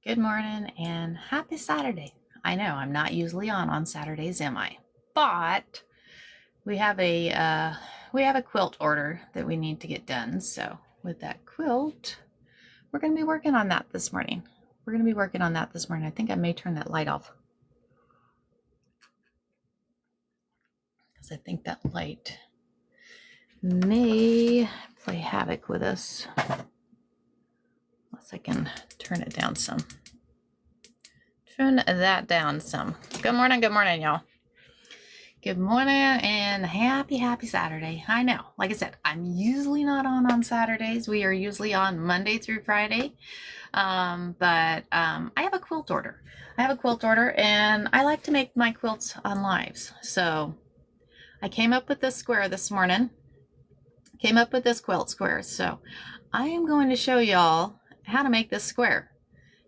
Good morning and happy Saturday. I know I'm not usually on Saturdays, am I? But we have a quilt order that we need to get done. So with that quilt, we're going to be working on that this morning. I think I may turn that light off because I think that light may play havoc with us. Unless I can turn it down some. Turn that down some. Good morning, y'all. Good morning and happy Saturday. I know, like I said, I'm usually not on Saturdays. We are usually on Monday through Friday. But I have a quilt order. And I like to make my quilts on lives. So I came up with this square this morning. This quilt square. So I am going to show y'all how to make this square.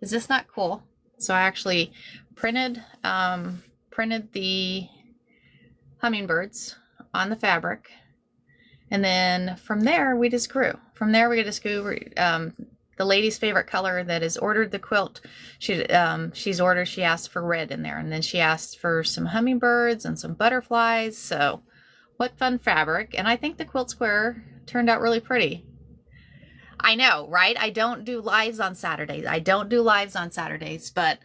Is this not cool? So I actually printed the hummingbirds on the fabric, and then from there we just grew. The lady's favorite color that has ordered the quilt. She asked for red in there, and then she asked for some hummingbirds and some butterflies. So what fun fabric. And I think the quilt square turned out really pretty. I know, right? I don't do lives on Saturdays, but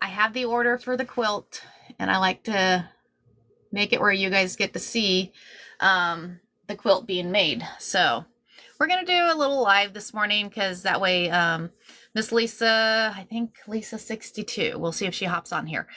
I have the order for the quilt, and I like to make it where you guys get to see the quilt being made. So we're going to do a little live this morning because that way Miss Lisa, I think Lisa 62, we'll see if she hops on here.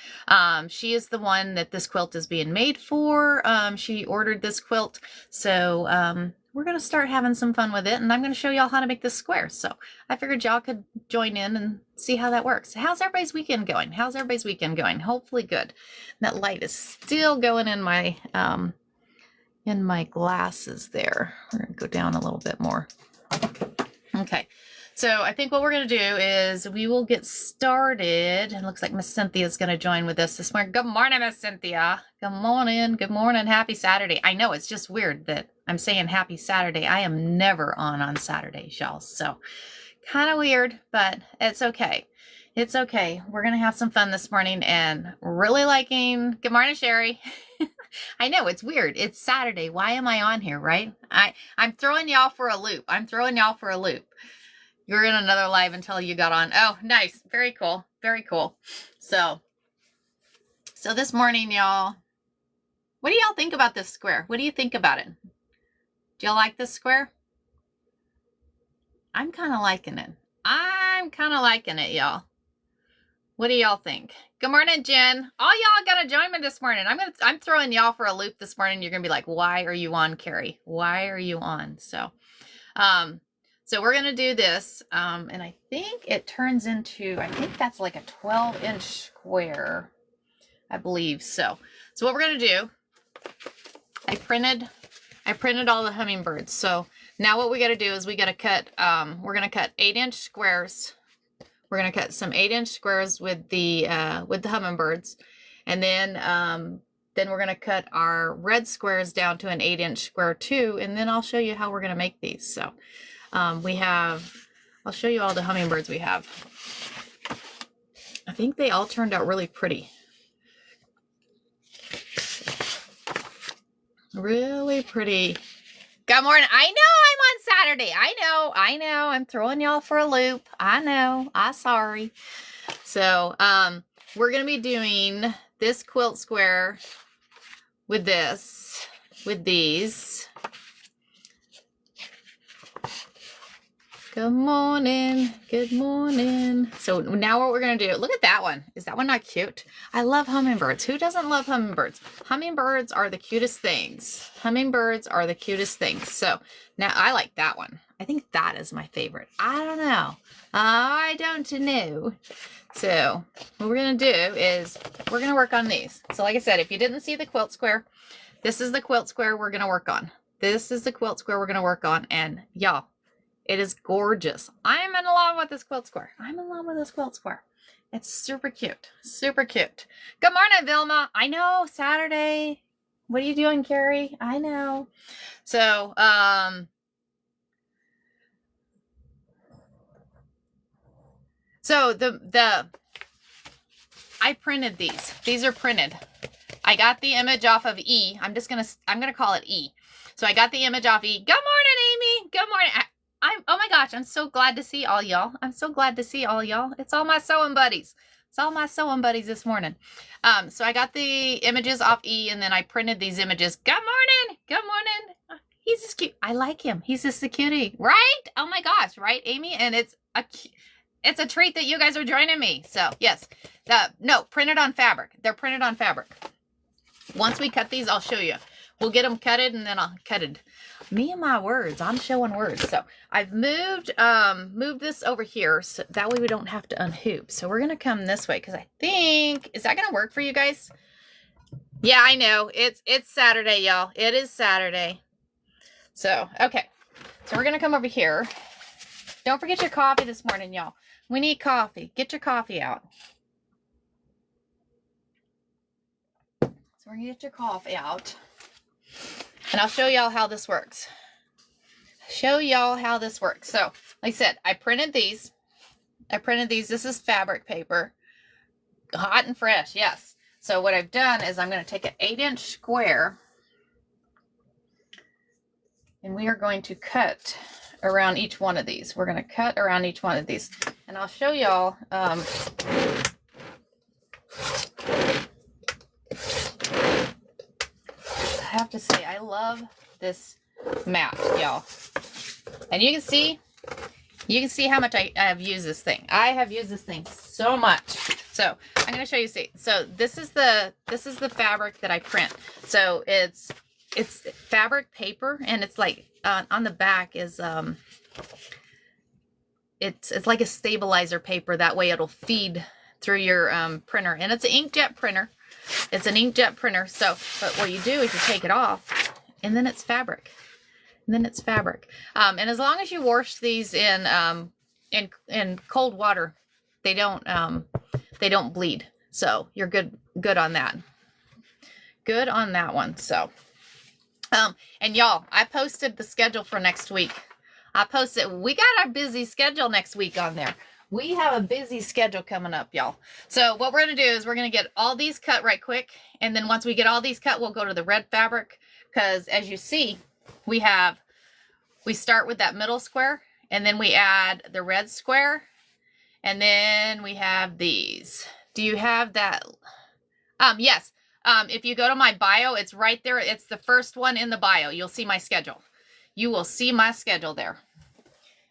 She is the one that this quilt is being made for. She ordered this quilt. So we're going to start having some fun with it, and I'm going to show y'all how to make this square. So I figured y'all could join in and see how that works. How's everybody's weekend going? Hopefully good. That light is still going in my glasses there. We're going to go down a little bit more. Okay. So I think what we're going to do is we will get started. It looks like Miss Cynthia is going to join with us this morning. Good morning, Miss Cynthia. Good morning. Happy Saturday. I know it's just weird that I'm saying happy Saturday. I am never on Saturdays, y'all. So kind of weird, but it's okay. We're going to have some fun this morning and really liking. Good morning, Sherry. I know it's weird. It's Saturday. Why am I on here, right? I'm throwing y'all for a loop. You're in another live until you got on. Oh, nice. Very cool. So this morning, y'all, what do y'all think about this square? What do you think about it? Do y'all like this square? I'm kind of liking it. Y'all. What do y'all think? Good morning, Jen. All y'all gotta join me this morning. I'm throwing y'all for a loop this morning. You're gonna be like, why are you on, Carrie? Why are you on? So we're going to do this, and I think it turns into, I think that's like a 12-inch square, I believe. So what we're going to do, I printed all the hummingbirds. So now what we got to do is we got to cut, we're going to cut 8-inch squares. We're going to cut some 8-inch squares with the hummingbirds, and then we're going to cut our red squares down to an 8-inch square too, and then I'll show you how we're going to make these. So I'll show you all the hummingbirds we have. I think they all turned out really pretty. Really pretty. Good morning. I know I'm on Saturday. I know. I'm throwing y'all for a loop. I know. I'm sorry. So, we're going to be doing this quilt square with these. Good morning. So now what we're going to do, look at that one. Is that one not cute? I love hummingbirds. Who doesn't love hummingbirds? Hummingbirds are the cutest things. So now I like that one. I think that is my favorite. I don't know. So what we're going to do is we're going to work on these. So like I said, if you didn't see the quilt square, this is the quilt square we're going to work on. And y'all, it is gorgeous. I'm in love with this quilt square. It's super cute. Good morning, Vilma. I know, Saturday. What are you doing, Carrie? I know. So, So I printed these. These are printed. I got the image off of E. I'm gonna call it E. So I got the image off E. Good morning, Amy. Good morning. Oh my gosh, I'm so glad to see all y'all. I'm so glad to see all y'all. It's all my sewing buddies. It's all my sewing buddies this morning. So I got the images off E, and then I printed these images. Good morning. Good morning. He's just cute. I like him. He's just a cutie, right? Oh my gosh, right, Amy? And it's a treat that you guys are joining me. So yes, no, printed on fabric. They're printed on fabric. Once we cut these, I'll show you. We'll get them cutted, and then I'll cutted. Me and my words. I'm showing words. So I've moved this over here, so that way we don't have to unhoop. So we're gonna come this way because I think, is that gonna work for you guys? Yeah, I know. It's Saturday, y'all. It is Saturday. So okay. So we're gonna come over here. Don't forget your coffee this morning, y'all. We need coffee. Get your coffee out. So we're gonna get your coffee out. And I'll show y'all how this works. So, like I said, I printed these. This is fabric paper. Hot and fresh, yes. So what I've done is I'm going to take an 8-inch square. And we are going to cut around each one of these. We're going to cut around each one of these. And I'll show y'all. I have to say, I love this mat, y'all. And you can see how much I have used this thing. I have used this thing so much. So I'm going to show you. See, so this is the fabric that I print. So it's fabric paper, and it's like on the back is it's like a stabilizer paper. That way it'll feed through your printer, and it's an inkjet printer. It's an inkjet printer. So, but what you do is you take it off, and then it's fabric. And as long as you wash these in cold water, they don't bleed. So you're good on that. Good on that one. So, and y'all, I posted the schedule for next week. We got our busy schedule next week on there. We have a busy schedule coming up, y'all. So what we're going to do is we're going to get all these cut right quick. And then once we get all these cut, we'll go to the red fabric. Because as you see, we start with that middle square. And then we add the red square. And then we have these. Do you have that? Yes. If you go to my bio, it's right there. It's the first one in the bio. You'll see my schedule. You will see my schedule there.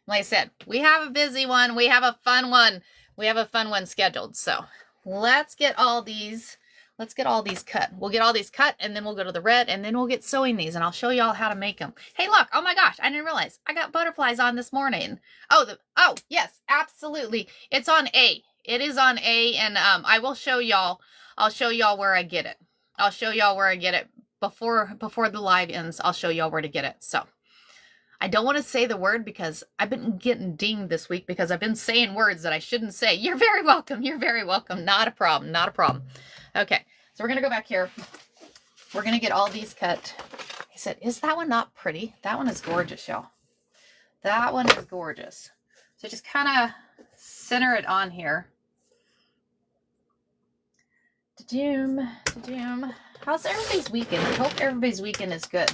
Like I said, we have a busy one. We have a fun one. We have a fun one scheduled. So let's get all these cut. We'll get all these cut, and then we'll go to the red, and then we'll get sewing these, and I'll show y'all how to make them. Hey, look. Oh my gosh. I didn't realize I got butterflies on this morning. Oh, yes, absolutely. It's on A. It is on A, and I will show y'all. I'll show y'all where I get it. I'll show y'all where I get it before the live ends. I'll show y'all where to get it. So I don't want to say the word because I've been getting dinged this week because I've been saying words that I shouldn't say. You're very welcome. You're very welcome. Not a problem. Not a problem. Okay. So we're going to go back here. We're going to get all these cut. I said, is that one not pretty? That one is gorgeous, y'all. That one is gorgeous. So just kind of center it on here. Da-doom, da-doom. How's everybody's weekend? I hope everybody's weekend is good.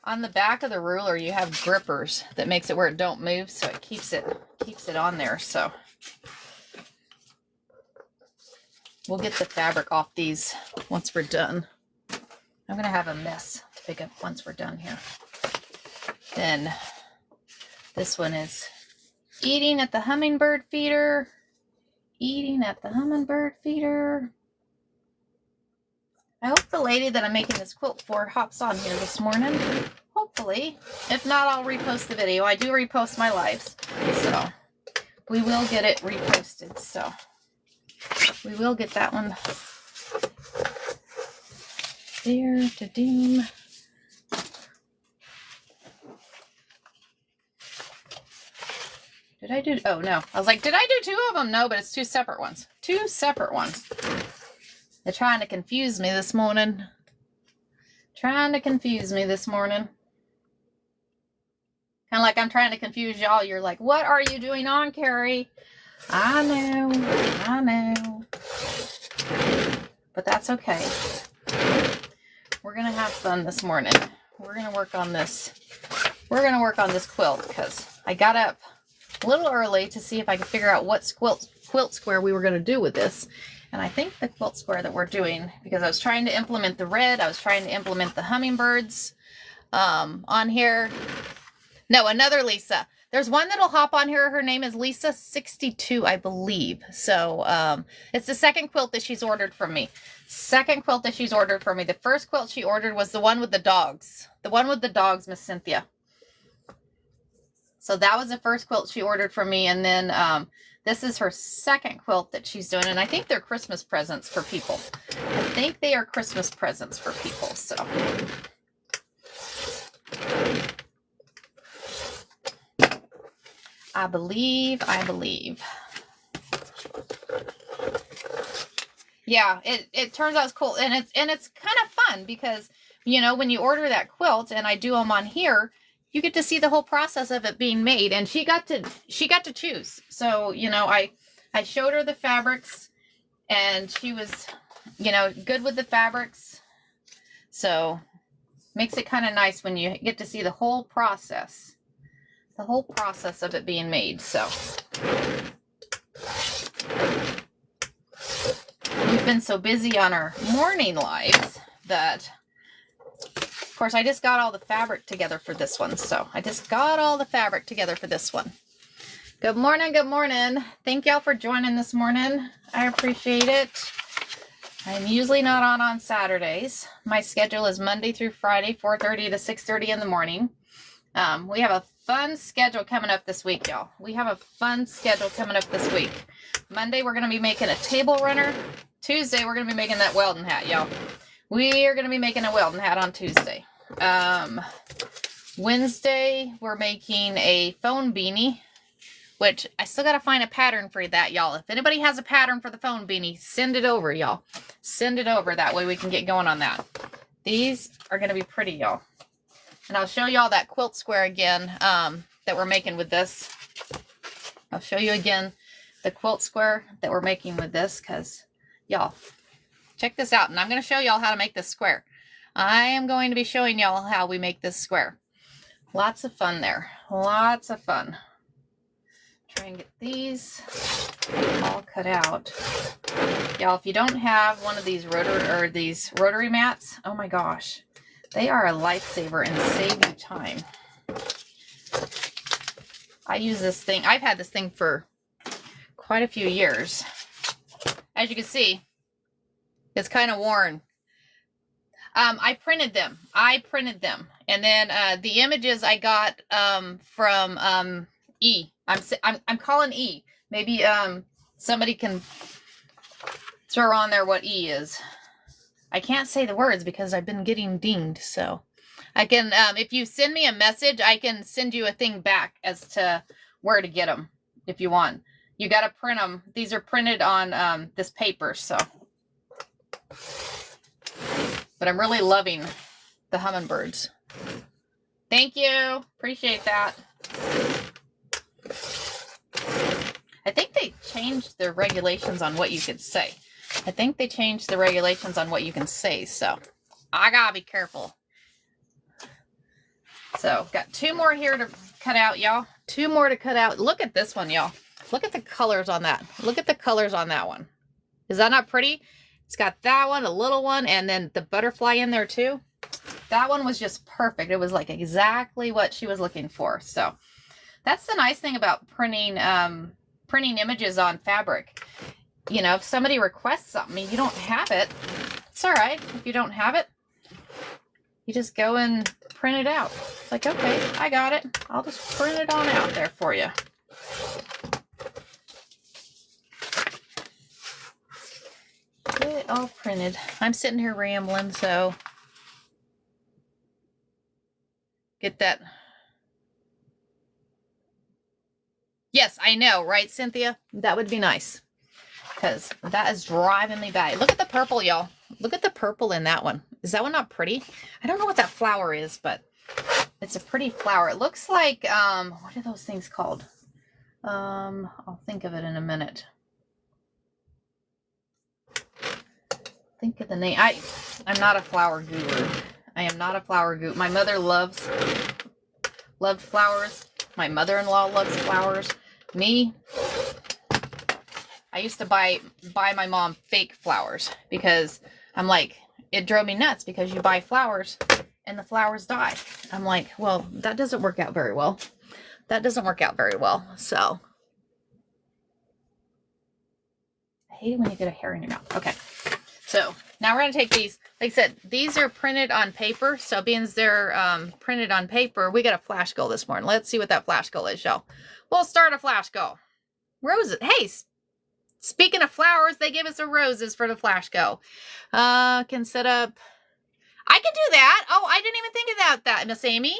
On the back of the ruler, you have grippers that makes it where it don't move, so it keeps it on there. So we'll get the fabric off these once we're done. I'm gonna have a mess to pick up once we're done here. Then this one is eating at the hummingbird feeder. Eating at the hummingbird feeder. I hope the lady that I'm making this quilt for hops on here this morning. Hopefully. If not, I'll repost the video. I do repost my lives. So we will get it reposted. So we will get that one there to doom. Did I do? Oh, no. I was like, did I do 2 of them? No, but it's 2 separate ones. 2 separate ones. They're trying to confuse me this morning. Kind of like I'm trying to confuse y'all. You're like, what are you doing on, Carrie? I know. But that's okay. We're going to have fun this morning. We're going to work on this. We're going to work on this quilt because I got up a little early to see if I could figure out what quilt square we were going to do with this. And I think the quilt square that we're doing, because I was trying to implement the red, I was trying to implement the hummingbirds on here. No, another Lisa. There's one that'll hop on here. Her name is Lisa62, I believe. So it's the second quilt that she's ordered from me. Second quilt that she's ordered for me. The first quilt she ordered was the one with the dogs. The one with the dogs, Miss Cynthia. So that was the first quilt she ordered from me. And then this is her second quilt that she's doing. And I think they're Christmas presents for people. I think they are Christmas presents for people. So I believe. Yeah, it turns out it's cool, and it's kind of fun because, you know, when you order that quilt and I do them on here, you get to see the whole process of it being made, and she got to choose. So, you know, I showed her the fabrics, and she was, you know, good with the fabrics. So makes it kind of nice when you get to see the whole process of it being made. So we've been so busy on our morning lives that, of course, I just got all the fabric together for this one. Good morning. Good morning. Thank y'all for joining this morning. I appreciate it. I'm usually not on Saturdays. My schedule is Monday through Friday, 4:30 to 6:30 in the morning. We have a fun schedule coming up this week, y'all. Monday, we're going to be making a table runner. Tuesday, we're going to be making that Weldon hat, y'all. We are going to be making a Weldon hat on Tuesday. Wednesday, we're making a phone beanie, which I still got to find a pattern for that, y'all. If anybody has a pattern for the phone beanie, send it over, y'all. Send it over. That way we can get going on that. These are going to be pretty, y'all. And I'll show y'all that quilt square again that we're making with this. I'll show you again the quilt square that we're making with this because, y'all, check this out. And I'm going to show y'all how to make this square. I am going to be showing y'all how we make this square. Lots of fun there. Lots of fun. Try and get these all cut out. Y'all, if you don't have one of these rotary mats, oh my gosh. They are a lifesaver and save you time. I use this thing. I've had this thing for quite a few years. As you can see, it's kind of worn. I printed them. And then the images I got from E. I'm calling E. Maybe somebody can throw on there what E is. I can't say the words because I've been getting dinged, so I can, if you send me a message, I can send you a thing back as to where to get them if you want. You got to print them. These are printed on this paper, so. But I'm really loving the hummingbirds. Thank you. Appreciate that. I think they changed the regulations on what you could say. So I gotta be careful. So got two more here to cut out, y'all. Two more to cut out. Look at this one, y'all. Look at the colors on that. One. Is that not pretty? It's got that one, a little one, and then the butterfly in there too. That one was just perfect. It was like exactly what she was looking for. So that's the nice thing about printing images on fabric. You know, if somebody requests something and you don't have it, it's all right. If you don't have it, you just go and print it out. It's like, okay, I got it. I'll just print it on out there for you. Get it all printed. I'm sitting here rambling, so get that. Yes, I know, right, Cynthia? That would be nice. Because that is driving me batty. Look at the purple, y'all. Look at the purple in that one. Is that one not pretty? I don't know what that flower is, but It's a pretty flower. It looks like, what are those things called? I'll think of it in a minute. Think of the name. I'm not a flower guru. I am not a flower guru. My mother loved flowers. My mother-in-law loves flowers. Me, I used to buy my mom fake flowers because I'm like, it drove me nuts because you buy flowers and the flowers die. I'm like, well, that doesn't work out very well. That doesn't work out very well. So I hate it when you get a hair in your mouth. Okay. So now we're going to take these. Like I said, these are printed on paper. So being they're printed on paper, we got a flash goal this morning. Let's see what that flash goal is, y'all. We'll start a flash goal. Roses. Hey, speaking of flowers, they gave us a roses for the flash go. Can set up. I can do that. Oh, I didn't even think about that, Miss Amy.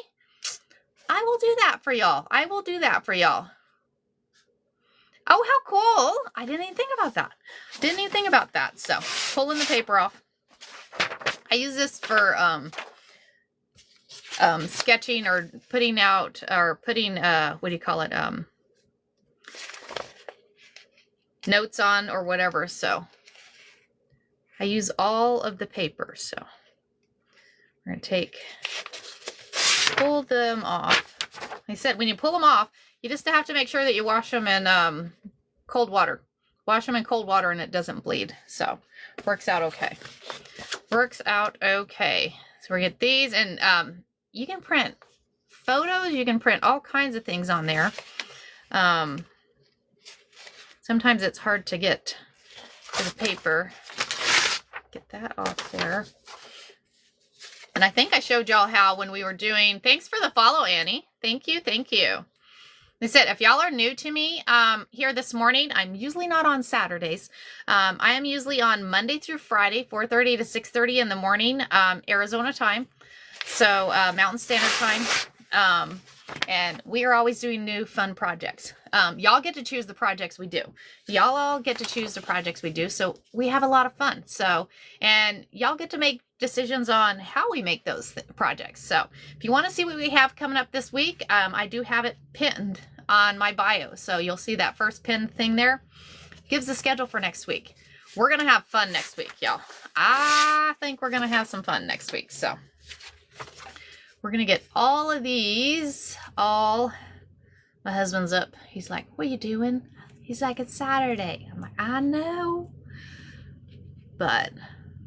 I will do that for y'all. I will do that for y'all. Oh, how cool. I didn't even think about that. Didn't even think about that. So, pulling the paper off. I use this for sketching or putting out, or putting, what do you call it? Notes on or whatever. So, I use all of the paper. So, we're going to pull them off. Like I said, when you pull them off, you just have to make sure that you wash them in cold water. Wash them in cold water and it doesn't bleed. So, works out okay. Works out okay. So, we get these, and you can print photos. You can print all kinds of things on there. Sometimes it's hard to get to the paper. Get that off there. And I think I showed y'all how when we were doing, thanks for the follow, Annie. Thank you, thank you. They said, if y'all are new to me here this morning, I'm usually not on Saturdays. I am usually on Monday through Friday, 4:30 to 6:30 in the morning, Arizona time. So Mountain Standard Time. And we are always doing new fun projects. Y'all get to choose the projects we do. Y'all all get to choose the projects we do. So we have a lot of fun. So, and y'all get to make decisions on how we make those projects. So if you want to see what we have coming up this week, I do have it pinned on my bio. So you'll see that first pinned thing there. Gives the schedule for next week. We're going to have fun next week, y'all. I think we're going to have some fun next week. So we're going to get all of these, my husband's up. He's like, what are you doing? He's like, it's Saturday. I'm like, I know. But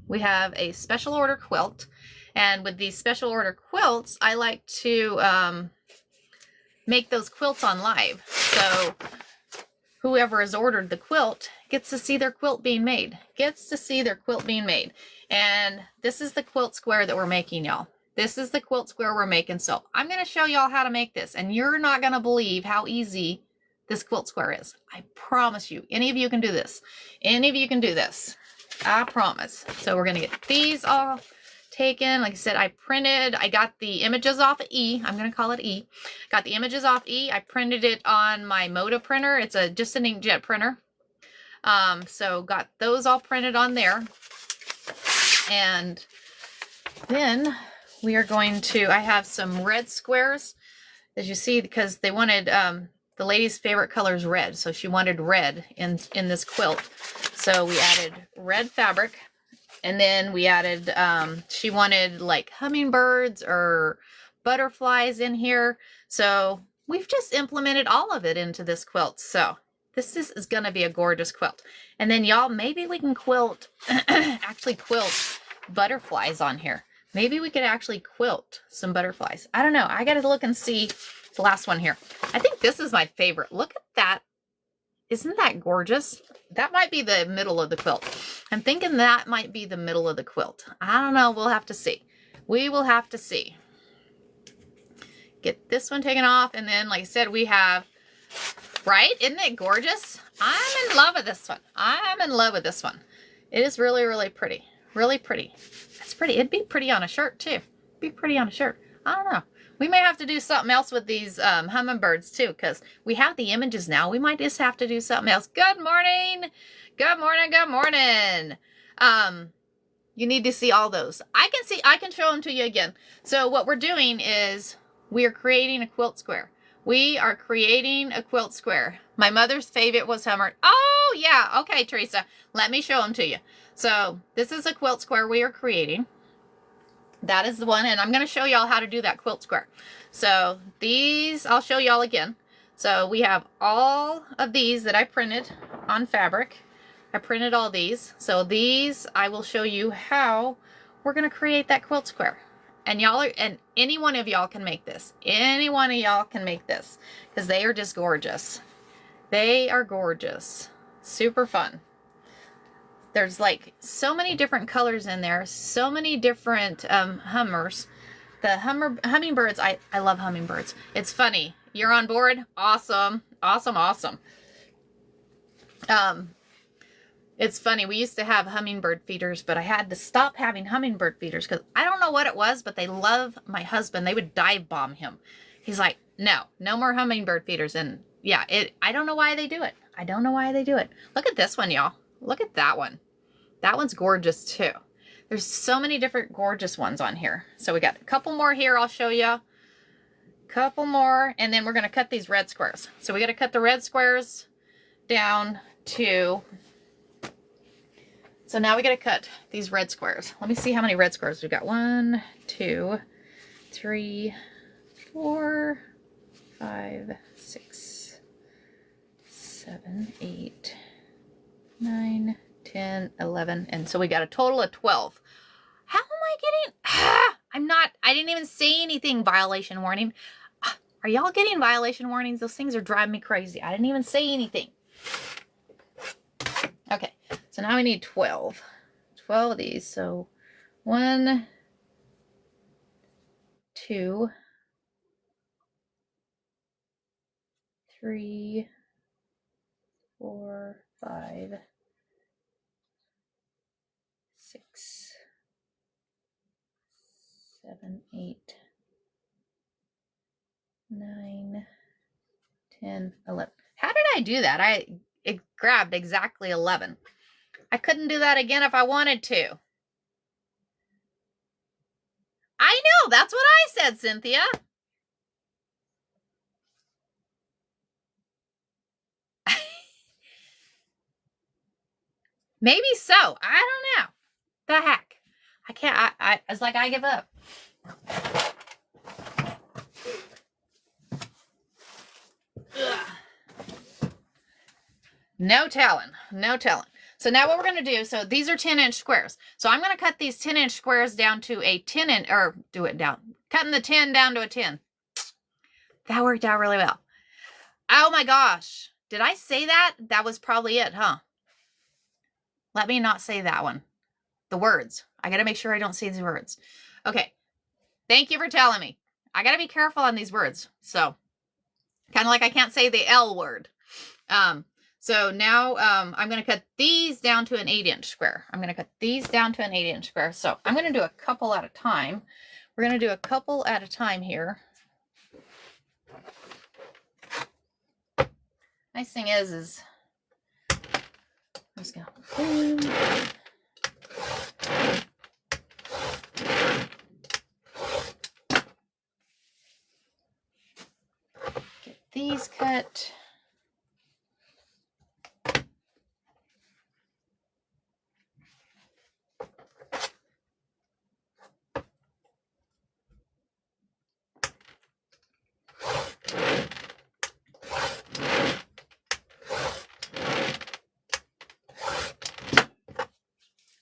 we have a special order quilt. And with these special order quilts, I like to make those quilts on live. So whoever has ordered the quilt gets to see their quilt being made. Gets to see their quilt being made. And this is the quilt square that we're making, y'all. This is the quilt square we're making. So I'm going to show y'all how to make this. And you're not going to believe how easy this quilt square is. I promise you. Any of you can do this. Any of you can do this. I promise. So we're going to get these all taken. Like I said, I got the images off of E. I'm going to call it E. Got the images off E. I printed it on my Moda printer. It's just an inkjet printer. So got those all printed on there. And then we are going to, I have some red squares, as you see, because they wanted, the lady's favorite color is red. So she wanted red in this quilt. So we added red fabric. And then we added, she wanted like hummingbirds or butterflies in here. So we've just implemented all of it into this quilt. So this is going to be a gorgeous quilt. And then y'all, maybe we can quilt, actually quilt butterflies on here. Maybe we could actually quilt some butterflies. I don't know. I got to look and see the last one here. I think this is my favorite. Look at that. Isn't that gorgeous? That might be the middle of the quilt. I'm thinking that might be the middle of the quilt. I don't know. We'll have to see. We will have to see. Get this one taken off. And then, like I said, we have, right? Isn't it gorgeous? I'm in love with this one. I'm in love with this one. It is really, really pretty. Really pretty. It's pretty. It'd be pretty on a shirt, too. Be pretty on a shirt. I don't know. We may have to do something else with these hummingbirds, too, because we have the images now. We might just have to do something else. Good morning. Good morning. Good morning. You need to see all those. I can show them to you again. So what we're doing is we are creating a quilt square. We are creating a quilt square. My mother's favorite was Hummer. Oh, yeah. Okay, Teresa. Let me show them to you. So this is a quilt square we are creating. That is the one, and I'm going to show y'all how to do that quilt square. So these, I'll show y'all again. So we have all of these that I printed on fabric. I printed all these. So these, I will show you how we're going to create that quilt square. And y'all are, and any one of y'all can make this. Any one of y'all can make this because they are just gorgeous. They are gorgeous. Super fun. There's like so many different colors in there. So many different hummers. The hummingbirds, I love hummingbirds. It's funny. You're on board? Awesome. Awesome, awesome. It's funny. We used to have hummingbird feeders, but I had to stop having hummingbird feeders because I don't know what it was, but they love my husband. They would dive bomb him. He's like, no more hummingbird feeders. And yeah, I don't know why they do it. I don't know why they do it. Look at this one, y'all. Look at that one. That one's gorgeous too. There's so many different gorgeous ones on here. So we got a couple more here. I'll show you. Couple more, and then we're going to cut these red squares. So we got to cut the red squares down to, so now we got to cut these red squares. Let me see how many red squares we got. 1, 2, 3, 4, 5, 6, 7, 8, 9, 10, 11, and so we got a total of 12. How am I getting, I didn't even say anything, violation warning. Are y'all getting violation warnings? Those things are driving me crazy. I didn't even say anything. Okay, so now we need 12. 12 of these. So 1, 2, 3, 4, 5, 6, 7, 8, 9, 10, 11. How did I do that? It grabbed exactly 11. I couldn't do that again if I wanted to. I know, that's what I said, Cynthia. Maybe so. I don't know. The heck. I can't, it's like I give up. Ugh. No telling. No telling. So now what we're going to do, so these are 10-inch squares. So I'm going to cut these 10-inch squares down to a 10-inch, or do it down. Cutting the 10 down to a 10. That worked out really well. Oh my gosh. Did I say that? That was probably it, huh? Let me not say that one. The words. I got to make sure I don't say these words. Okay. Thank you for telling me. I got to be careful on these words. So, kind of like I can't say the L word. So now I'm going to cut these down to an 8-inch square. I'm going to cut these down to an 8-inch square. So I'm going to do a couple at a time. We're going to do a couple at a time here. Nice thing is I'm just going to get these cut.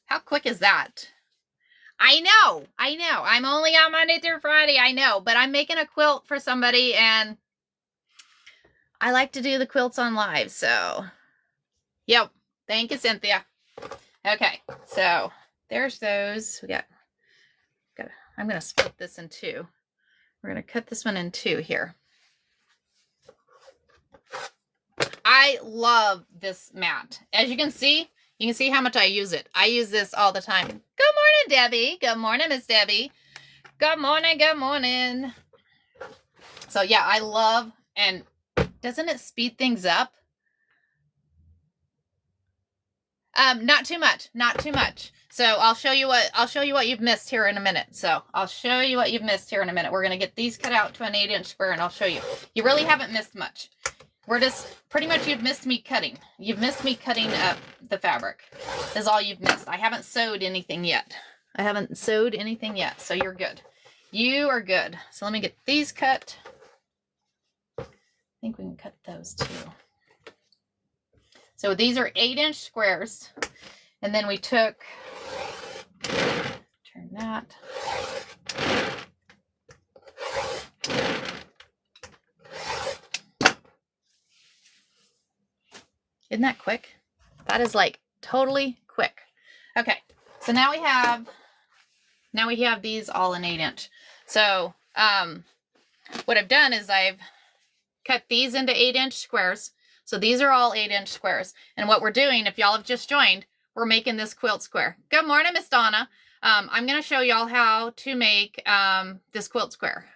How quick is that? I know. I'm only on Monday through Friday, I know, but I'm making a quilt for somebody and I like to do the quilts on live, so yep. Thank you, Cynthia. Okay, so there's those. I'm going to split this in two. We're going to cut this one in two here. I love this mat. As you can see how much I use it. I use this all the time. Good morning, Debbie. Good morning, Miss Debbie. Good morning, good morning. So yeah, I love, and doesn't it speed things up? Not too much, not too much. So I'll show you what you've missed here in a minute. So I'll show you what you've missed here in a minute. We're going to get these cut out to an 8-inch square and I'll show you. You really haven't missed much. We're just, pretty much you've missed me cutting. You've missed me cutting up the fabric is all you've missed. I haven't sewed anything yet. I haven't sewed anything yet. So you're good. You are good. So let me get these cut. I think we can cut those too. So these are 8-inch squares. And then we took, turn that. Isn't that quick? That is like totally quick. Okay. So now we have these all in 8-inch. So, what I've done is I've cut these into 8-inch squares. So these are all 8-inch squares. And what we're doing, if y'all have just joined, we're making this quilt square. Good morning, Miss Donna. I'm going to show y'all how to make this quilt square.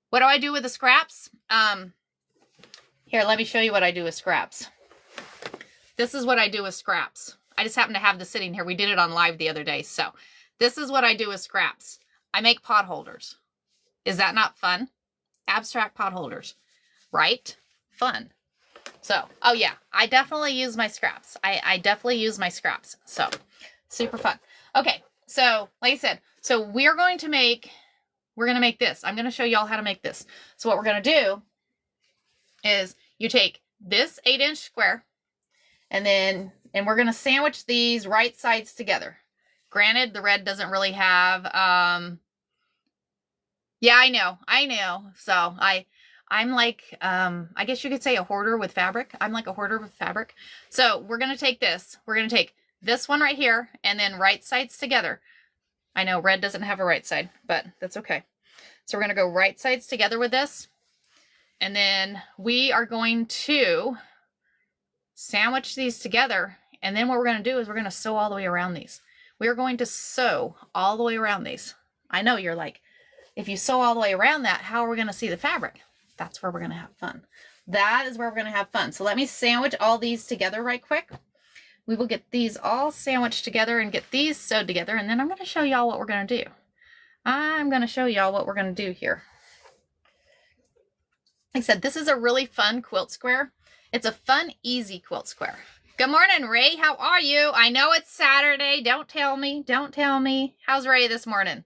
What do I do with the scraps? Here, let me show you what I do with scraps. This is what I do with scraps. I just happen to have this sitting here. We did it on live the other day. So this is what I do with scraps. I make pot holders. Is that not fun? Abstract pot holders, right? Fun. So, oh yeah, I definitely use my scraps. I definitely use my scraps. So, super fun. Okay, so like I said, so we're going to make this. I'm going to show y'all how to make this. So what we're going to do is you take this 8-inch square and we're going to sandwich these right sides together. Granted, the red doesn't really have, yeah, I know. So I'm like, I guess you could say a hoarder with fabric. I'm like a hoarder with fabric. So we're going to take this. We're going to take this one right here and then right sides together. I know red doesn't have a right side, but that's okay. So we're going to go right sides together with this. And then we are going to sandwich these together. And then what we're going to do is we're going to sew all the way around these. We are going to sew all the way around these. I know you're like, if you sew all the way around that, how are we going to see the fabric? That's where we're going to have fun. That is where we're going to have fun. So let me sandwich all these together right quick. We will get these all sandwiched together and get these sewed together. And then I'm going to show y'all what we're going to do. I'm going to show y'all what we're going to do here. Like I said, this is a really fun quilt square. It's a fun, easy quilt square. Good morning, Ray. How are you? I know it's Saturday. Don't tell me. Don't tell me. How's Ray this morning?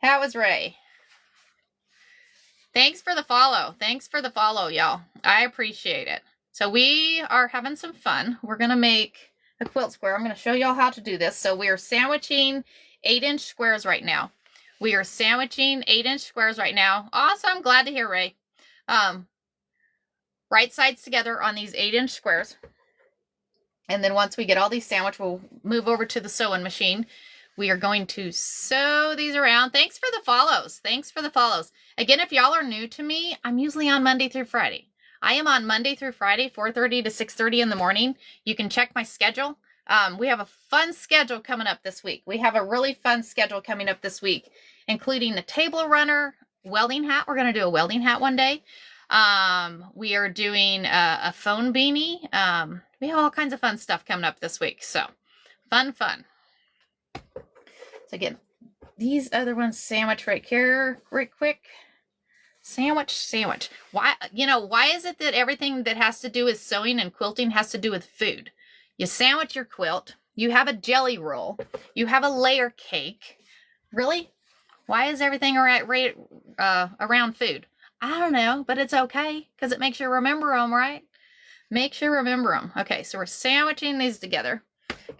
How is Ray? Thanks for the follow. Thanks for the follow, y'all. I appreciate it. So we are having some fun. We're going to make a quilt square. I'm going to show y'all how to do this. So we are sandwiching 8-inch squares right now. We are sandwiching 8-inch squares right now. Awesome. Glad to hear, Ray. Right sides together on these 8-inch squares. And then once we get all these sandwiched, we'll move over to the sewing machine. We are going to sew these around. Thanks for the follows. Thanks for the follows. Again, if y'all are new to me, I'm usually on Monday through Friday. I am on Monday through Friday, 4:30 to 6:30 in the morning. You can check my schedule. We have a fun schedule coming up this week. We have a really fun schedule coming up this week, including the table runner, welding hat. We're going to do a welding hat one day. We are doing a phone beanie. We have all kinds of fun stuff coming up this week. So fun. So again, these other ones sandwich right here, right quick. Sandwich. Why is it that everything that has to do with sewing and quilting has to do with food? You sandwich your quilt. You have a jelly roll. You have a layer cake. Really? Why is everything around food? I don't know, but it's okay because it makes you remember them, right? Makes you remember them. Okay, so we're sandwiching these together.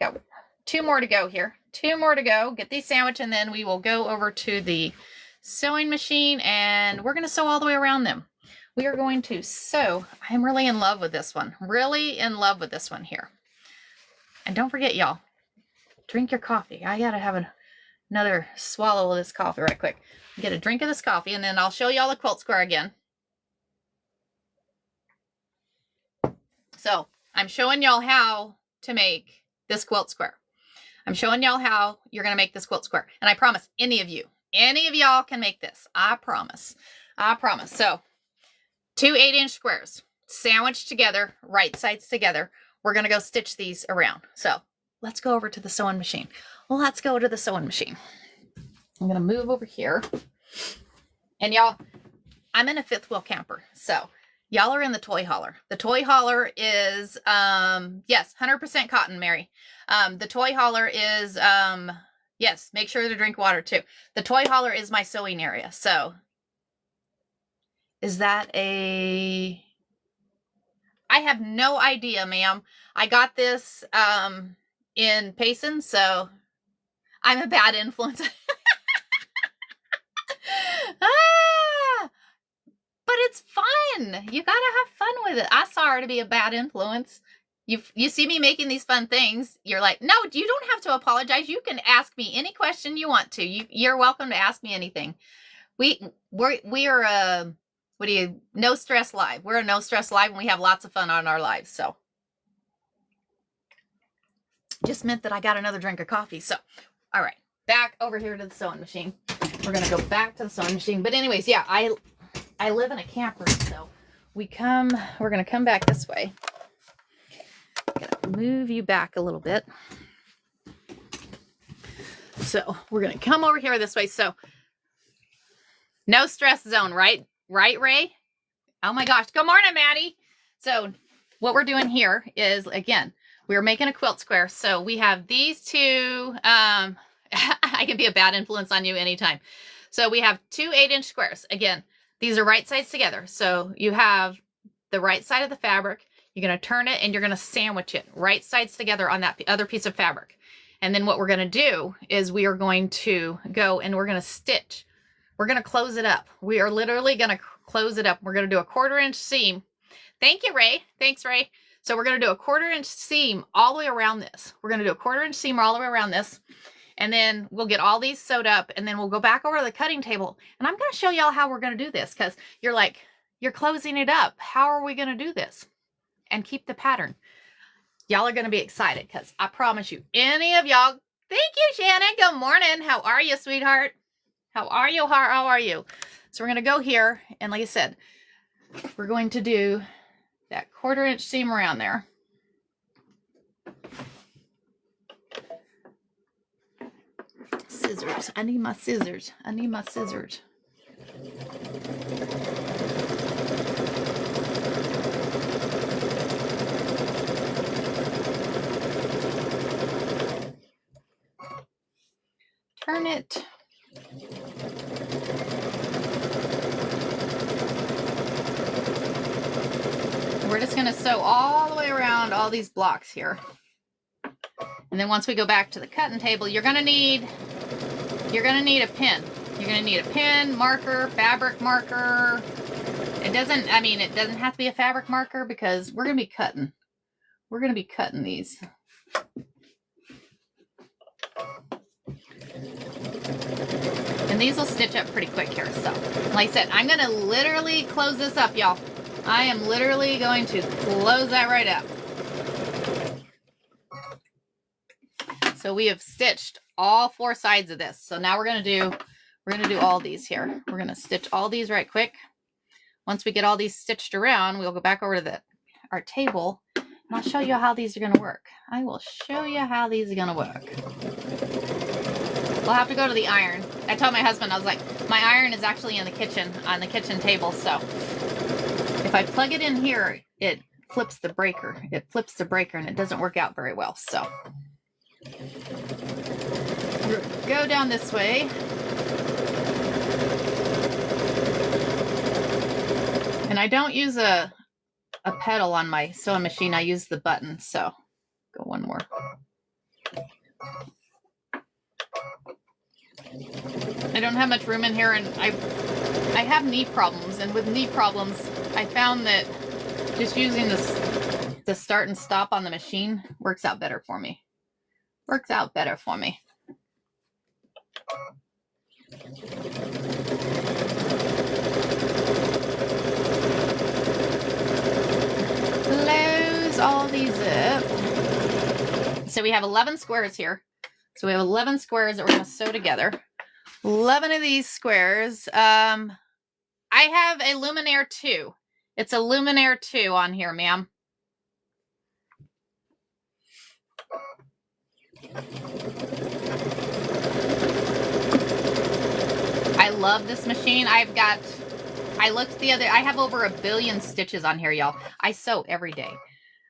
Got 2 more to go here. 2 more to go. Get these sandwiched, and then we will go over to the sewing machine, and we're going to sew all the way around them. We are going to sew. I'm really in love with this one. Really in love with this one here. And don't forget, y'all, drink your coffee. I got to have another swallow of this coffee right quick. Get a drink of this coffee, and then I'll show y'all the quilt square again. So I'm showing y'all how to make this quilt square. I'm showing y'all how you're going to make this quilt square. And I promise any of y'all can make this. I promise. So 2 8-inch squares sandwiched together, right sides together. we're going to go stitch these around. So let's go over to the sewing machine. Well, let's go to the sewing machine. I'm going to move over here. And y'all, I'm in a fifth wheel camper. So y'all are in the toy hauler. The toy hauler is, yes, 100% cotton, Mary. The toy hauler is, yes, make sure to drink water too. The toy hauler is my sewing area. So is that a, I have no idea, ma'am. I got this, in Payson, so I'm a bad influence. But it's fun. You gotta have fun with it. I saw her to be a bad influence. You see me making these fun things. You're like, no, you don't have to apologize. You can ask me any question you want to. You're welcome to ask me anything. We are a, what do you, no stress live. We're a no stress live, and we have lots of fun on our lives. So just meant that I got another drink of coffee. So, all right, back over here to the sewing machine. We're gonna go back to the sewing machine. But anyways, yeah, I live in a camper, so we're gonna come back this way. Gonna move you back a little bit. So we're gonna come over here this way. So no stress zone, right? Right, Ray? Oh my gosh. Good morning, Maddie. So what we're doing here is, again, we're making a quilt square. So we have these two, I can be a bad influence on you anytime. So we have two 8-inch squares. Again, these are right sides together. So you have the right side of the fabric. You're going to turn it and you're going to sandwich it right sides together on that other piece of fabric. And then what we're going to do is we are going to go and we're going to stitch. We're going to close it up. We are literally going to close it up. We're going to do a 1/4-inch seam. Thank you, Ray. Thanks, Ray. So we're going to do a 1/4-inch seam all the way around this. We're going to do a 1/4-inch seam all the way around this. And then we'll get all these sewed up, and then we'll go back over to the cutting table. And I'm going to show y'all how we're going to do this, because you're like, you're closing it up. How are we going to do this? And keep the pattern. Y'all are going to be excited, because I promise you, any of y'all, thank you, Shannon. Good morning. How are you, sweetheart? How are you? How are you? So we're going to go here, and like I said, we're going to do that 1/4-inch seam around there. Scissors. I need my scissors. I need my scissors. Turn it. We're just going to sew all the way around all these blocks here. And then once we go back to the cutting table, you're going to need a pin. You're going to need a pin, marker, fabric marker. It doesn't have to be a fabric marker, because we're going to be cutting. We're going to be cutting these. And these will stitch up pretty quick here. So, like I said, I'm going to literally close this up, y'all. I am literally going to close that right up. So we have stitched all 4 sides of this. So now we're going to do all these here. We're going to stitch all these right quick. Once we get all these stitched around, we'll go back over to our table, and I'll show you how these are going to work. I will show you how these are going to work. We'll have to go to the iron. I told my husband, I was like, my iron is actually in the kitchen, on the kitchen table. So if I plug it in here, it flips the breaker. It flips the breaker, and it doesn't work out very well. So go down this way. And I don't use a pedal on my sewing machine. I use the button. So go one more. I don't have much room in here, and I have knee problems, and with knee problems, I found that just using the start and stop on the machine works out better for me. Works out better for me. Close all these up. So we have 11 squares here. So we have 11 squares that we're going to sew together. 11 of these squares. I have a Luminaire 2. It's a Luminaire 2 on here, ma'am. I love this machine. I looked the other, I have over 1 billion stitches on here, y'all. I sew every day.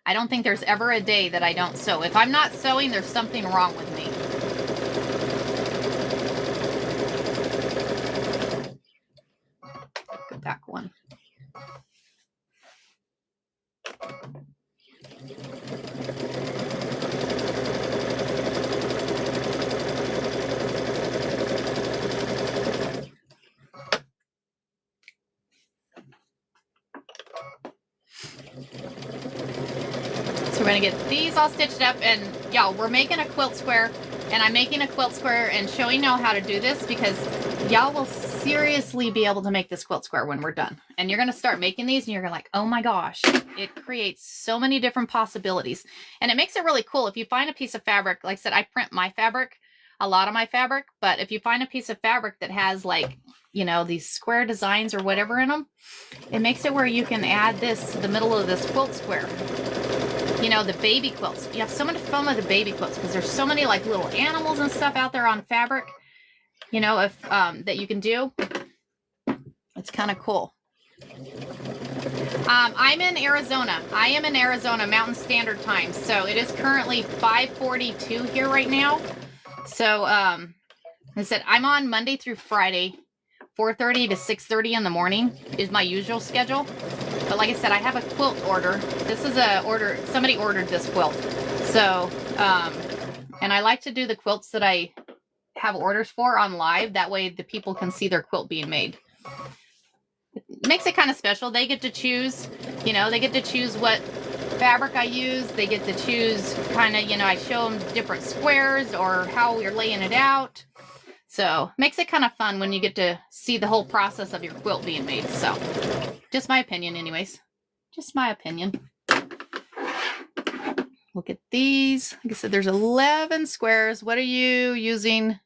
I don't think there's ever a day that I don't sew. If I'm not sewing, there's something wrong with me. Go back one. So we're gonna get these all stitched up, and y'all, we're making a quilt square, and I'm making a quilt square and showing y'all how to do this because y'all will seriously be able to make this quilt square when we're done. And you're gonna start making these and you're gonna like, oh my gosh, it creates so many different possibilities. And it makes it really cool. If you find a piece of fabric, like I said, I print my fabric, a lot of my fabric, but if you find a piece of fabric that has like, you know, these square designs or whatever in them, it makes it where you can add this to the middle of this quilt square. You know, the baby quilts. You have so much fun with the baby quilts because there's so many like little animals and stuff out there on fabric, you know, if that you can do. It's kind of cool. I'm in Arizona. I am in Arizona Mountain Standard Time. So it is currently 5:42 here right now. So I said I'm on Monday through Friday, 4:30 to 6:30 in the morning is my usual schedule. But like I said, I have a quilt order. This is a order, somebody ordered this quilt. So, and I like to do the quilts that I have orders for on live. That way the people can see their quilt being made. It makes it kind of special. They get to choose, you know, they get to choose what fabric I use. They get to choose kind of, you know, I show them different squares or how we're laying it out. So makes it kind of fun when you get to see the whole process of your quilt being made. So just my opinion anyways. Just my opinion. Look at these. Like I said, there's 11 squares. What are you using?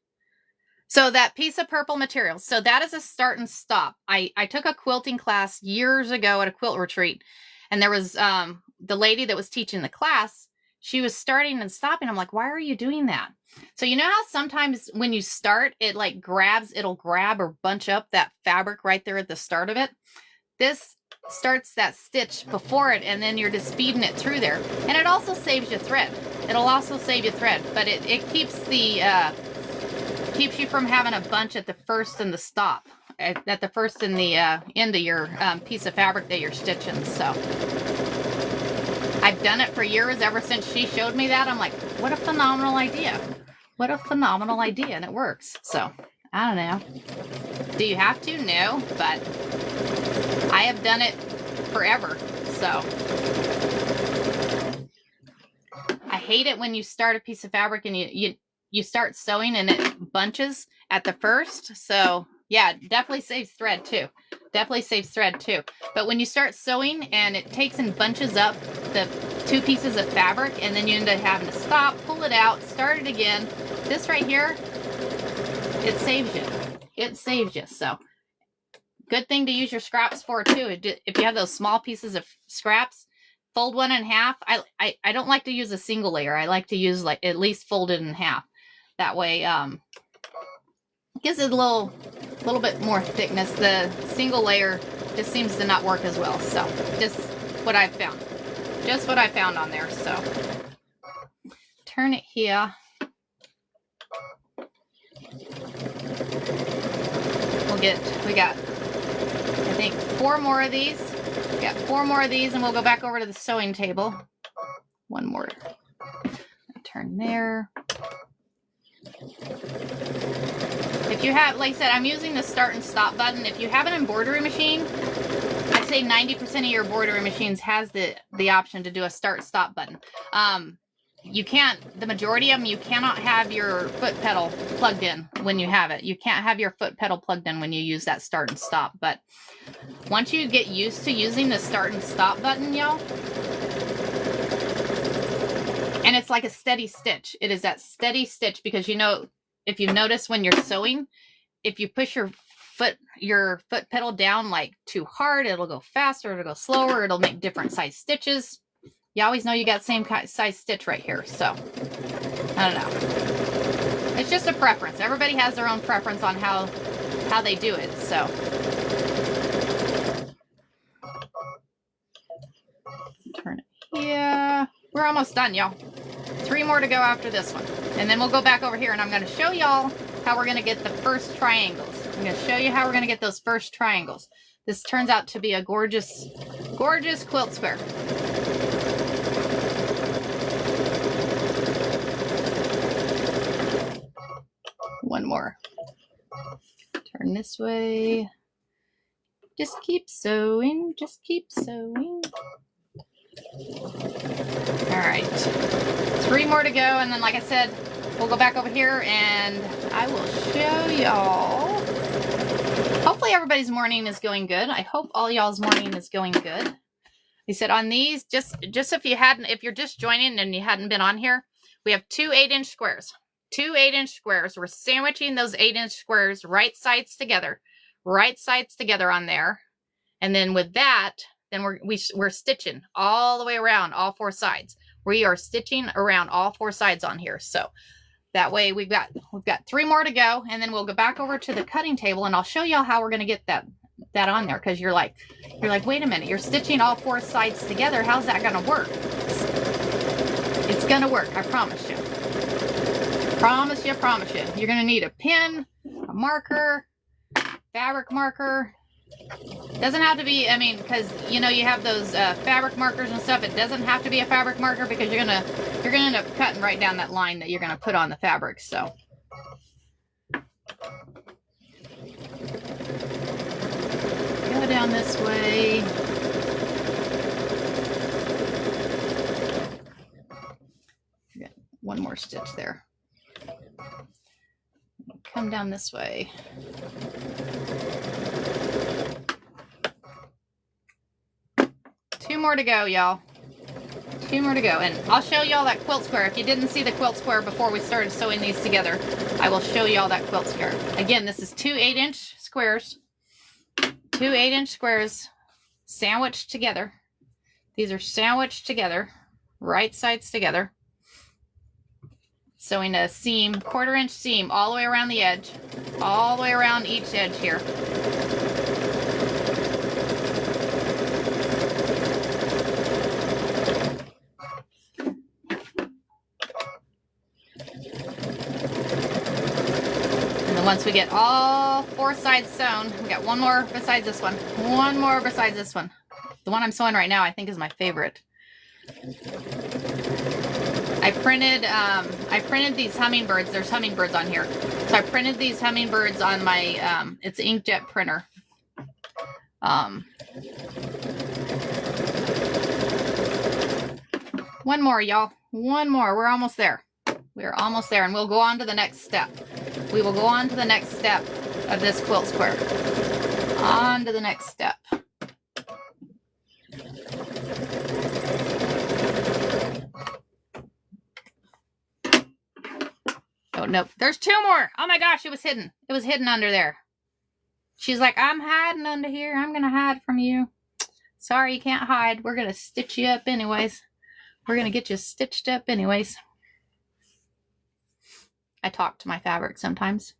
So that piece of purple material. So that is a start and stop. I took a quilting class years ago at a quilt retreat. And there was the lady that was teaching the class. She was starting and stopping. I'm like, why are you doing that? So you know how sometimes when you start, it like grabs, it'll grab or bunch up that fabric right there at the start of it. This starts that stitch before it, and then you're just feeding it through there. And it also saves you thread. It'll also save you thread, but it keeps the keeps you from having a bunch at the first and the stop, at the first and the end of your piece of fabric that you're stitching. So I've done it for years, ever since she showed me that. I'm like, what a phenomenal idea. What a phenomenal idea, and it works. So I don't know. Do you have to? No, but I have done it forever. So I hate it when you start a piece of fabric and you start sewing and it bunches at the first. So yeah, definitely saves thread too. Definitely saves thread too. But when you start sewing and it takes and bunches up the two pieces of fabric, and then you end up having to stop, pull it out, start it again. This right here, it saves you. It saves you. So good thing to use your scraps for too. If you have those small pieces of scraps, fold one in half. I don't like to use a single layer. I like to use like at least fold it in half. That way, gives it a little bit more thickness. The single layer just seems to not work as well. So just what I've found. Just what I found on there. So turn it here. We got, I think, 4 more of these. We got 4 more of these, and we'll go back over to the sewing table. One more. Turn there. If you have, like I said, I'm using the start and stop button. If you have an embroidery machine, I'd say 90% of your embroidery machines has the option to do a start stop button. You can't, the majority of them, you cannot have your foot pedal plugged in when you have it. You can't have your foot pedal plugged in when you use that start and stop. But once you get used to using the start and stop button, y'all, and it's like a steady stitch. It is that steady stitch because, you know, if you notice when you're sewing, if you push your foot pedal down like too hard, it'll go faster, it'll go slower, it'll make different size stitches. You always know you got the same size stitch right here. So I don't know. It's just a preference. Everybody has their own preference on how they do it, so. Turn it here. We're almost done, y'all. 3 more to go after this one. And then we'll go back over here and I'm going to show y'all how we're going to get the first triangles. I'm going to show you how we're going to get those first triangles. This turns out to be a gorgeous, gorgeous quilt square. One more. Turn this way. Just keep sewing. Just keep sewing. All right. 3 more to go. And then, like I said, we'll go back over here and I will show y'all. Hopefully everybody's morning is going good. I hope all y'all's morning is going good. He said on these, just if you're just joining and you hadn't been on here, we have 2 8-inch squares. 2 8-inch squares. We're sandwiching those 8-inch squares right sides together on there. And then with that, then we're stitching all the way around all 4 sides. We are stitching around all 4 sides on here. So that way we've got 3 more to go, and then we'll go back over to the cutting table and I'll show y'all how we're going to get that on there, because you're like, wait a minute, you're stitching all 4 sides together. How's that going to work? It's going to work. I promise you. Promise you. You're going to need a pen, a marker, fabric marker. Doesn't have to be, I mean, because you know you have those fabric markers and stuff. It doesn't have to be a fabric marker because you're gonna end up cutting right down that line that you're gonna put on the fabric. So go down this way. Got one more stitch there. Come down this way. Two more to go, y'all. 2 more to go. And I'll show y'all that quilt square. If you didn't see the quilt square before we started sewing these together, I will show y'all that quilt square. Again, this is 2 8-inch squares. 2 8-inch squares sandwiched together. These are sandwiched together, right sides together. Sewing a seam, 1/4-inch seam all the way around the edge, all the way around each edge here. Once we get all 4 sides sewn, we got 1 more besides this one. 1 more besides this one. The one I'm sewing right now I think is my favorite. I printed these hummingbirds. There's hummingbirds on here. So I printed these hummingbirds on my it's inkjet printer. One more, y'all. 1 more. We're almost there. We're almost there, and we'll go on to the next step. We will go on to the next step of this quilt square. On to the next step. Oh, nope. There's 2 more. Oh my gosh, it was hidden. It was hidden under there. She's like, I'm hiding under here. I'm going to hide from you. Sorry, you can't hide. We're going to stitch you up anyways. We're going to get you stitched up anyways. I talk to my fabric sometimes.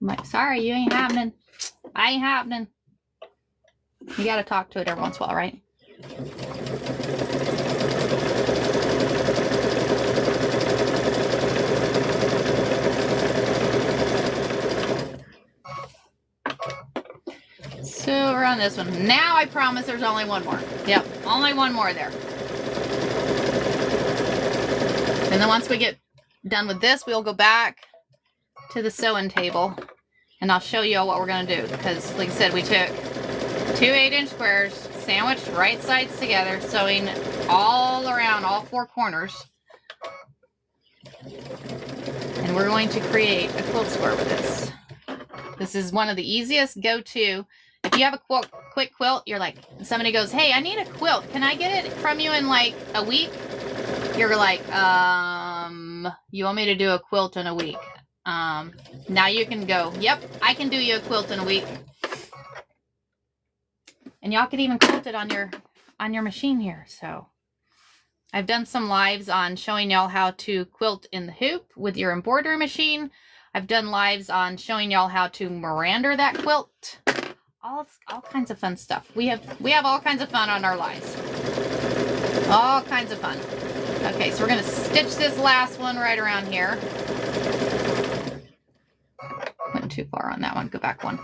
I'm like, sorry, you ain't happening. I ain't happening. You got to talk to it every once in a while, right? So we're on this one. Now I promise there's only 1 more. Yep, only 1 more there. And then once we get done with this, we'll go back to the sewing table and I'll show you all what we're going to do, because like I said, we took 2 8-inch squares, sandwiched right sides together, sewing all around all 4 corners, and we're going to create a quilt square with this. This is one of the easiest go-to. If you have a quick quilt, you're like, somebody goes, hey, I need a quilt, can I get it from you in like a week? You're like, you want me to do a quilt in a week? Now you can go, yep, I can do you a quilt in a week. And y'all could even quilt it on your machine here. So I've done some lives on showing y'all how to quilt in the hoop with your embroidery machine. I've done lives on showing y'all how to Miranda that quilt. All kinds of fun stuff. We have all kinds of fun on our lives. All kinds of fun. Okay, so we're gonna stitch this last one right around here. Went too far on that one. Go back one.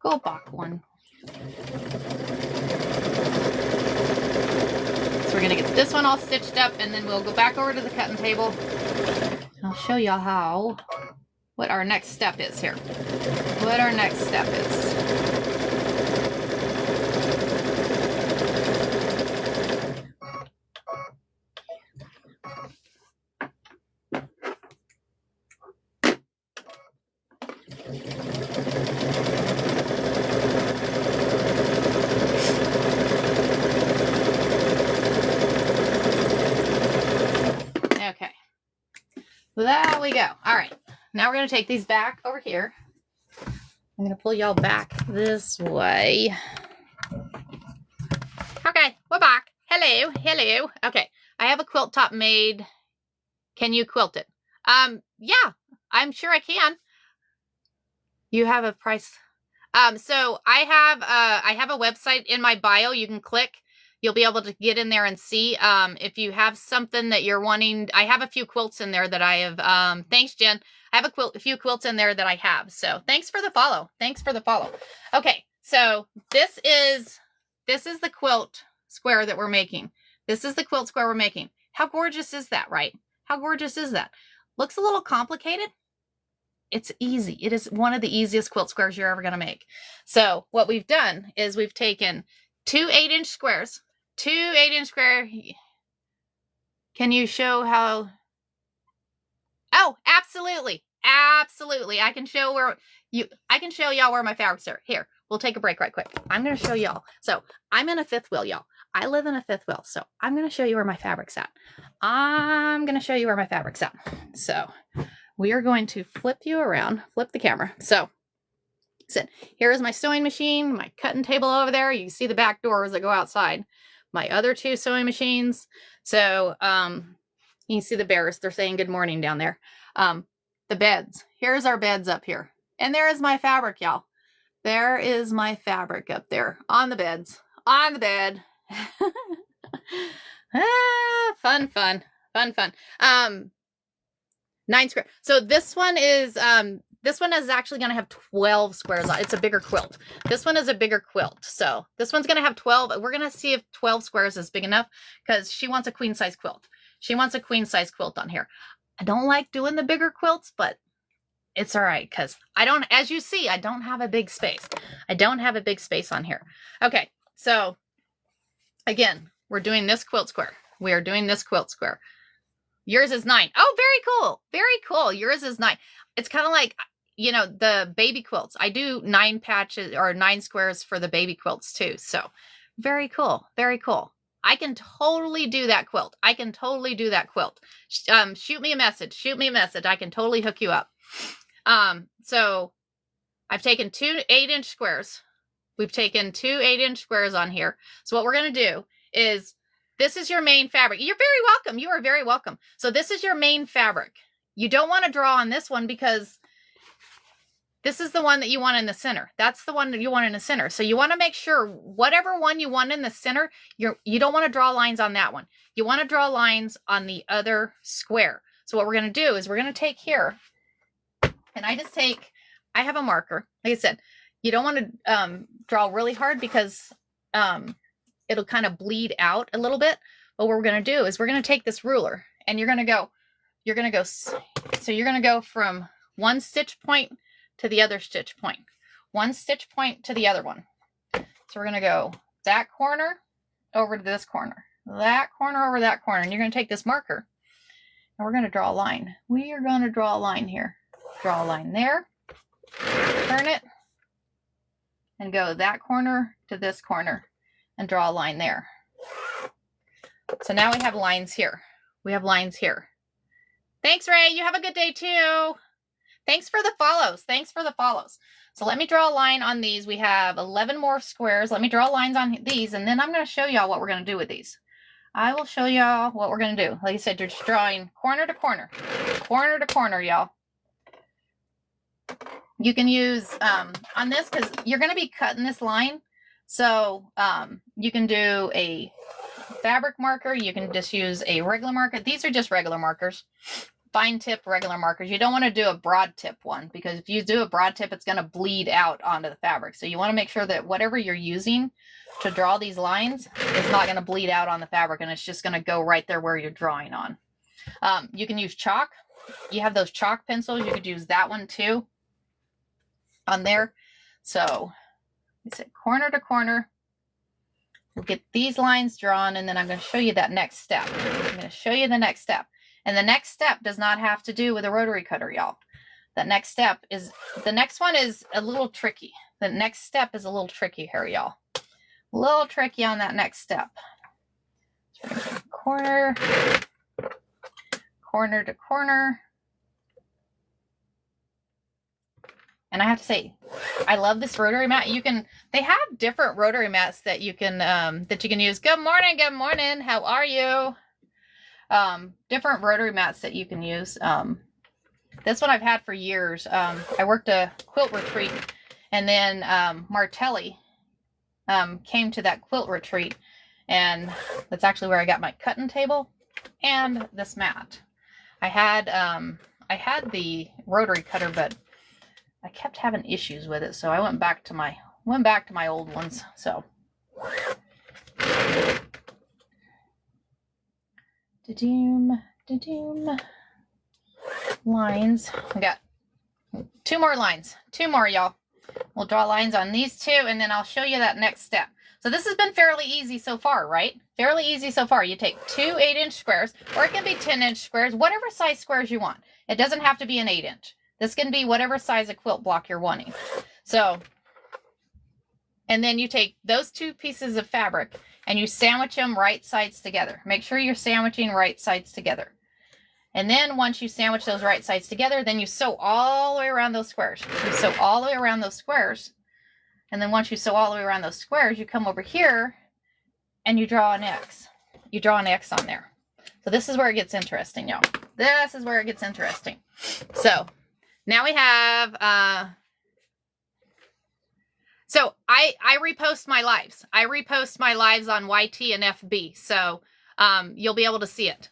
Go back one. So we're gonna get this one all stitched up, and then we'll go back over to the cutting table. I'll show y'all what our next step is here. What our next step is. Okay. There we go. All right. Now we're going to take these back over here. I'm going to pull y'all back this way. Okay, we're back. Hello, hello. Okay, I have a quilt top made. Can you quilt it? Yeah, I'm sure I can. You have a price. So I have a website in my bio. You can click. You'll be able to get in there and see if you have something that you're wanting. I have a few quilts in there that I have. Thanks, Jen. I have a few quilts in there that I have. So thanks for the follow. Thanks for the follow. Okay, so this is the quilt square that we're making. This is the quilt square we're making. How gorgeous is that, right? How gorgeous is that? Looks a little complicated. It's easy. It is one of the easiest quilt squares you're ever going to make. So what we've done is we've taken two 8-inch squares. Two 8-inch square. Can you show how? Oh, absolutely. Absolutely. I can show y'all where my fabrics are. Here, we'll take a break right quick. I'm going to show y'all. So I'm in a fifth wheel, y'all. I live in a fifth wheel. So I'm going to show you where my fabric's at. I'm going to show you where my fabric's at. So we are going to flip you around, flip the camera. So here is my sewing machine, my cutting table over there. You can see the back doors that go outside. My other two sewing machines. So you can see the bears. They're saying good morning down there. The beds. Here's our beds up here. And there is my fabric, y'all. There is my fabric up there on the beds. On the bed. Fun. 9 square. So this one is actually going to have 12 squares on. It's a bigger quilt. This one is a bigger quilt. So this one's going to have 12. We're going to see if 12 squares is big enough because she wants a queen size quilt. She wants a queen size quilt on here. I don't like doing the bigger quilts, but it's all right because as you see, I don't have a big space. I don't have a big space on here. Okay. So again, we're doing this quilt square. We are doing this quilt square. Yours is 9. Oh, very cool. Very cool. Yours is 9. It's kind of like, the baby quilts. I do 9 patches or 9 squares for the baby quilts too. So very cool. Very cool. I can totally do that quilt. I can totally do that quilt. Shoot me a message. Shoot me a message. I can totally hook you up. So I've taken 2 8-inch squares. We've taken 2 8-inch squares on here. So what we're going to do is this is your main fabric. You're very welcome. You are very welcome. So this is your main fabric. You don't want to draw on this one because this is the one that you want in the center. That's the one that you want in the center. So you want to make sure whatever one you want in the center, you don't want to draw lines on that one. You want to draw lines on the other square. So what we're going to do is we're going to take here, and I have a marker. Like I said, you don't want to draw really hard because it'll kind of bleed out a little bit. But what we're going to do is we're going to take this ruler and you're going to go from one stitch point to the other stitch point, one stitch point to the other one. So we're going to go that corner over to this corner, that corner over that corner. And you're going to take this marker and we're going to draw a line. We are going to draw a line here, draw a line there, turn it and go that corner to this corner and draw a line there. So now we have lines here. We have lines here. Thanks, Ray. You have a good day too. Thanks for the follows. Thanks for the follows. So let me draw a line on these. We have 11 more squares. Let me draw lines on these, and then I'm going to show y'all what we're going to do with these. I will show y'all what we're going to do. Like I said, you're just drawing corner to corner, y'all. You can use on this because you're going to be cutting this line. So you can do a fabric marker. You can just use a regular marker. These are just regular markers. Fine tip regular markers. You don't want to do a broad tip one because if you do a broad tip, it's going to bleed out onto the fabric. So you want to make sure that whatever you're using to draw these lines is not going to bleed out on the fabric, and it's just going to go right there where you're drawing on. You can use chalk. You have those chalk pencils. You could use that one too on there. So I said corner to corner. We'll get these lines drawn, and then I'm going to show you that next step. I'm going to show you the next step. And the next step does not have to do with a rotary cutter, y'all. The next one is a little tricky. The next step is a little tricky here, y'all. A little tricky on that next step. Corner, corner to corner. And I have to say, I love this rotary mat. They have different rotary mats that you can use. Good morning, good morning. How are you? Different rotary mats that you can use. This one I've had for years. I worked a quilt retreat, and then Martelli came to that quilt retreat, and that's actually where I got my cutting table and this mat. I had the rotary cutter, but I kept having issues with it, so I went back to my old ones. So lines. We got 2 more lines. 2 more, y'all. We'll draw lines on these 2, and then I'll show you that next step. So this has been fairly easy so far, right? Fairly easy so far. You take 2 8-inch squares, or it can be 10-inch squares, whatever size squares you want. It doesn't have to be an 8-inch. This can be whatever size of quilt block you're wanting. So, and then you take those 2 pieces of fabric and you sandwich them right sides together. Make sure you're sandwiching right sides together. And then once you sandwich those right sides together, then you sew all the way around those squares. You sew all the way around those squares. And then once you sew all the way around those squares, you come over here and you draw an X. You draw an X on there. So this is where it gets interesting, y'all. This is where it gets interesting. So now we have, so I repost my lives. I repost my lives on YT and FB. So you'll be able to see it.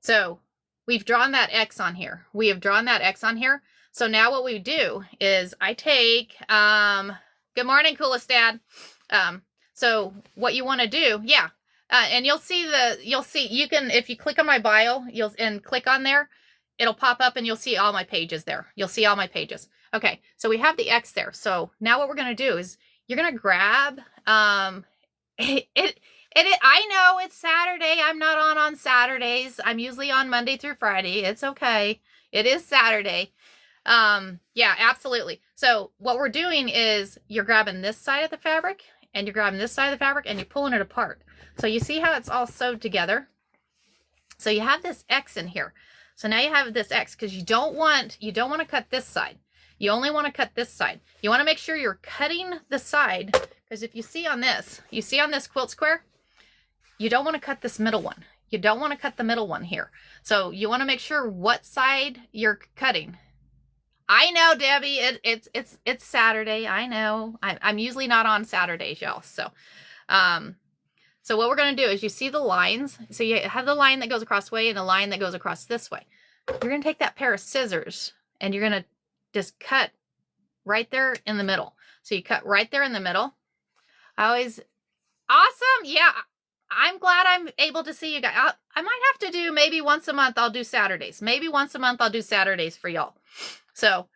So we've drawn that X on here. We have drawn that X on here. So now what we do is I take, good morning, coolest dad. So what you want to do, yeah. And you can, if you click on my bio, and click on there, it'll pop up and you'll see all my pages there. You'll see all my pages. Okay, so we have the X there. So now what we're going to do is you're going to grab, I know it's Saturday. I'm not on Saturdays. I'm usually on Monday through Friday. It's okay. It is Saturday. Yeah, absolutely. So what we're doing is you're grabbing this side of the fabric and you're grabbing this side of the fabric and you're pulling it apart. So you see how it's all sewed together? So you have this X in here. So now you have this X because you don't want to cut this side. You only want to cut this side. You want to make sure you're cutting the side, because if you see on this quilt square, you don't want to cut this middle one. You don't want to cut the middle one here. So you want to make sure what side you're cutting. I know, Debbie, it's Saturday. I know. I'm usually not on Saturdays, y'all. So, so what we're going to do is you see the lines. So you have the line that goes across this way and the line that goes across this way. You're going to take that pair of scissors and you're going to just cut right there in the middle. So you cut right there in the middle. Awesome. Yeah. I'm glad I'm able to see you guys. I might have to do maybe once a month. I'll do Saturdays. Maybe once a month I'll do Saturdays for y'all. So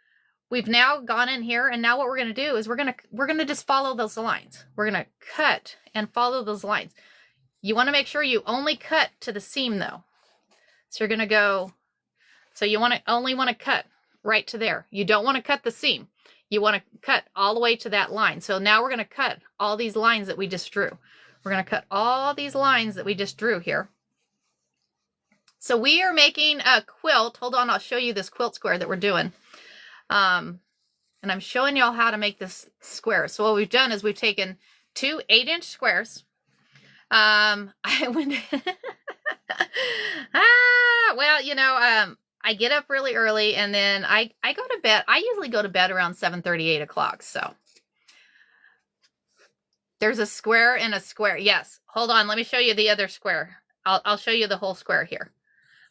we've now gone in here, and now what we're going to do is we're going to just follow those lines. We're going to cut and follow those lines. You want to make sure you only cut to the seam though. So you're going to go, so you only want to cut right to there. You don't want to cut the seam. You want to cut all the way to that line. So now we're going to cut all these lines that we just drew. We're going to cut all these lines that we just drew here. So we are making a quilt. Hold on, I'll show you this quilt square that we're doing. And I'm showing y'all how to make this square. So what we've done is we've taken 2 8-inch squares. I went, well, I get up really early and then I go to bed. I usually go to bed around 7:30, 8 o'clock. So there's a square and a square. Yes. Hold on. Let me show you the other square. I'll show you the whole square here.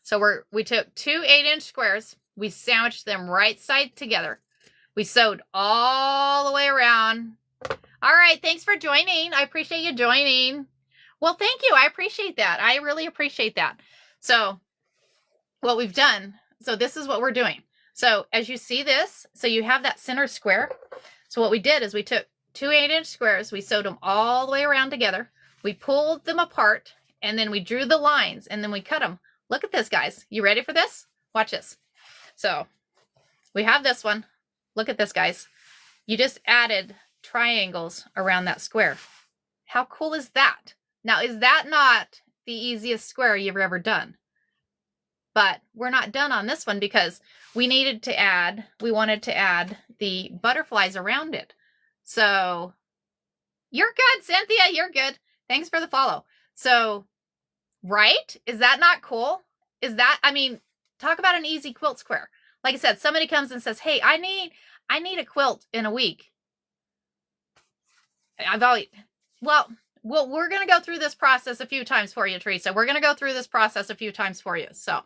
So we took two 8-inch squares. We sandwiched them right side together. We sewed all the way around. All right. Thanks for joining. I appreciate you joining. Well, thank you. I appreciate that. I really appreciate that. So what we've done, so this is what we're doing. So as you see this, so you have that center square. So what we did is we took two 8-inch squares. We sewed them all the way around together. We pulled them apart and then we drew the lines and then we cut them. Look at this, guys. You ready for this? Watch this. So we have this one. Look at this, guys. You just added triangles around that square. How cool is that? Now, is that not the easiest square you've ever done? But we're not done on this one because we wanted to add the butterflies around it. So you're good, Cynthia. You're good. Thanks for the follow. So, right? Is that not cool? I mean, talk about an easy quilt square. Like I said, somebody comes and says, hey, I need a quilt in a week. Well, we're going to go through this process a few times for you, Teresa. We're going to go through this process a few times for you. So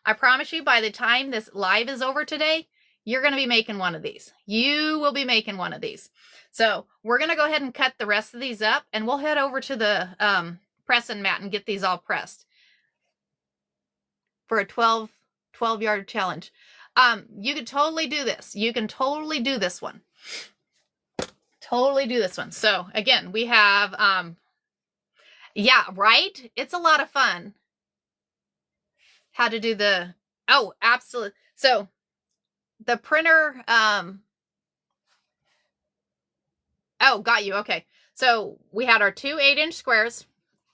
I promise you, by the time this live is over today, you're going to be making one of these. You will be making one of these. So we're going to go ahead and cut the rest of these up, and we'll head over to the pressing mat and get these all pressed for a 12-yard challenge. You can totally do this. You can totally do this one. Totally do this one. So again, we have, yeah, right? It's a lot of fun. How to do oh, absolutely. So the printer, oh, got you. Okay. So we had our two 8-inch squares.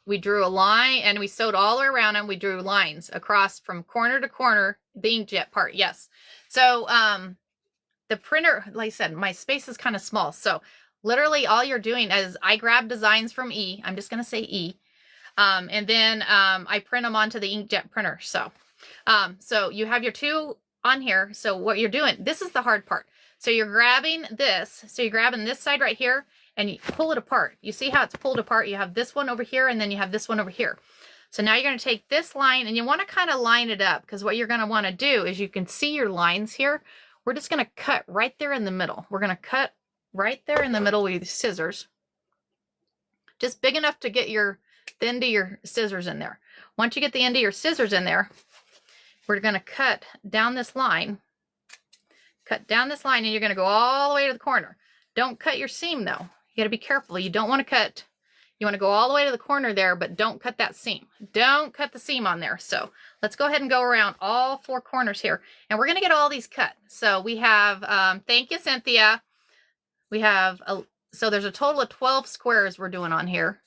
We drew a line and we sewed all around them. We drew lines across from corner to corner, the inkjet part. Yes. So, the printer, like I said, my space is kind of small. So literally all you're doing is I grab designs from E. I'm just going to say E. And then, I print them onto the inkjet printer. So, so you have your two on here. So what you're doing, this is the hard part. So you're grabbing this. So you're grabbing this side right here and you pull it apart. You see how it's pulled apart? You have this one over here and then you have this one over here. So now you're going to take this line and you want to kind of line it up, because what you're going to want to do is, you can see your lines here. We're just going to cut right there in the middle. We're going to cut right there in the middle with scissors. Just big enough to get the end of your scissors in there. Once you get the end of your scissors in there, we're going to cut down this line. Cut down this line and you're going to go all the way to the corner. Don't cut your seam though. You got to be careful. You don't want to cut. You want to go all the way to the corner there, but don't cut that seam. Don't cut the seam on there. So let's go ahead and go around all four corners here. And we're going to get all these cut. So we have, thank you, Cynthia. We have, so there's a total of 12 squares we're doing on here.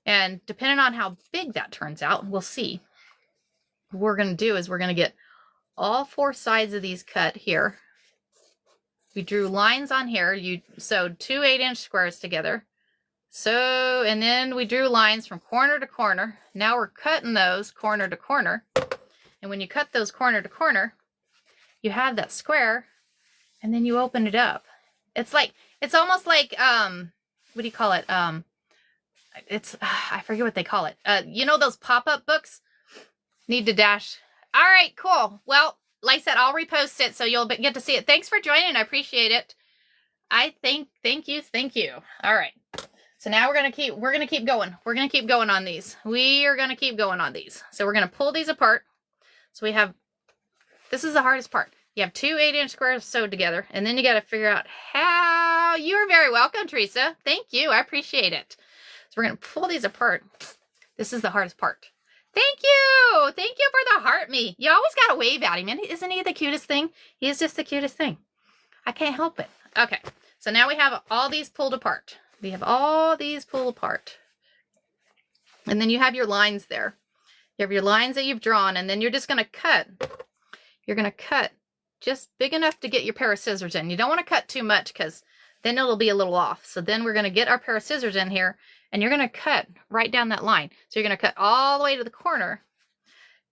And depending on how big that turns out, we'll see. What we're going to do is we're going to get all four sides of these cut here. We drew lines on here. You sewed two 8-inch squares together. So, and then we drew lines from corner to corner. Now we're cutting those corner to corner. And when you cut those corner to corner, you have that square and then you open it up. It's almost like, what do you call it? I forget what they call it. You know, those pop-up books? Need to dash. All right, cool. Well, like I said, I'll repost it so you'll get to see it. Thanks for joining. I appreciate it. Thank you. All right. So now we're going to keep going. We're going to keep going on these. We are going to keep going on these. So we're going to pull these apart. So we have, this is the hardest part. You have two 8-inch squares sewed together, and then you got to figure out how. You're very welcome, Teresa. Thank you. I appreciate it. So we're going to pull these apart. This is the hardest part. Thank you. Thank you for the heart me. You always got to wave at him. Isn't he the cutest thing? He is just the cutest thing. I can't help it. Okay. So now we have all these pulled apart. We have all these pulled apart. And then you have your lines there. You have your lines that you've drawn, and then you're just going to cut. You're going to cut just big enough to get your pair of scissors in. You don't want to cut too much because then it'll be a little off. So then we're going to get our pair of scissors in here, and you're going to cut right down that line. So you're going to cut all the way to the corner.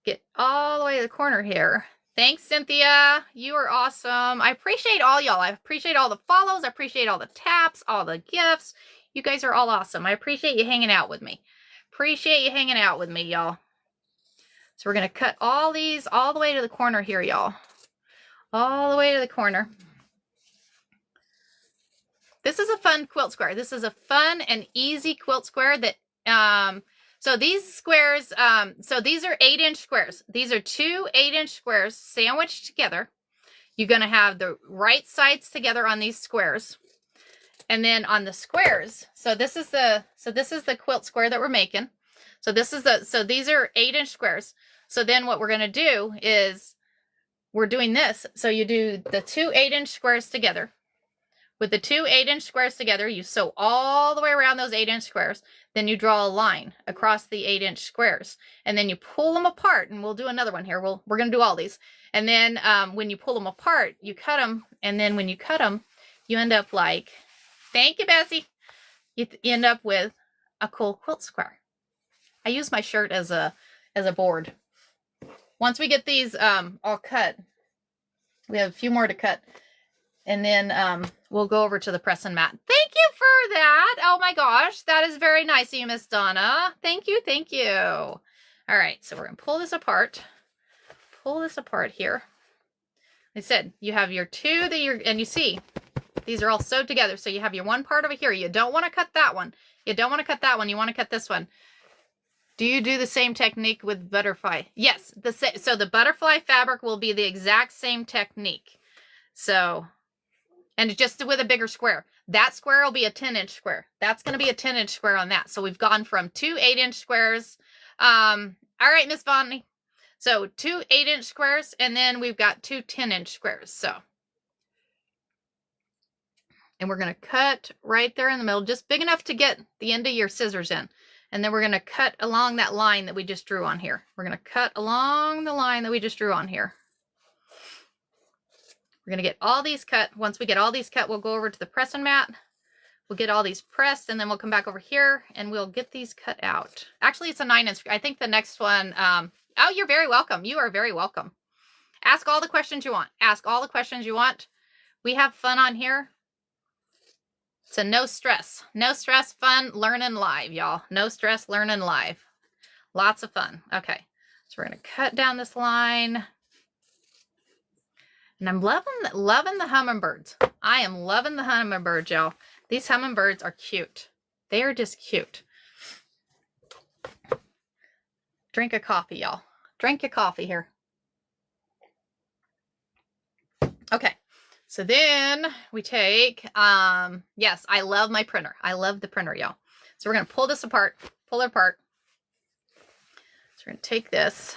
Get all the way to the corner here. Thanks, Cynthia. You are awesome. I appreciate all y'all. I appreciate all the follows. I appreciate all the taps, all the gifts. You guys are all awesome. I appreciate you hanging out with me. Appreciate you hanging out with me, y'all. So we're going to cut all these all the way to the corner here, y'all. All the way to the corner. This is a fun quilt square. This is a fun and easy quilt square that, so these squares, so these are 8-inch squares. These are two 8-inch squares sandwiched together. You're going to have the right sides together on these squares. And then on the squares, so this is the quilt square that we're making. So these are 8-inch squares. So then what we're going to do is we're doing this. So you do the two 8-inch squares together. With the two 8-inch squares together, you sew all the way around those 8-inch squares. Then you draw a line across the 8-inch squares. And then you pull them apart. And we'll do another one here. We're going to do all these. And then when you pull them apart, you cut them. And then when you cut them, you end up like, thank you, Bessie. You end up with a cool quilt square. I use my shirt as a board. Once we get these all cut, we have a few more to cut. And then we'll go over to the press and mat. Thank you for that. Oh my gosh, that is very nice of you, Miss Donna. Thank you, thank you. All right, so we're gonna pull this apart. Pull this apart here. I said you have your two and you see these are all sewed together. So you have your one part over here. You don't want to cut that one. You don't want to cut that one. You want to cut this one. Do you do the same technique with butterfly? Yes. So the butterfly fabric will be the exact same technique. So. And just with a bigger square. That square will be a 10-inch square. That's going to be a 10-inch square on that. So we've gone from two 8-inch squares. All right, Miss Bonnie. So two 8-inch squares, and then we've got two 10-inch squares. So, and we're going to cut right there in the middle, just big enough to get the end of your scissors in. And then we're going to cut along that line that we just drew on here. We're going to cut along the line that we just drew on here. We're going to get all these cut. Once we get all these cut, we'll go over to the pressing mat. We'll get all these pressed, and then we'll come back over here, and we'll get these cut out. Actually, it's a 9-inch. I think the next one, oh, you're very welcome. You are very welcome. Ask all the questions you want. Ask all the questions you want. We have fun on here. So no stress. No stress, fun, learning live, y'all. No stress, learning live. Lots of fun. Okay, so we're going to cut down this line. And I'm loving the hummingbirds. I am loving the hummingbirds, y'all. These hummingbirds are cute. They are just cute. Drink a coffee, y'all. Drink your coffee here. Okay. So then we take, yes, I love my printer. I love the printer, y'all. So we're going to pull this apart, pull it apart. So we're going to take this.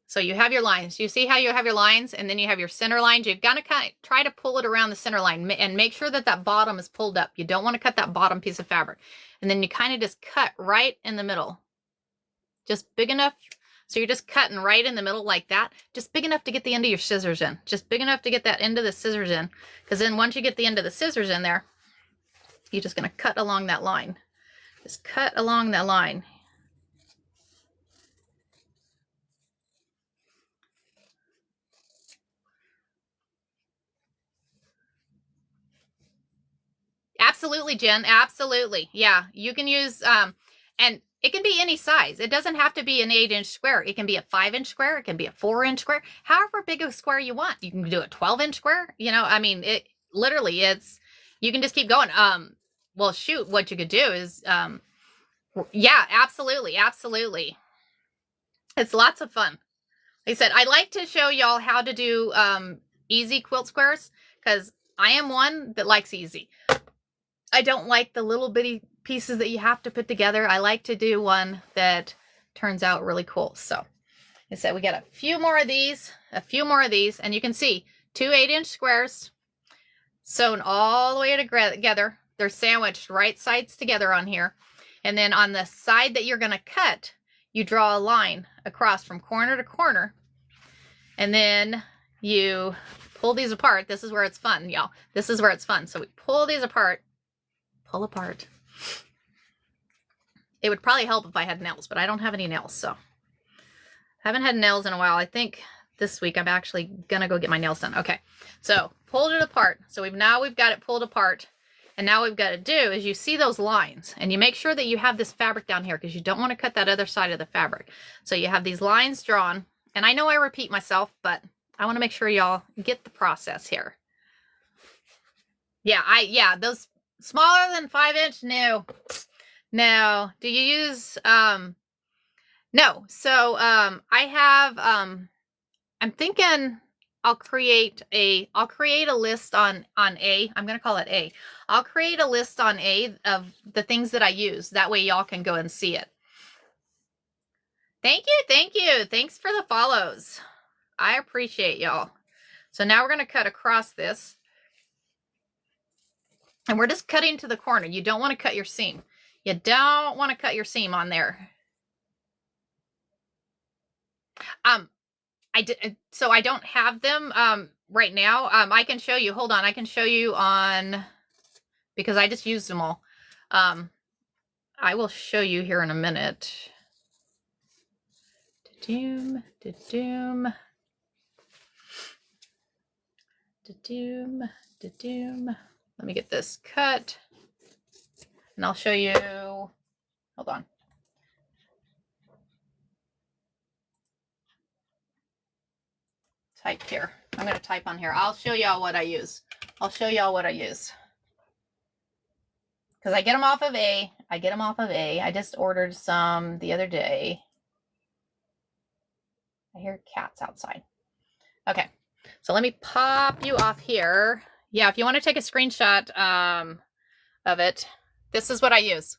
So you have your lines. You see how you have your lines, and then you have your center lines. You've got to kind of try to pull it around the center line and make sure that that bottom is pulled up. You don't want to cut that bottom piece of fabric. And then you kind of just cut right in the middle. Just big enough. So you're just cutting right in the middle like that. Just big enough to get the end of your scissors in. Just big enough to get that end of the scissors in. Because then once you get the end of the scissors in there, you're just going to cut along that line. Just cut along that line. Absolutely, Jen. Absolutely. Yeah, you can use, and it can be any size. It doesn't have to be an 8-inch square. It can be a 5-inch square. It can be a 4-inch square. However big a square you want. You can do a 12-inch square. You know, I mean, it literally, you can just keep going. Well, shoot, what you could do is, yeah, absolutely. Absolutely. It's lots of fun. Like I said, I like to show y'all how to do easy quilt squares because I am one that likes easy. I don't like the little bitty pieces that you have to put together. I like to do one that turns out really cool. So I said we got a few more of these, and you can see two 8-inch squares sewn all the way together. They're sandwiched right sides together on here. And then on the side that you're going to cut, you draw a line across from corner to corner. And then you pull these apart. This is where it's fun, y'all. This is where it's fun. So we pull these apart, pull apart. It would probably help if I had nails, but I don't have any nails, so. Haven't had nails in a while. I think this week I'm actually gonna go get my nails done. Okay, so pulled it apart. So we've got it pulled apart. And now what we've got to do is you see those lines and you make sure that you have this fabric down here because you don't want to cut that other side of the fabric. So you have these lines drawn, and I know I repeat myself, but I want to make sure y'all get the process here. Yeah, those smaller than 5-inch, no. Do you use, no. So, I have, I'm thinking I'll create a list on A. I'm going to call it A. I'll create a list on A of the things that I use. That way y'all can go and see it. Thank you. Thanks for the follows. I appreciate y'all. So now we're going to cut across this. And we're just cutting to the corner. You don't want to cut your seam. You don't want to cut your seam on there. So I don't have them right now. I can show you. Hold on. I can show you on, because I just used them all. I will show you here in a minute. Da-doom. Let me get this cut. And I'll show you. Hold on. Type here. I'm going to type on here. I'll show y'all what I use. Because I get them off of A. I just ordered some the other day. I hear cats outside. Okay. So let me pop you off here. Yeah, if you want to take a screenshot of it, this is what I use.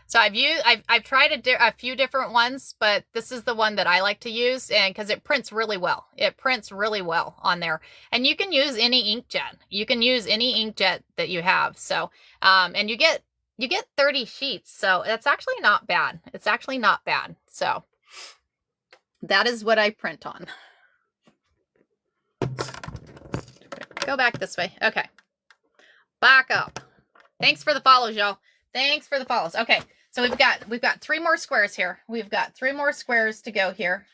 So I've tried a few different ones, but this is the one that I like to use, and because it prints really well. It prints really well on there, and you can use any inkjet. You can use any inkjet that you have. So, and you get 30 sheets, so that's actually not bad. It's actually not bad. So that is what I print on. Go back this way. Okay, back up. Thanks for the follows, y'all. Thanks for the follows. Okay. So we've got 3 more squares here. We've got 3 more squares to go here.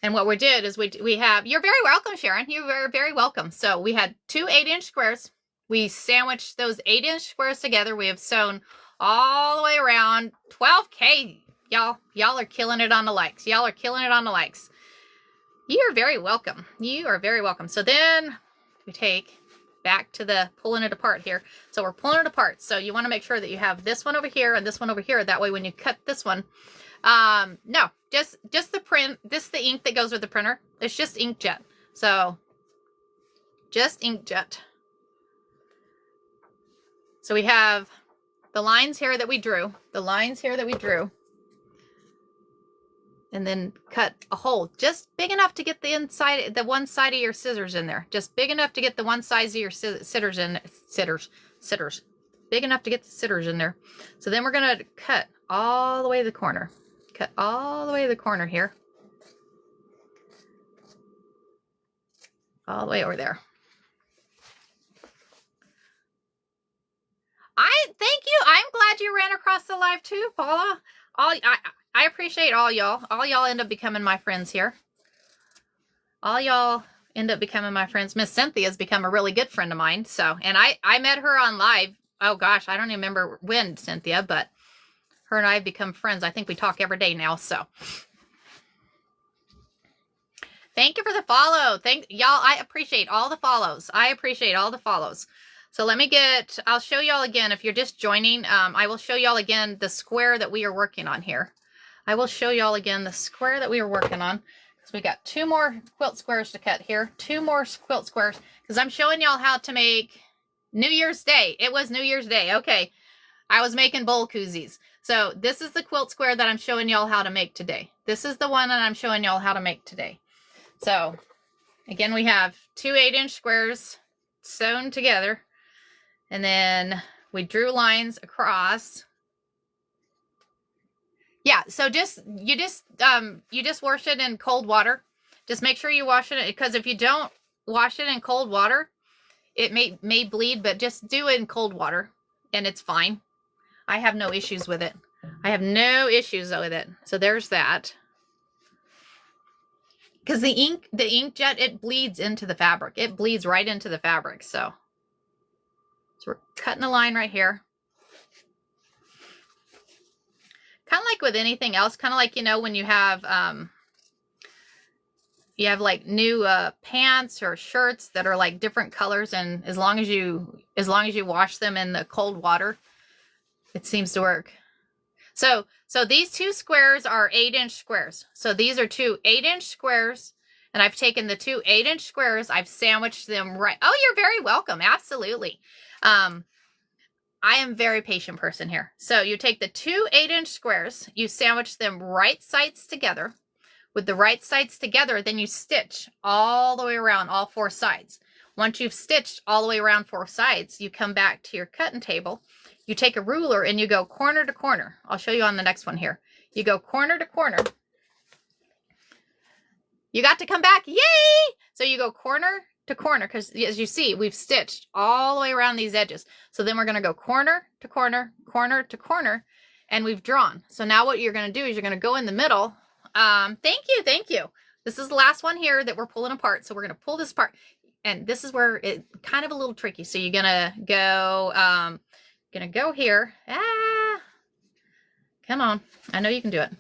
And what we did is we have, you're very welcome, Sharon. You're very, very welcome. So we had 2 8-inch squares. We sandwiched those 8-inch squares together. We have sewn all the way around. 12K, y'all. Y'all are killing it on the likes. Y'all are killing it on the likes. You are very welcome. You are very welcome. So then we take back to the pulling it apart here. So we're pulling it apart. So you want to make sure that you have this one over here and this one over here. That way when you cut this one, no, just the print, the ink that goes with the printer. It's just inkjet. So just inkjet. So we have the lines here that we drew, and then cut a hole just big enough to get the inside, the one side of your scissors in there. Just big enough to get the one side of your sitters in, sitters. Big enough to get the sitters in there. So then we're going to cut all the way to the corner. Cut all the way to the corner here. All the way over there. Thank you. I'm glad you ran across the live too, Paula. I appreciate all y'all. All y'all end up becoming my friends here. All y'all end up becoming my friends. Miss Cynthia's become a really good friend of mine. So, and I met her on live. Oh gosh, I don't even remember when, Cynthia, but her and I have become friends. I think we talk every day now. So thank you for the follow. Y'all. I appreciate all the follows. So let me I'll show y'all again. If you're just joining, I will show y'all again the square that we are working on here. Because we got 2 more quilt squares to cut here. 2 more quilt squares. Because I'm showing y'all how to make New Year's Day. It was New Year's Day. Okay. I was making bowl koozies. So this is the quilt square that I'm showing y'all how to make today. This is the one that I'm showing y'all how to make today. So again, we have 2 8-inch squares sewn together. And then we drew lines across. Yeah, so you just wash it in cold water. Just make sure you wash it, because if you don't, wash it in cold water. It may bleed, but just do it in cold water and it's fine. I have no issues with it. I have no issues with it. So there's that. Because the inkjet, it bleeds into the fabric. It bleeds right into the fabric. So we're cutting a line right here. Kind of like with anything else, kind of like, you know, when you have like new pants or shirts that are like different colors, and as long as you wash them in the cold water, it seems to work. So these two squares are 8-inch squares. So these are two 8-inch squares, and I've taken the two 8-inch squares, I've sandwiched them right. Oh, you're very welcome. Absolutely. I am a very patient person here. So you take the two 8-inch squares, you sandwich them right sides together. With the right sides together, then you stitch all the way around all four sides. Once you've stitched all the way around four sides, you come back to your cutting table. You take a ruler and you go corner to corner. I'll show you on the next one here. You go corner to corner. You got to come back. Yay! So you go corner to corner, because as you see, we've stitched all the way around these edges. So then we're going to go corner to corner, corner to corner, and we've drawn. So now what you're going to do is you're going to go in the middle. Thank you. This is the last one here that we're pulling apart. So we're going to pull this apart. And this is where it's kind of a little tricky. So you're going to go here. Come on. I know you can do it.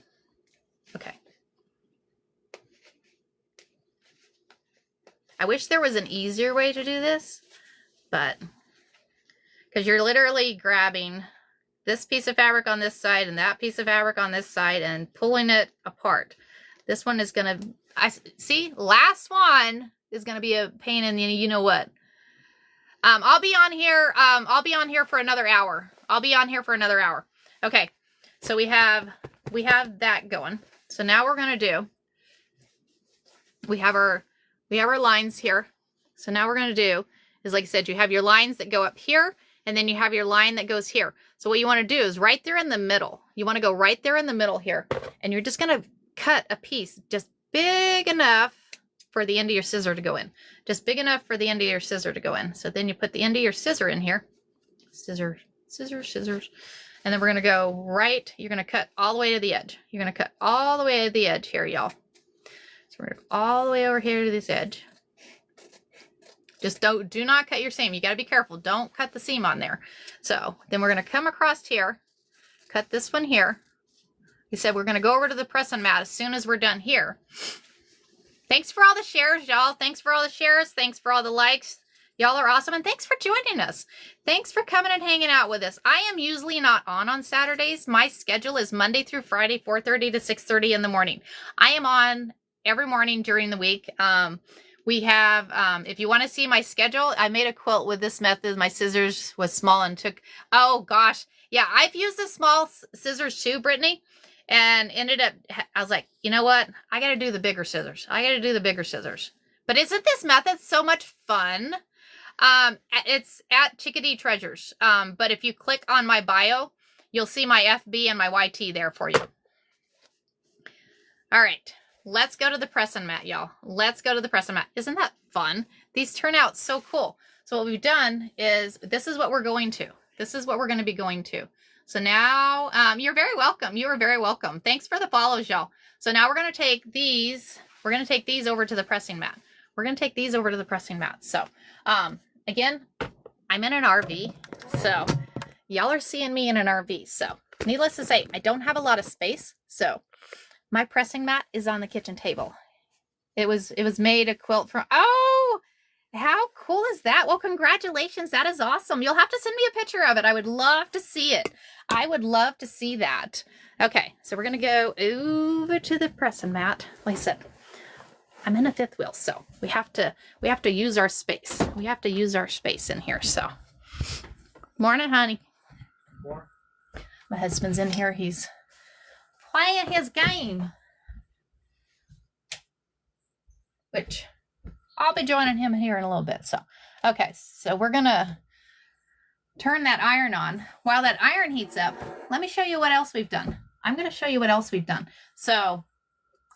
Okay. I wish there was an easier way to do this, but because you're literally grabbing this piece of fabric on this side and that piece of fabric on this side and pulling it apart. This one is going to, last one is going to be a pain in the, you know what? I'll be on here for another hour. Okay. So we have that going. So now we're going to do, we have our lines here. So now we're going to do is, like I said, you have your lines that go up here, and then you have your line that goes here. So what you want to do is right there in the middle. You want to go right there in the middle here, and you're just going to cut a piece just big enough for the end of your scissor to go in. Just big enough for the end of your scissor to go in. So then you put the end of your scissor in here. Scissors. And then we're going to go right. You're going to cut all the way to the edge. You're going to cut all the way to the edge here, y'all. So we're going to go all the way over here to this edge. Just do not cut your seam. You got to be careful. Don't cut the seam on there. So then we're going to come across here, cut this one here. He said we're going to go over to the pressing mat as soon as we're done here. Thanks for all the shares, y'all. Thanks for all the shares. Thanks for all the likes. Y'all are awesome. And thanks for joining us. Thanks for coming and hanging out with us. I am usually not on Saturdays. My schedule is Monday through Friday, 4:30 to 6:30 in the morning. I am on every morning during the week. We have, if you want to see my schedule, I made a quilt with this method. My scissors was small and took, oh gosh. Yeah, I've used the small scissors too, Brittany, and ended up, I was like, you know what? I got to do the bigger scissors. But isn't this method so much fun? It's at Chickadee Treasures. But if you click on my bio, you'll see my FB and my YT there for you. All right. Let's go to the pressing mat, y'all. Let's go to the pressing mat. Isn't that fun? These turn out so cool. So what we've done is, this is what we're going to. This is what we're going to be going to. So now, you're very welcome. You are very welcome. Thanks for the follows, y'all. So now we're going to take these. We're going to take these over to the pressing mat. So, again, I'm in an RV. So y'all are seeing me in an RV. So needless to say, I don't have a lot of space. So my pressing mat is on the kitchen table. It was made a quilt from, oh, how cool is that? Well, congratulations. That is awesome. You'll have to send me a picture of it. I would love to see it. I would love to see that. Okay. So we're going to go over to the pressing mat. Like I said, I'm in a fifth wheel, so we have to use our space. We have to use our space in here. So morning, honey. More. My husband's in here. He's playing his game, which I'll be joining him here in a little bit. So, okay, so we're gonna turn that iron on. While that iron heats up, let me show you what else we've done. I'm gonna show you what else we've done. So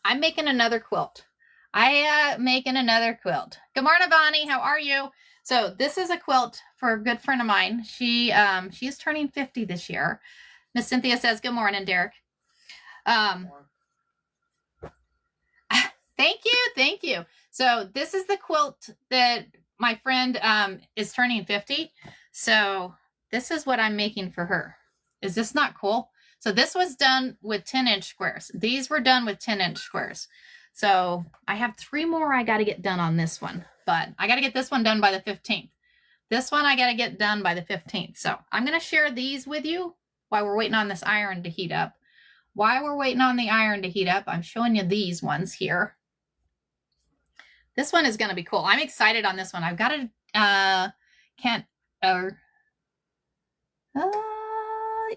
I'm making another quilt. Making another quilt. Good morning, Bonnie. How are you? So this is a quilt for a good friend of mine. She is turning 50 this year. Miss Cynthia says, good morning, Derek. Thank you. So this is the quilt that my friend is turning 50. So this is what I'm making for her. Is this not cool? So this was done with 10-inch squares. These were done with 10-inch squares. So I have 3 more I got to get done on this one, but I got to get this one done by the 15th. This one I got to get done by the 15th. So I'm going to share these with you while we're waiting on this iron to heat up. While we're waiting on the iron to heat up, I'm showing you these ones here. This one is going to be cool. I'm excited on this one. I've got to,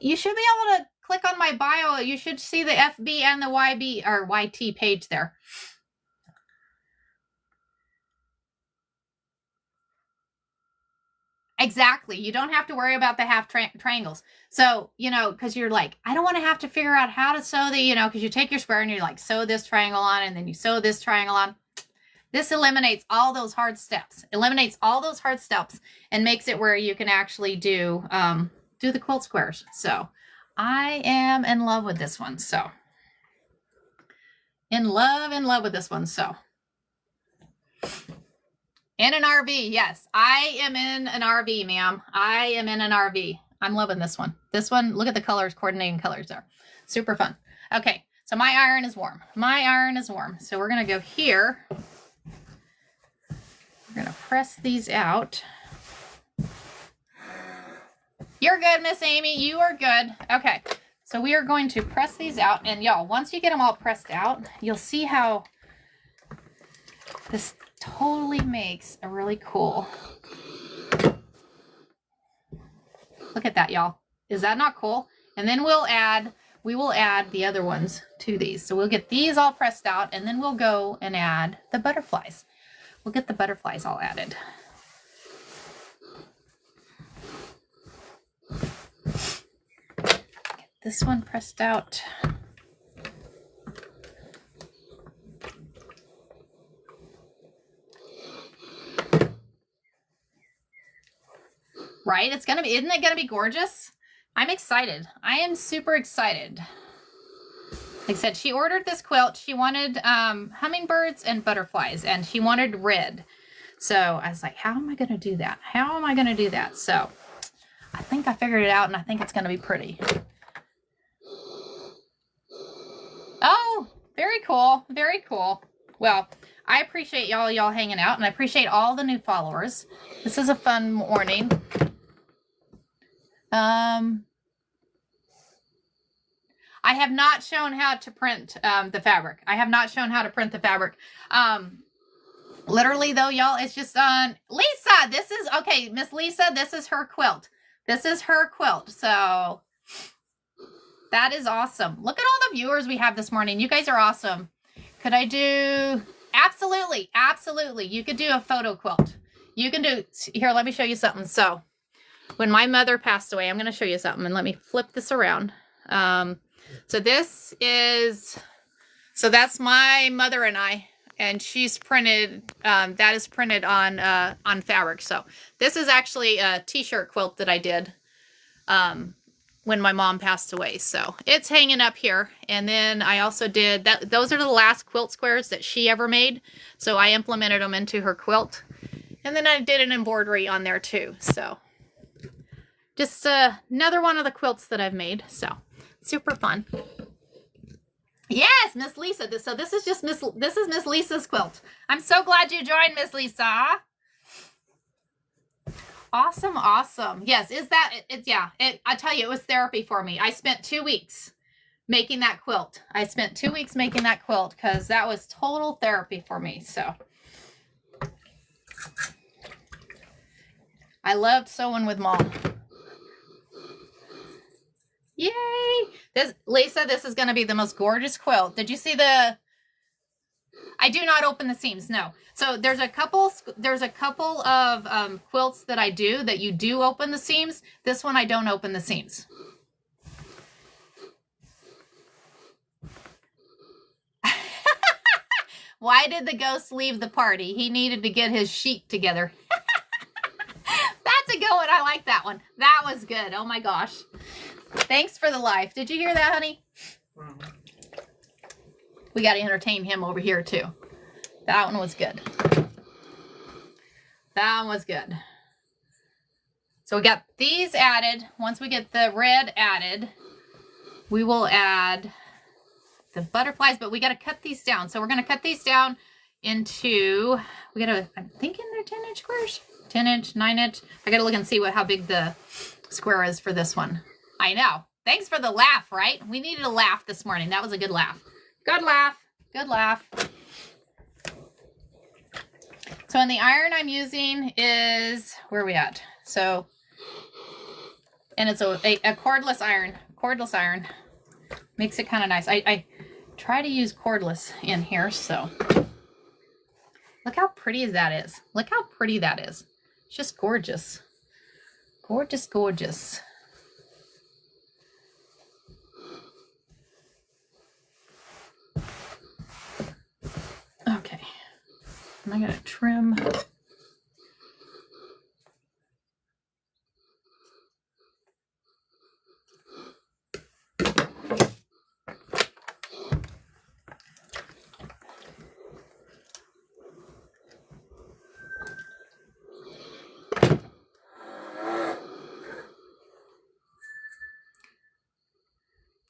you should be able to click on my bio. You should see the FB and the YB or YT page there. Exactly. You don't have to worry about the half triangles. So, you know, because you're like, I don't want to have to figure out how to sew the, you know, because you take your square and you're like, sew this triangle on, and then you sew this triangle on. This eliminates all those hard steps. Eliminates all those hard steps and makes it where you can actually do the quilt squares. So I am in love with this one. So in love with this one. So in an RV, yes, I am in an RV, ma'am. I am in an RV. I'm loving this one. This one, look at the colors, coordinating colors there. Super fun. Okay, so my iron is warm. My iron is warm. So we're going to go here. We're going to press these out. You're good, Miss Amy. You are good. Okay, so we are going to press these out. And y'all, once you get them all pressed out, you'll see how this totally makes a really cool. Look at that, y'all. Is that not cool? And then we will add the other ones to these. So we'll get these all pressed out, and then we'll go and add the butterflies. We'll get the butterflies all added. Get this one pressed out. Right? It's gonna be, isn't it gonna be gorgeous? I'm excited. I am super excited. Like I said, she ordered this quilt. She wanted hummingbirds and butterflies, and she wanted red. So I was like, how am I gonna do that? How am I gonna do that? So I think I figured it out, and I think it's gonna be pretty. Oh, very cool. Very cool. Well, I appreciate y'all hanging out, and I appreciate all the new followers. This is a fun morning. I have not shown how to print the fabric. I have not shown how to print the fabric. Literally though, y'all, it's just on Lisa. This is okay, Miss Lisa. This is her quilt. This is her quilt. So that is awesome. Look at all the viewers we have this morning. You guys are awesome. Could I do? Absolutely, absolutely. You could do a photo quilt. You can do here. Let me show you something. So when my mother passed away, I'm going to show you something, and let me flip this around. So this is, so that's my mother and I, and she's printed, that is printed on fabric. So this is actually a t-shirt quilt that I did, when my mom passed away. So it's hanging up here. And then I also did that. Those are the last quilt squares that she ever made. So I implemented them into her quilt. And then I did an embroidery on there too. So just another one of the quilts that I've made. So super fun. Yes, Miss Lisa. So this is just Miss Lisa's quilt. I'm so glad you joined, Miss Lisa. Awesome, awesome. Yes, is that it? Yeah, I tell you, it was therapy for me. I spent 2 weeks making that quilt. I spent 2 weeks making that quilt because that was total therapy for me. So I loved sewing with Mom. Yay! Lisa, this is going to be the most gorgeous quilt. Did you see the? I do not open the seams. No. So there's a couple of quilts that I do that you do open the seams. This one I don't open the seams. Why did the ghost leave the party? He needed to get his sheet together. That's a good one. I like that one. That was good. Oh my gosh. Thanks for the life. Did you hear that, honey? We got to entertain him over here too. That one was good. That one was good. So we got these added. Once we get the red added, we will add the butterflies, but we got to cut these down. So we're going to cut these down into, I'm thinking they're 10-inch squares. 10-inch, 9-inch. I got to look and see how big the square is for this one. I know. Thanks for the laugh, right? We needed a laugh this morning. That was a good laugh. Good laugh. Good laugh. So in the iron I'm using is, where are we at? So, and it's a cordless iron. Cordless iron. Makes it kind of nice. I try to use cordless in here, so. Look how pretty that is. Look how pretty that is. It's just gorgeous. Gorgeous, gorgeous. Okay. And I gotta trim.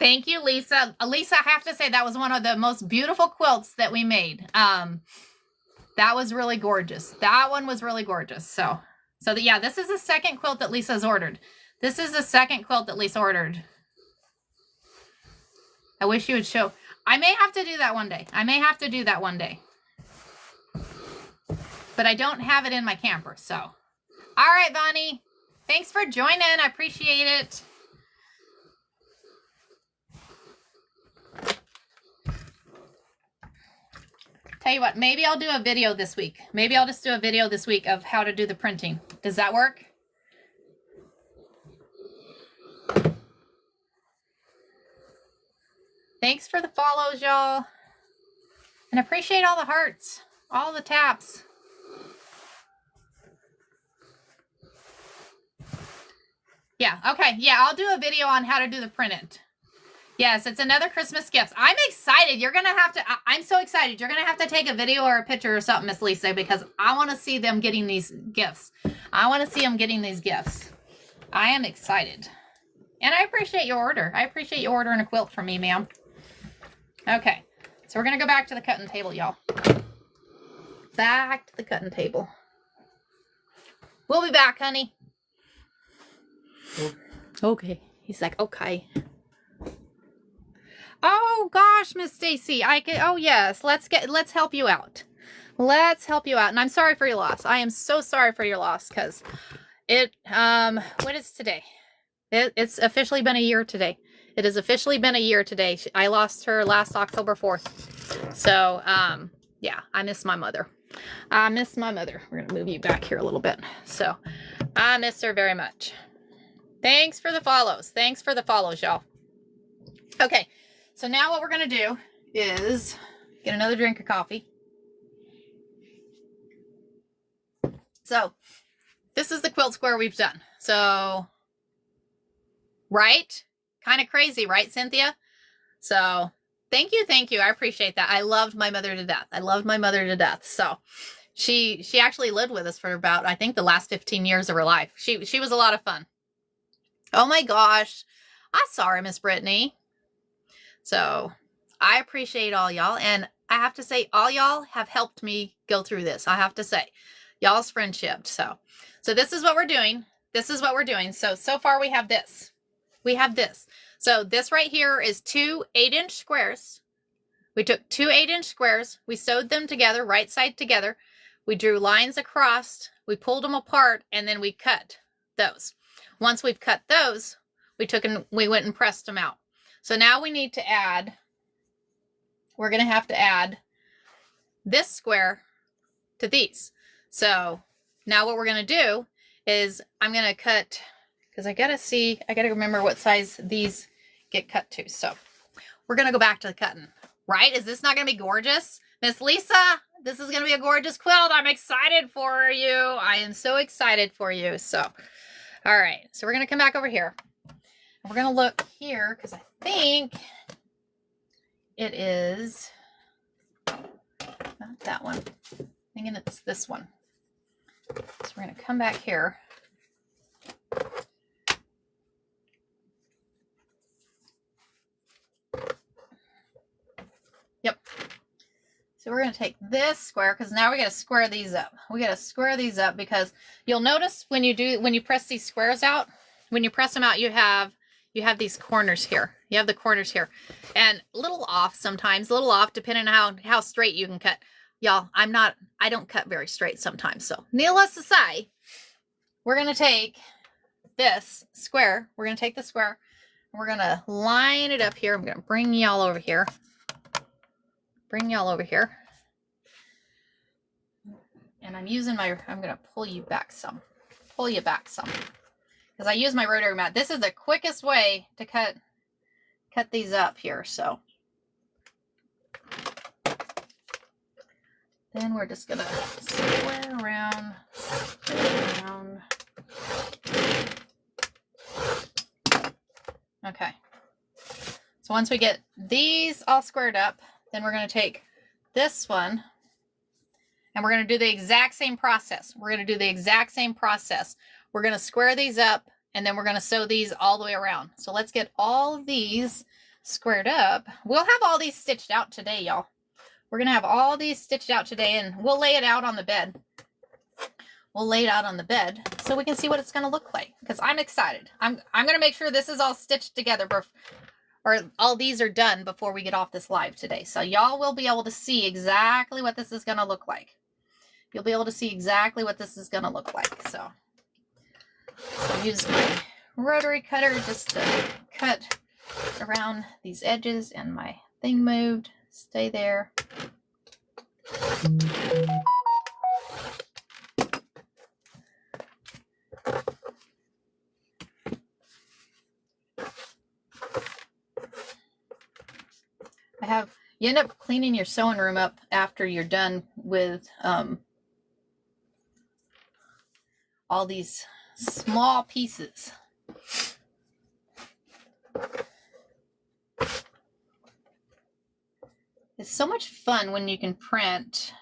Thank you, Lisa. Lisa, I have to say that was one of the most beautiful quilts that we made. That was really gorgeous. That one was really gorgeous. So yeah, this is the second quilt that Lisa's ordered. This is the second quilt that Lisa ordered. I wish you would show. I may have to do that one day. I may have to do that one day. But I don't have it in my camper, so. All right, Bonnie. Thanks for joining. I appreciate it. Tell you what, maybe I'll do a video this week. Maybe I'll just do a video this week of how to do the printing. Does that work? Thanks for the follows, y'all. And appreciate all the hearts, all the taps. Yeah, okay. Yeah, I'll do a video on how to do the print it. Yes, it's another Christmas gift. I'm excited. You're going to have to, I'm so excited. You're going to have to take a video or a picture or something, Miss Lisa, because I want to see them getting these gifts. I want to see them getting these gifts. I am excited. And I appreciate your order. I appreciate you ordering a quilt from me, ma'am. Okay, so we're going to go back to the cutting table, y'all. Back to the cutting table. We'll be back, honey. Okay. He's like, okay. Oh gosh, Miss Stacy, oh yes, let's help you out. Let's help you out. And I'm sorry for your loss. I am so sorry for your loss, because what is today? It's officially been a year today. It has officially been a year today. I lost her last October 4th. So, yeah, I miss my mother. I miss my mother. We're going to move you back here a little bit. So, I miss her very much. Thanks for the follows. Thanks for the follows, y'all. Okay. So now what we're going to do is get another drink of coffee. So this is the quilt square we've done. So, right? Kind of crazy, right, Cynthia? So thank you. Thank you. I appreciate that. I loved my mother to death. I loved my mother to death. So she actually lived with us for about, I think, the last 15 years of her life. She was a lot of fun. Oh my gosh. I'm sorry, Miss Brittany. So I appreciate all y'all. And I have to say, all y'all have helped me go through this. I have to say, y'all's friendship. So this is what we're doing. This is what we're doing. So far we have this. We have this. So this right here is 2 8-inch squares. We took 2 8-inch squares. We sewed them together, right side together. We drew lines across. We pulled them apart, and then we cut those. Once we've cut those, we went and pressed them out. So now we need to add, we're going to have to add this square to these. So now what we're going to do is I'm going to cut, because I got to remember what size these get cut to. So we're going to go back to the cutting, right? Is this not going to be gorgeous? Miss Lisa, this is going to be a gorgeous quilt. I'm excited for you. I am so excited for you. So, all right. So we're going to come back over here. We're going to look here because I think it is not that one. I'm thinking it's this one. So we're going to come back here. Yep. So we're going to take this square because now we got to square these up. We got to square these up because you'll notice when you press these squares out, when you press them out, you have these corners here. You have the corners here, and a little off sometimes, a little off depending on how straight you can cut. Y'all, I don't cut very straight sometimes. So needless to say, we're going to take this square. We're going to take the square and we're going to line it up here. I'm going to bring y'all over here. Bring y'all over here. And I'm going to pull you back some. Pull you back some. Because I use my rotary mat. This is the quickest way to cut these up here. So then we're just going to square around. Okay. So once we get these all squared up, then we're going to take this one and we're going to do the exact same process. We're going to do the exact same process. We're going to square these up and then we're going to sew these all the way around. So let's get all of these squared up. We'll have all these stitched out today, y'all. We're going to have all these stitched out today and we'll lay it out on the bed. We'll lay it out on the bed so we can see what it's going to look like because I'm excited. I'm going to make sure this is all stitched together or all these are done before we get off this live today. So y'all will be able to see exactly what this is going to look like. You'll be able to see exactly what this is going to look like. So I use my rotary cutter just to cut around these edges and my thing moved. Stay there. You end up cleaning your sewing room up after you're done with all these small pieces. It's so much fun when you can print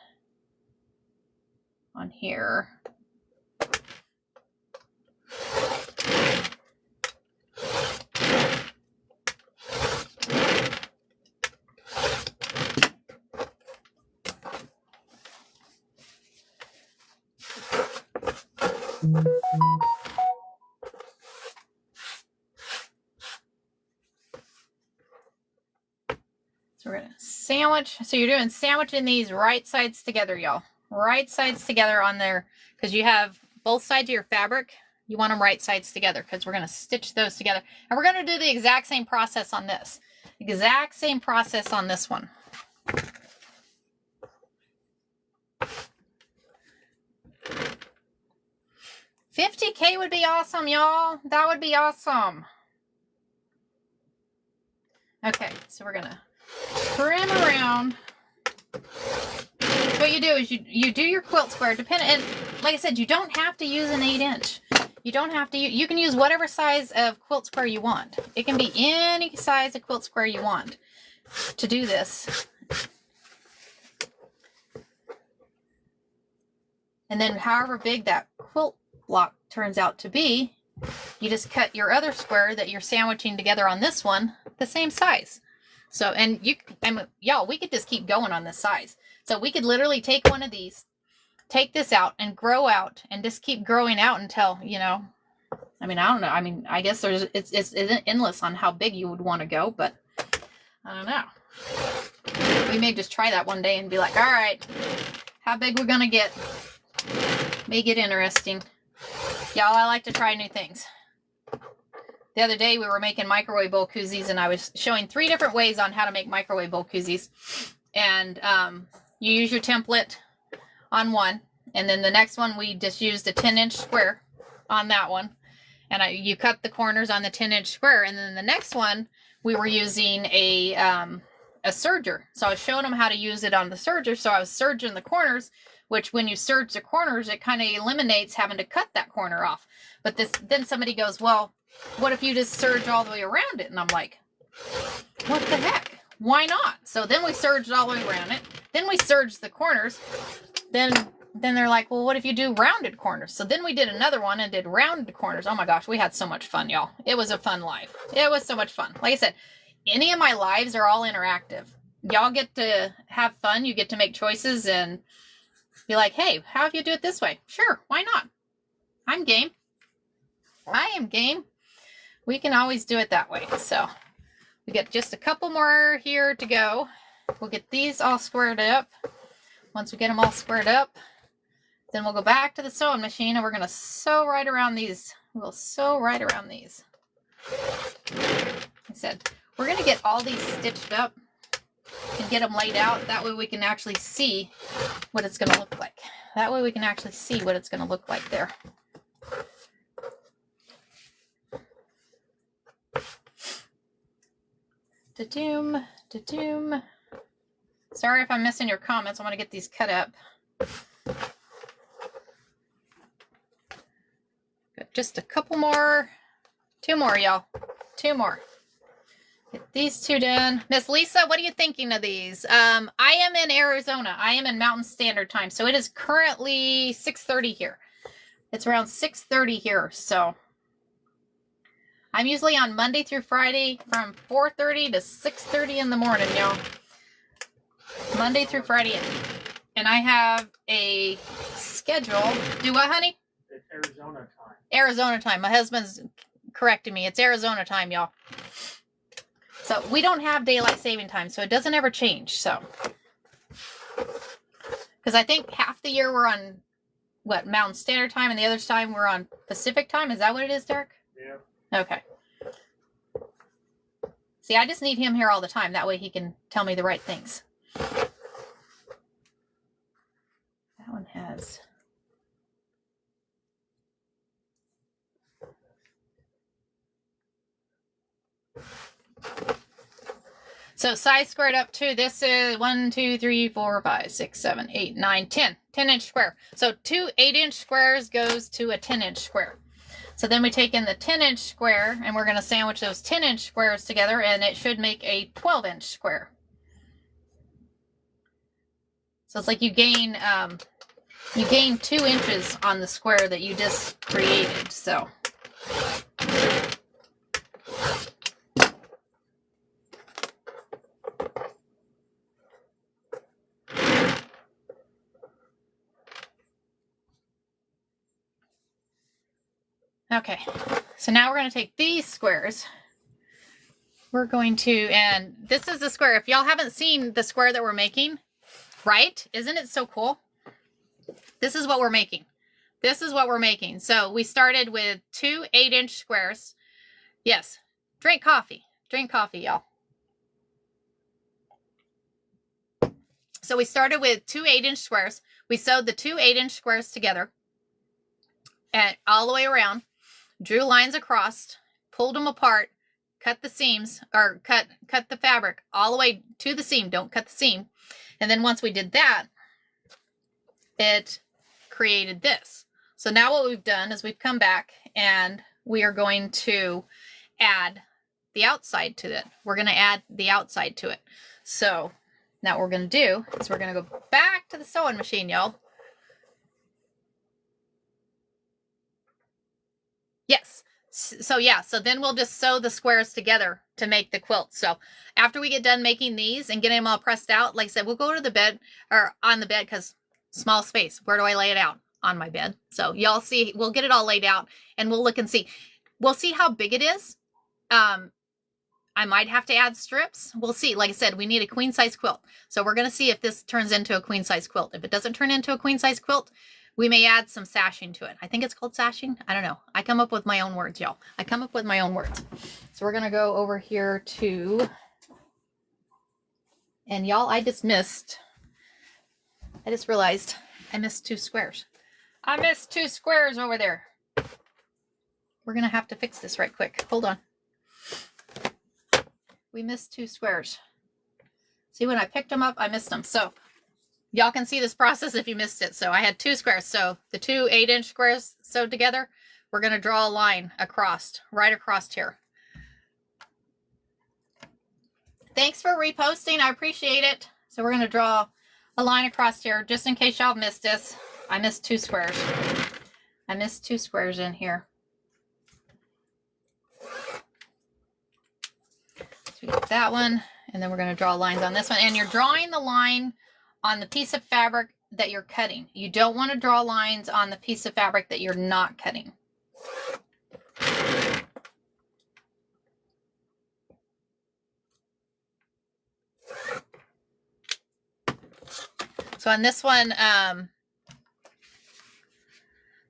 on here. So we're gonna sandwich. So you're doing sandwiching these right sides together, y'all. Right sides together on there because you have both sides of your fabric. You want them right sides together because we're gonna stitch those together. And we're gonna do the exact same process on this. Exact same process on this one. $50K would be awesome, y'all. That would be awesome. Okay, so we're gonna trim around. What you do is you do your quilt square. And like I said, you don't have to use an 8-inch. You don't have to. You can use whatever size of quilt square you want. It can be any size of quilt square you want to do this. And then however big that quilt block turns out to be, you just cut your other square that you're sandwiching together on this one the same size. So, and y'all, we could just keep going on this size. So we could literally take one of these, take this out and grow out and just keep growing out until, you know, I mean, I don't know. I mean, I guess it's endless on how big you would want to go, but I don't know. We may just try that one day and be like, all right, how big we're going to get. Make it interesting. Y'all, I like to try new things. The other day we were making microwave bowl koozies and I was showing 3 different ways on how to make microwave bowl koozies. And you use your template on one. And then the next one we just used a 10-inch square on that one. And you cut the corners on the 10-inch square. And then the next one we were using a a serger. So I was showing them how to use it on the serger. So I was serging the corners, which when you serge the corners, it kind of eliminates having to cut that corner off. But then somebody goes, well, what if you just serge all the way around it? And I'm like, what the heck? Why not? So then we serged all the way around it. Then we serged the corners. Then they're like, well, what if you do rounded corners? So then we did another one and did rounded corners. Oh my gosh, we had so much fun, y'all. It was a fun live. It was so much fun. Like I said, any of my lives are all interactive. Y'all get to have fun. You get to make choices and be like, hey, how if you do it this way? Sure, why not? I'm game. I am game. We can always do it that way. So we get just a couple more here to go. We'll get these all squared up. Once we get them all squared up, then we'll go back to the sewing machine and we're going to sew right around these. We'll sew right around these. Like I said, we're going to get all these stitched up and get them laid out. That way we can actually see what it's going to look like. That way we can actually see what it's going to look like there. Da-doom, da-doom. Sorry if I'm missing your comments. I want to get these cut up. Got just a couple more. 2 more, y'all. 2 more. Get these 2 done. Miss Lisa, what are you thinking of these? I am in Arizona. I am in Mountain Standard Time. So it is currently 6:30 here. It's around 6:30 here. So I'm usually on Monday through Friday from 4:30 to 6:30 in the morning, y'all. Monday through Friday. And I have a schedule. Do what, honey? It's Arizona time. Arizona time. My husband's correcting me. It's Arizona time, y'all. So we don't have daylight saving time, so it doesn't ever change. So, because I think half the year we're on what, Mountain Standard Time, and the other time we're on Pacific Time. Is that what it is, Derek? Yeah. Okay. See, I just need him here all the time. That way he can tell me the right things. That one has. So size squared up to, this is 1, 2, 3, 4, 5, 6, 7, 8, 9, 10. 10-inch square. So 2 8-inch squares goes to a 10-inch square. So then we take in the 10-inch square and we're going to sandwich those 10-inch squares together, and it should make a 12-inch square. So it's like you gain 2 inches on the square that you just created. So okay, so now we're going to take these squares. We're going to, and this is the square. If y'all haven't seen the square that we're making, right? Isn't it so cool? This is what we're making. This is what we're making. So we started with 2 8-inch squares. Yes, drink coffee. Drink coffee, y'all. So we started with 2 8-inch squares. We sewed the 2 8-inch squares together and all the way around. Drew lines across, pulled them apart, cut the seams, or cut the fabric all the way to the seam. Don't cut the seam. And then once we did that, it created this. So now what we've done is we've come back and we are going to add the outside to it. We're going to add the outside to it. So now what we're going to do is we're going to go back to the sewing machine, y'all. Yes. So yeah, so then we'll just sew the squares together to make the quilt. So after we get done making these and getting them all pressed out, like I said, we'll go to the bed, or on the bed, because small space. Where do I lay it out? On my bed. So y'all see, we'll get it all laid out and we'll look and see. We'll see how big it is. I might have to add strips. We'll see. Like I said, we need a queen size quilt. So we're going to see if this turns into a queen size quilt. If it doesn't turn into a queen size quilt, we may add some sashing to it. I think it's called sashing. I don't know. I come up with my own words, y'all. I come up with my own words. So we're going to go over here to, and y'all, I just realized I missed 2 squares. I missed 2 squares over there. We're going to have to fix this right quick. Hold on. We missed 2 squares. See, when I picked them up, I missed them. So y'all can see this process if you missed it. So I had 2 squares. So the 2 8-inch squares sewed together, we're going to draw a line across, right across here. Thanks for reposting. I appreciate it. So we're going to draw a line across here just in case y'all missed this. I missed 2 squares. I missed 2 squares in here. So we got that one. And then we're going to draw lines on this one. And you're drawing the line on the piece of fabric that you're cutting. You don't want to draw lines on the piece of fabric that you're not cutting. So on this one,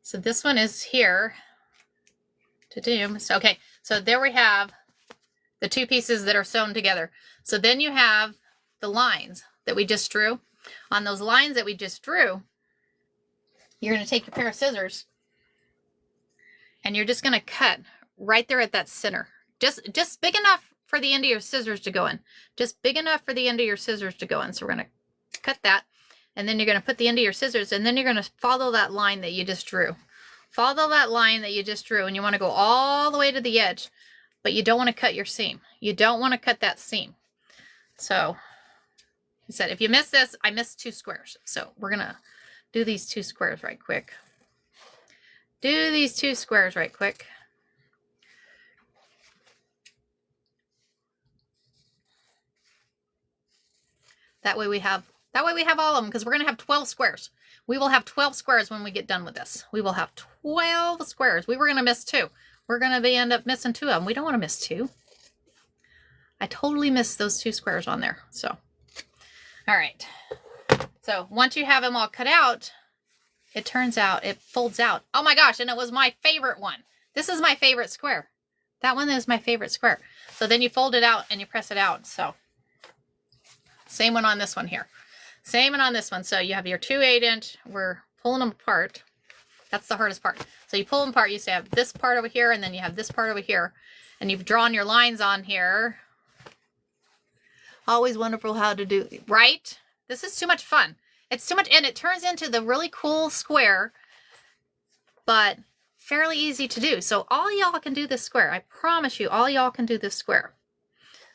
so this one is here to do. So, okay, so there we have the 2 pieces that are sewn together. So then you have the lines that we just drew. On those lines that we just drew, you're going to take your pair of scissors and you're just going to cut right there at that center. Just big enough for the end of your scissors to go in. Just big enough for the end of your scissors to go in. So we're going to cut that. And then you're going to put the end of your scissors, and then you're going to follow that line that you just drew. Follow that line that you just drew, and you want to go all the way to the edge, but you don't want to cut your seam. You don't want to cut that seam. So I said, if you miss this, I missed 2 squares. So we're going to do these 2 squares right quick. Do these 2 squares right quick. That way we have all of them, because we're going to have 12 squares. We will have 12 squares when we get done with this. We will have 12 squares. We were going to miss 2. We're going to end up missing 2 of them. We don't want to miss 2. I totally missed those 2 squares on there. So, all right. So once you have them all cut out, it turns out, it folds out. Oh my gosh, and it was my favorite one. This is my favorite square. That one is my favorite square. So then you fold it out and you press it out. So same one on this one here. Same one on this one. So you have your 2 8-inch. We're pulling them apart. That's the hardest part. So you pull them apart. You say, I have this part over here, and then you have this part over here. And you've drawn your lines on here. Always wonderful how to do, right? This is too much fun. It's too much, and it turns into the really cool square, but fairly easy to do. So all y'all can do this square. I promise you, all y'all can do this square.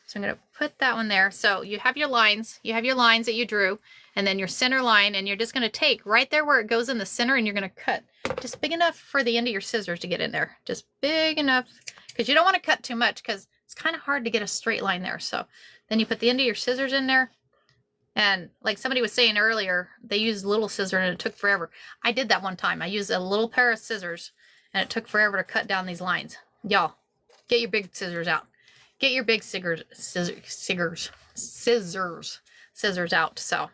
So I'm going to put that one there. So you have your lines. You have your lines that you drew, and then your center line, and you're just going to take right there where it goes in the center, and you're going to cut just big enough for the end of your scissors to get in there. Just big enough, because you don't want to cut too much, because it's kind of hard to get a straight line there. So then you put the end of your scissors in there. And like somebody was saying earlier, they used little scissors and it took forever. I did that one time. I used a little pair of scissors and it took forever to cut down these lines. Y'all, get your big scissors out. Get your big scissors out. So, all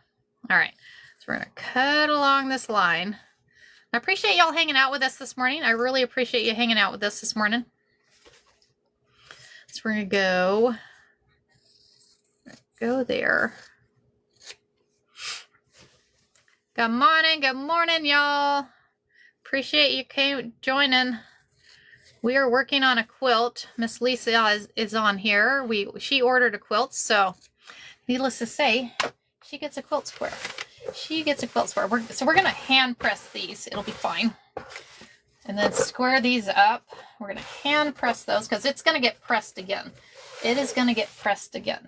right. So we're going to cut along this line. I appreciate y'all hanging out with us this morning. I really appreciate you hanging out with us this morning. So we're going to go there. Good morning, y'all. Appreciate you joining. We are working on a quilt. Miss Lisa is on here. She ordered a quilt, so needless to say, she gets a quilt square. She gets a quilt square. So we're gonna hand press these. It'll be fine. And then square these up. We're gonna hand press those because it's gonna get pressed again. It is gonna get pressed again.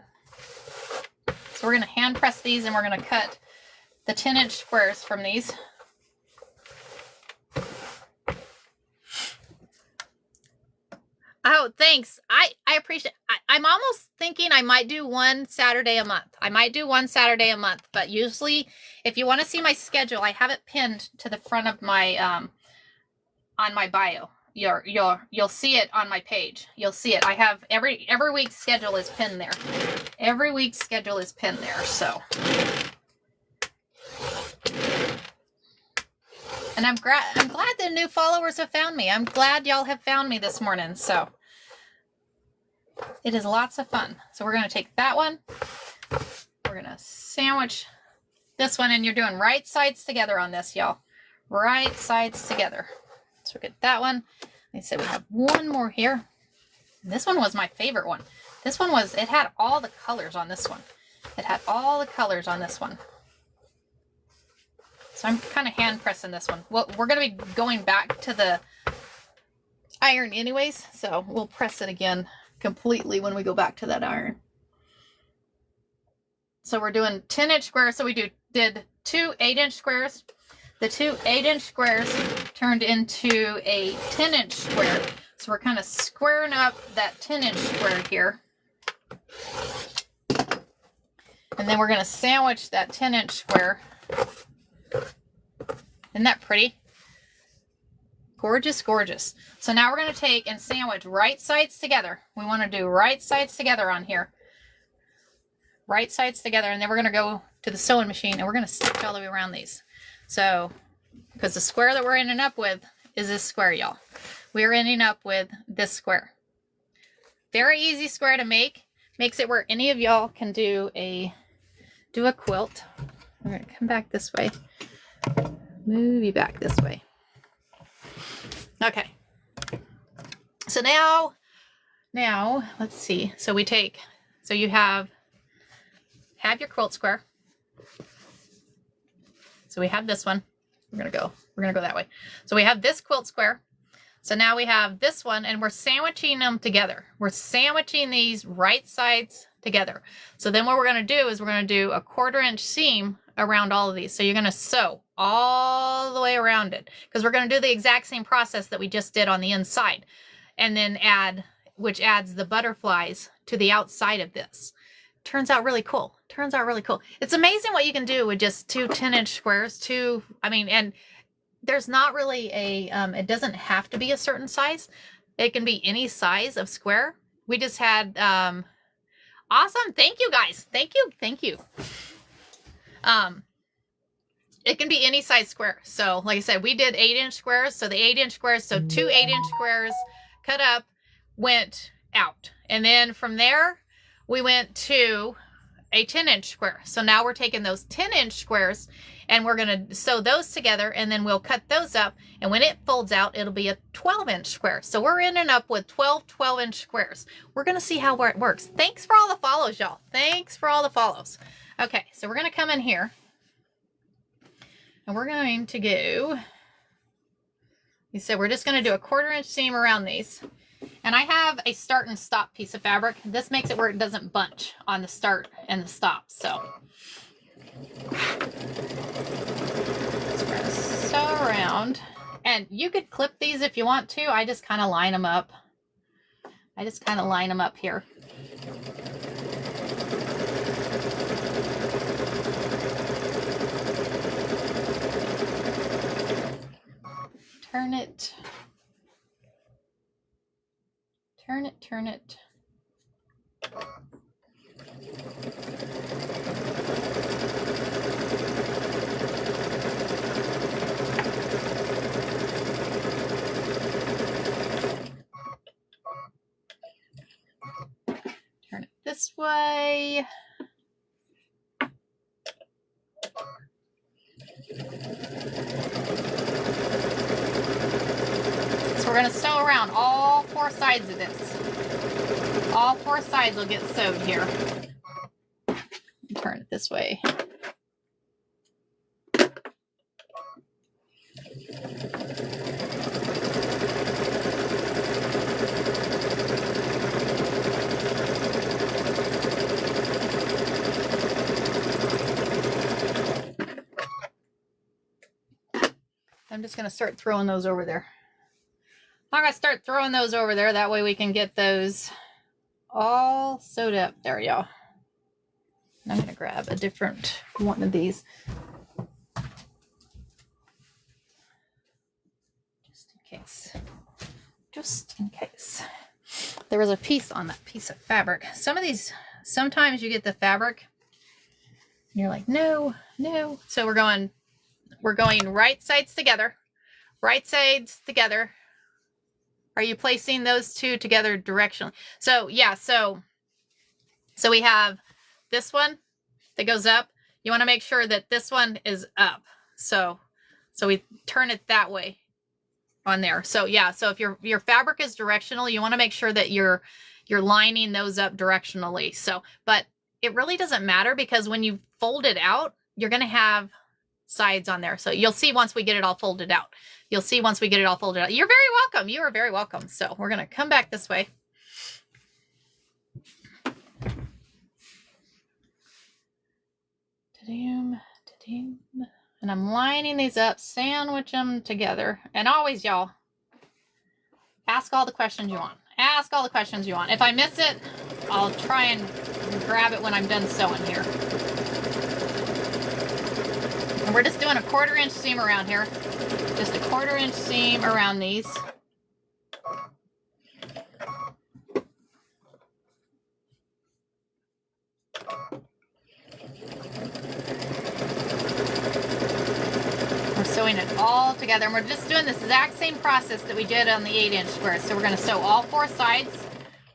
So we're gonna hand press these, and we're gonna cut the 10-inch squares from these. Oh, thanks. I appreciate it. I'm almost thinking I might do one Saturday a month. I might do one Saturday a month, but usually if you want to see my schedule, I have it pinned to the front of my on my bio. You'll see it on my page. You'll see it. I have every week's schedule is pinned there. Every week's schedule is pinned there, so. And I'm glad the new followers have found me. I'm glad y'all have found me this morning. So it is lots of fun. So we're going to take that one. We're going to sandwich this one, and you're doing right sides together on this, y'all. Right sides together. So we get that one. Like I said, we have one more here. And this one was my favorite one. This one it had all the colors on this one. It had all the colors on this one. So I'm kind of hand pressing this one. Well, we're going to be going back to the iron anyways, so we'll press it again completely when we go back to that iron. So we're doing 10-inch squares. So we did 2 8-inch squares. The 2 8-inch squares turned into a 10-inch square. So we're kind of squaring up that 10-inch square here. And then we're going to sandwich that 10-inch square. Isn't that pretty? Gorgeous, gorgeous. So now we're going to take and sandwich right sides together. We want to do right sides together on here. Right sides together, and then we're going to go to the sewing machine and we're going to stitch all the way around these. So, because the square that we're ending up with is this square, y'all. We're ending up with this square. Very easy square to make. Makes it where any of y'all can do a quilt. We're going to come back this way. Move you back this way. Okay. So now let's see. So we take, so you have your quilt square. So we have this one. We're gonna go that way. So we have this quilt square. So now we have this one, and we're sandwiching them together. We're sandwiching these right sides together. So then what we're gonna do is we're gonna do a 1/4-inch seam around all of these. So you're gonna sew all the way around it, because we're gonna do the exact same process that we just did on the inside, and then which adds the butterflies to the outside of this. Turns out really cool. Turns out really cool. It's amazing what you can do with just 2 10-inch squares. And there's not really it doesn't have to be a certain size. It can be any size of square. We just had, awesome. Thank you guys. Thank you. It can be any size square. So like I said, we did 8-inch squares. So the 8-inch squares, so 2 8-inch squares cut up, went out. And then from there, we went to a 10-inch square. So now we're taking those 10-inch squares and we're going to sew those together, and then we'll cut those up. And when it folds out, it'll be a 12-inch square. So we're ending up with 12-inch squares. We're going to see how it works. Thanks for all the follows, y'all. Thanks for all the follows. Okay, so we're going to come in here and we're going to go, you said we're just going to do a 1/4-inch seam around these. And I have a start and stop piece of fabric. This makes it where it doesn't bunch on the start and the stop. So we're going to sew around. And you could clip these if you want to. I just kind of line them up. Here. Turn it. Turn it. Turn it this way. So we're going to sew around all 4 sides of this. All 4 sides will get sewed here. Turn it this way. I'm just going to start throwing those over there. I'm going to start throwing those over there. That way we can get those all sewed up. There, y'all. I'm going to grab a different one of these. Just in case. There was a piece on that piece of fabric. Some of these, sometimes you get the fabric and you're like, no. So we're going right sides together. Right sides together. Are you placing those two together directionally? So yeah, so we have this one that goes up. You want to make sure that this one is up. So we turn it that way on there. So yeah, so if your fabric is directional, you want to make sure that you're lining those up directionally. So, but it really doesn't matter because when you fold it out, you're going to have sides on there. So you'll see once we get it all folded out. You'll see once we get it all folded out. You're very welcome. You are very welcome. So we're going to come back this way. And I'm lining these up, sandwich them together. And always, y'all, ask all the questions you want. Ask all the questions you want. If I miss it, I'll try and grab it when I'm done sewing here. And we're just doing a 1/4 inch seam around here. Just a 1/4 inch seam around these. We're sewing it all together, and we're just doing this exact same process that we did on the 8-inch square. So we're going to sew all 4 sides.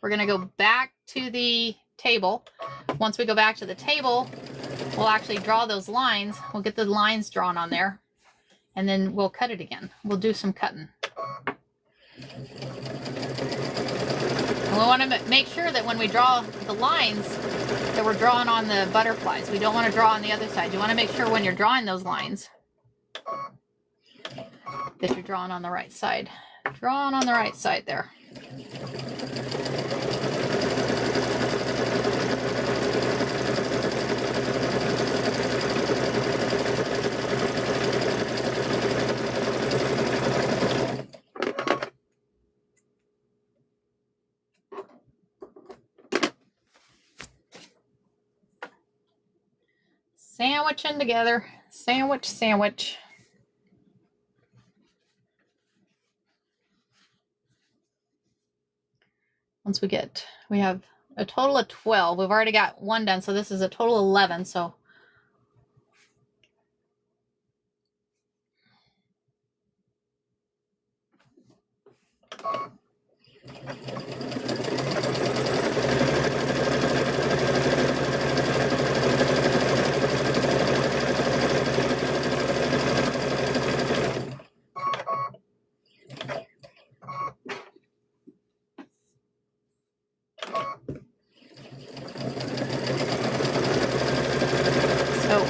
We're going to go back to the table. Once we go back to the table, we'll actually draw those lines. We'll get the lines drawn on there, and then we'll cut it again. We'll do some cutting. And we want to make sure that when we draw the lines that we're drawing on the butterflies. We don't want to draw on the other side. You want to make sure when you're drawing those lines that you're drawing on the right side. Drawing on the right side there. Sandwiching together. Sandwich, sandwich. Once we have a total of 12. We've already got 1 done, so this is a total of 11. So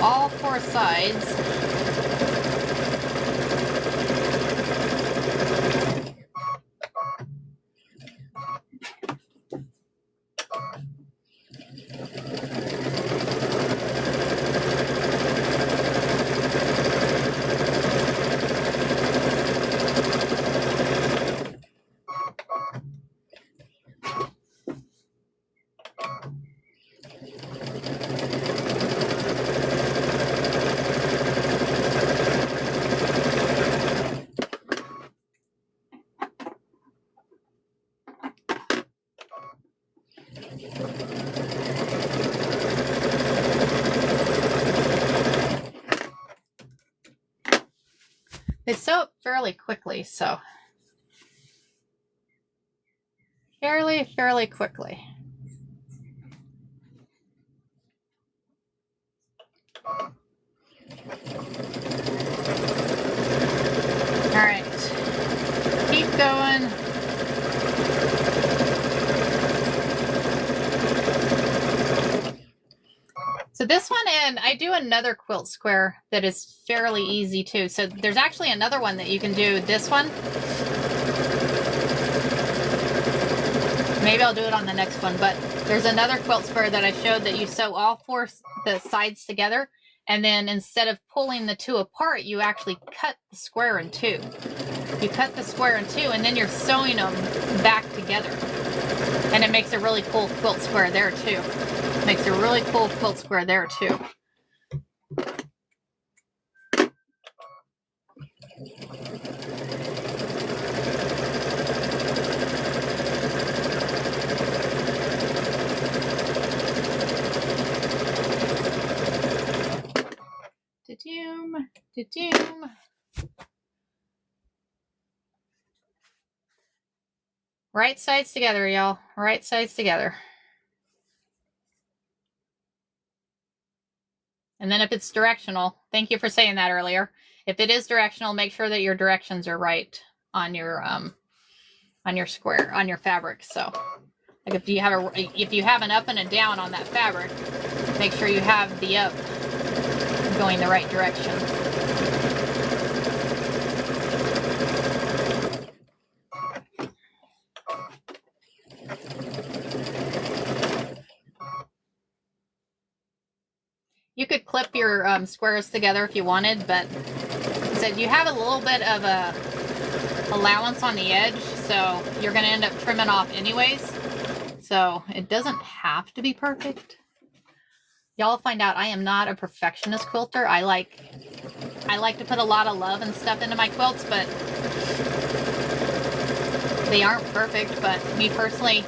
all 4 sides. They sew up fairly quickly, so fairly quickly. All right, keep going. So this one, and I do another quilt square that is fairly easy too. So there's actually another one that you can do. This one, maybe I'll do it on the next one, but there's another quilt square that I showed that you sew all 4 the sides together, and then instead of pulling the 2 apart, you actually cut the square in 2. You cut the square in 2, and then you're sewing them back together, and it makes a really cool quilt square there too. Makes a really cool quilt square there too. Da-doom, da-doom. Right sides together, y'all. Right sides together. And then if it's directional, thank you for saying that earlier. If it is directional, make sure that your directions are right on your square, on your fabric. So Like if you have an up and a down on that fabric, make sure you have the up going the right direction. You could clip your squares together if you wanted, but said you have a little bit of a allowance on the edge, so you're going to end up trimming off anyways. So it doesn't have to be perfect. Y'all find out I am not a perfectionist quilter. I like to put a lot of love and stuff into my quilts, but they aren't perfect. But me personally,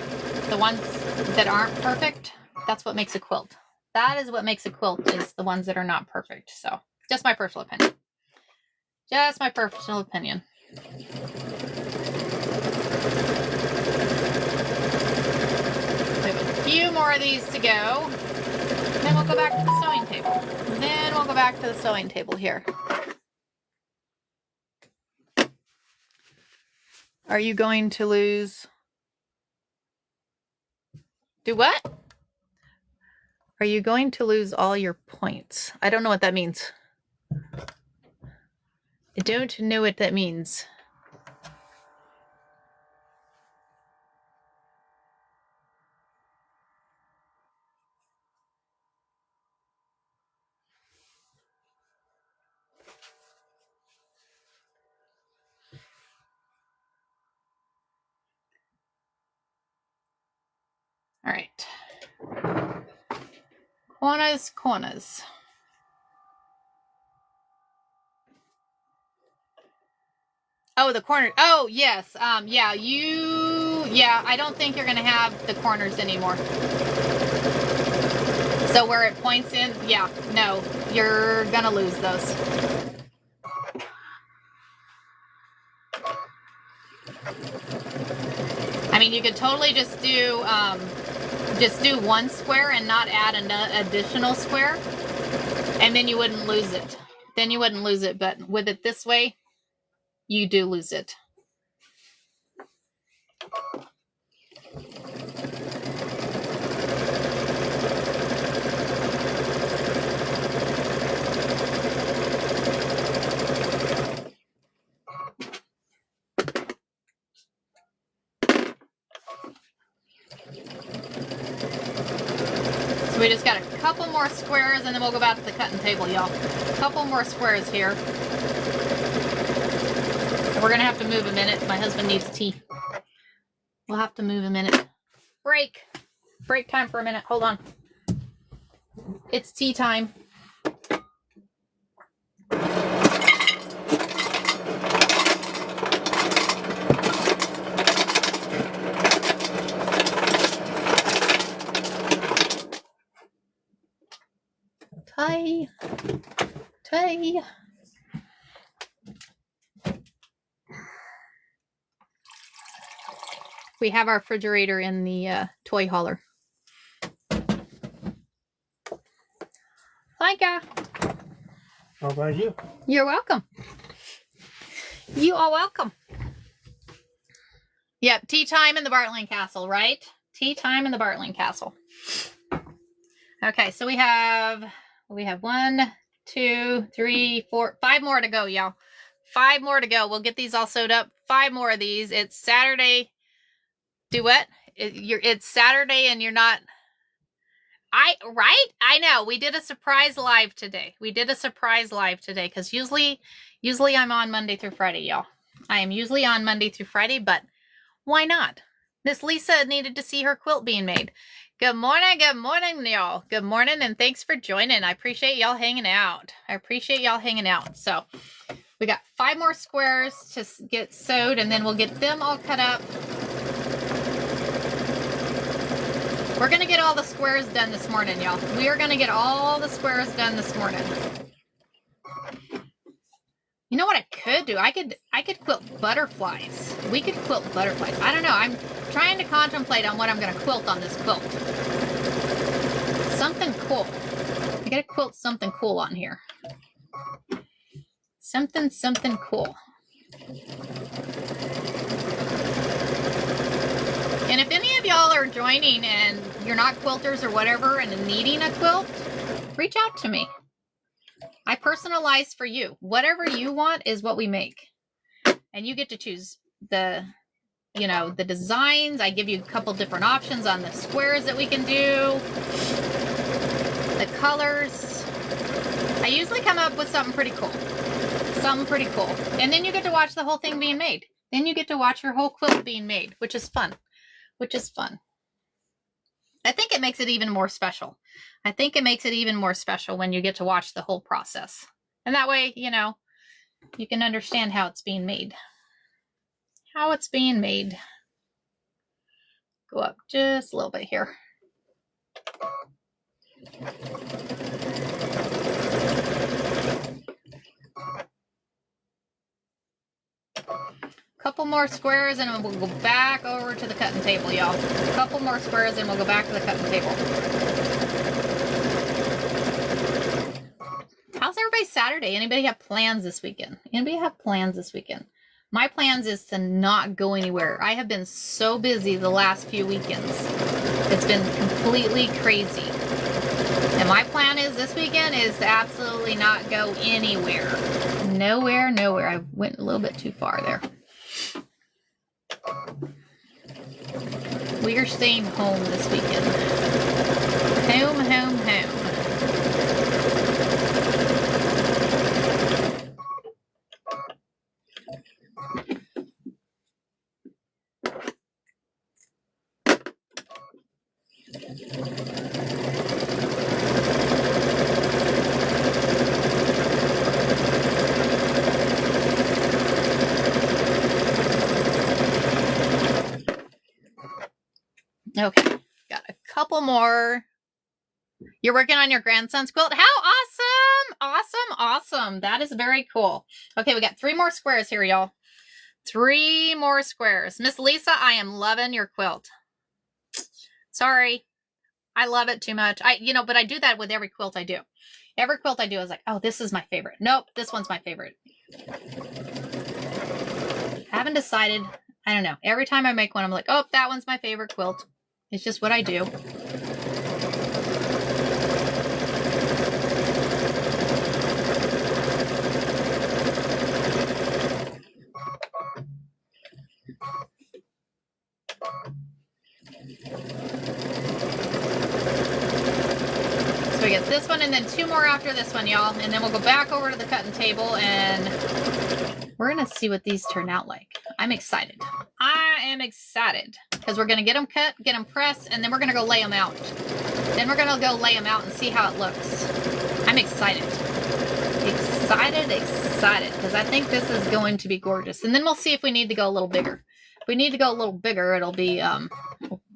the ones that aren't perfect, that's what makes a quilt. That is what makes a quilt, is the ones that are not perfect. So just my personal opinion. Just my personal opinion. We have a few more of these to go. Then we'll go back to the sewing table. Then we'll go back to the sewing table here. Are you going to lose? Do what? Are you going to lose all your points? I don't know what that means. I don't know what that means. All right. Corners. Oh, the corner. Oh, yes. Yeah, I don't think you're going to have the corners anymore. So where it points in, yeah, no, you're going to lose those. I mean, you could totally just do one square and not add an additional square, and then you wouldn't lose it. But with it this way, you do lose it. So we just got a couple more squares and then we'll go back to the cutting table, y'all. A couple more squares here. We're going to have to move a minute. My husband needs tea. We'll have to move a minute. Break time for a minute. Hold on. It's tea time. Tie. We have our refrigerator in the toy hauler. Micah. How about you? You're welcome. You are welcome. Yep, tea time in the Bartling Castle, right? Tea time in the Bartling Castle. Okay, so we have 1, 2, 3, 4, 5 more to go, y'all. 5 more to go. We'll get these all sewed up. 5 more of these. It's Saturday. Do what? It's Saturday and you're not. Right? I know. We did a surprise live today. Because usually I'm on Monday through Friday, y'all. I am usually on Monday through Friday, but why not? Miss Lisa needed to see her quilt being made. Good morning, y'all. Good morning, and thanks for joining. I appreciate y'all hanging out. So we got 5 more squares to get sewed, and then we'll get them all cut up. We're going to get all the squares done this morning, y'all. We are going to get all the squares done this morning. You know what I could do? I could quilt butterflies. We could quilt butterflies. I don't know. I'm trying to contemplate on what I'm going to quilt on this quilt. Something cool. I got to quilt something cool on here. Something cool. And if any of y'all are joining and you're not quilters or whatever and needing a quilt, reach out to me. I personalize for you. Whatever you want is what we make. And you get to choose the, you know, the designs. I give you a couple different options on the squares that we can do, the colors. I usually come up with something pretty cool. Something pretty cool. And then you get to watch the whole thing being made. Then you get to watch your whole quilt being made, which is fun. Which is fun. I think it makes it even more special. I think it makes it even more special when you get to watch the whole process. And that way, you know, you can understand how it's being made. How it's being made. Go up just a little bit here. Couple more squares and we'll go back over to the cutting table, y'all. Couple more squares and we'll go back to the cutting table. How's everybody's Saturday? Anybody have plans this weekend? Anybody have plans this weekend? My plans is to not go anywhere. I have been so busy the last few weekends. It's been completely crazy. And my plan is this weekend is to absolutely not go anywhere. Nowhere, nowhere. I went a little bit too far there. We are staying home this weekend. Home, home, home. Okay, got a couple more. You're working on your grandson's quilt? How awesome! Awesome, awesome. That is very cool. Okay, we got 3 more squares here, y'all. 3 more squares. Miss Lisa, I am loving your quilt. Sorry. I love it too much. But I do that with every quilt I do. Every quilt I do is like, oh, this is my favorite. Nope, this one's my favorite. Haven't decided. I don't know. Every time I make one, I'm like, oh, that one's my favorite quilt. It's just what I do. So we get this one and then 2 more after this one, y'all. And then we'll go back over to the cutting table and we're going to see what these turn out like. I'm excited. I am excited because we're going to get them cut, get them pressed, and then we're going to go lay them out. Then we're going to go lay them out and see how it looks. I'm excited. Excited because I think this is going to be gorgeous. And then we'll see if we need to go a little bigger. If we need to go a little bigger, it'll be,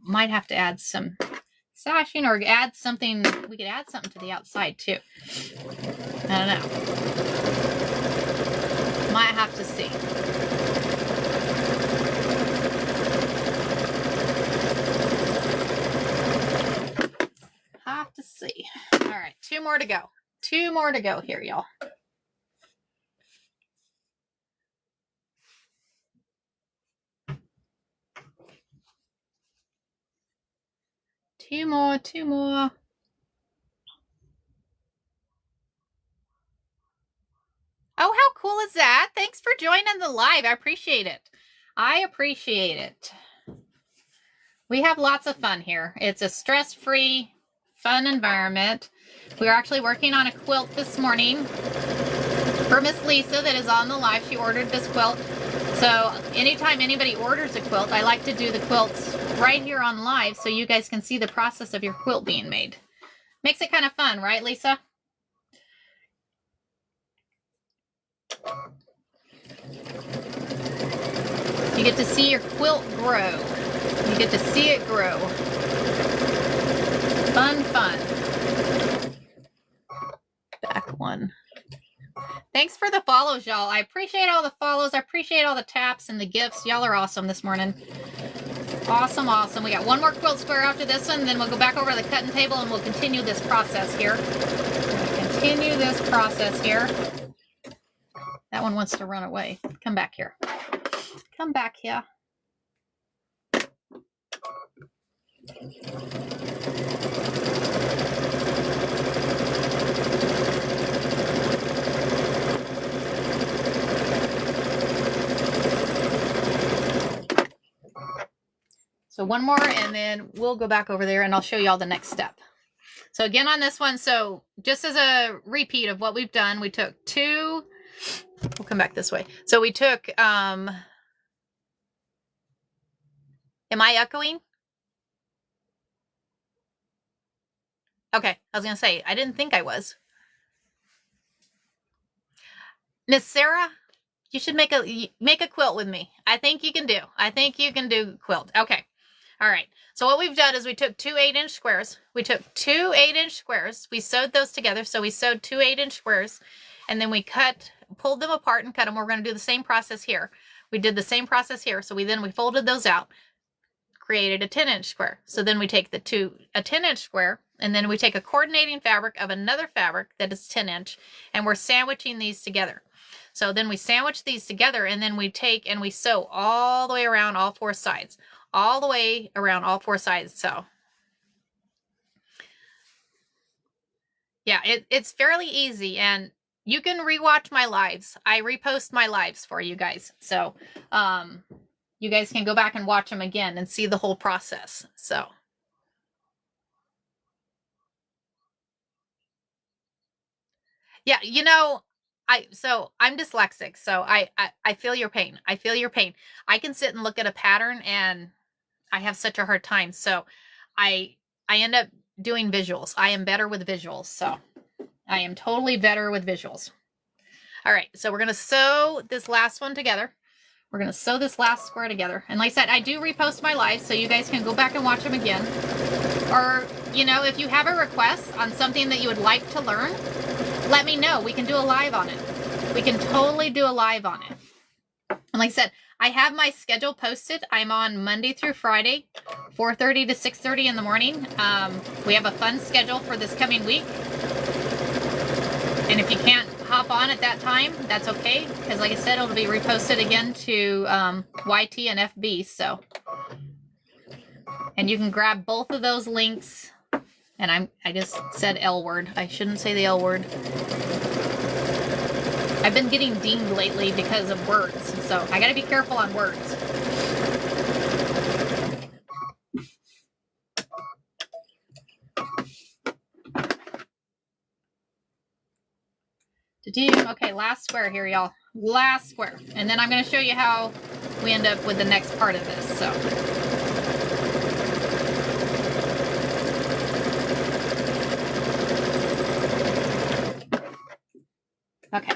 might have to add some sashing or add something. We could add something to the outside too. I don't know. Might have to see. Have to see. All right, 2 more to go. 2 more to go here, y'all. Two more. Oh, how cool is that? Thanks for joining the live. I appreciate it. I appreciate it. We have lots of fun here. It's a stress-free, fun environment. We're actually working on a quilt this morning for Miss Lisa that is on the live. She ordered this quilt. So anytime anybody orders a quilt, I like to do the quilts right here on live so you guys can see the process of your quilt being made. Makes it kind of fun, right, Lisa? You get to see your quilt grow. You get to see it grow. Fun, fun. Back one. Thanks for the follows, y'all. I appreciate all the follows. I appreciate all the taps and the gifts. Y'all are awesome this morning. Awesome, awesome. We got 1 more quilt square after this one, and then we'll go back over to the cutting table and we'll continue this process here. Continue this process here. That one wants to run away. Come back here. Come back here. So one more, and then we'll go back over there and I'll show you all the next step. So again on this one, so just as a repeat of what we've done, we took two, we'll come back this way. So we took, am I echoing? Okay, I was going to say, I didn't think I was. Miss Sarah, you should make a quilt with me. I think you can do. I think you can do quilt. Okay. All right. So what we've done is we took two 8-inch squares. We took two 8-inch squares. We sewed those together. So we sewed two 8-inch squares, and then we pulled them apart and cut them. We're going to do the same process here. We did the same process here. So we folded those out, created a 10-inch square. So then we take a 10-inch square, and then we take a coordinating fabric of another fabric that is 10-inch, and we're sandwiching these together. So then we sandwich these together, and then we take and we sew all the way around all four sides. All the way around all four sides. So yeah, it's fairly easy, and you can rewatch my lives. I repost my lives for you guys. So you guys can go back and watch them again and see the whole process. So yeah, you know, I'm dyslexic, so I feel your pain. I feel your pain. I can sit and look at a pattern and I have such a hard time. So I end up doing visuals. I am better with visuals. So I am totally better with visuals. All right. So we're going to sew this last one together. We're going to sew this last square together. And like I said, I do repost my lives, so you guys can go back and watch them again. Or, you know, if you have a request on something that you would like to learn, let me know. We can do a live on it. We can totally do a live on it. And like I said, I have my schedule posted. I'm on Monday through Friday, 4:30 to 6:30 in the morning. We have a fun schedule for this coming week. And if you can't hop on at that time, that's okay. Because like I said, it'll be reposted again to YT and FB. So, and you can grab both of those links. And I just said L word. I shouldn't say the L word. I've been getting dinged lately because of words, so I gotta be careful on words. Okay, last square here, y'all. Last square. And then I'm gonna show you how we end up with the next part of this, so. Okay.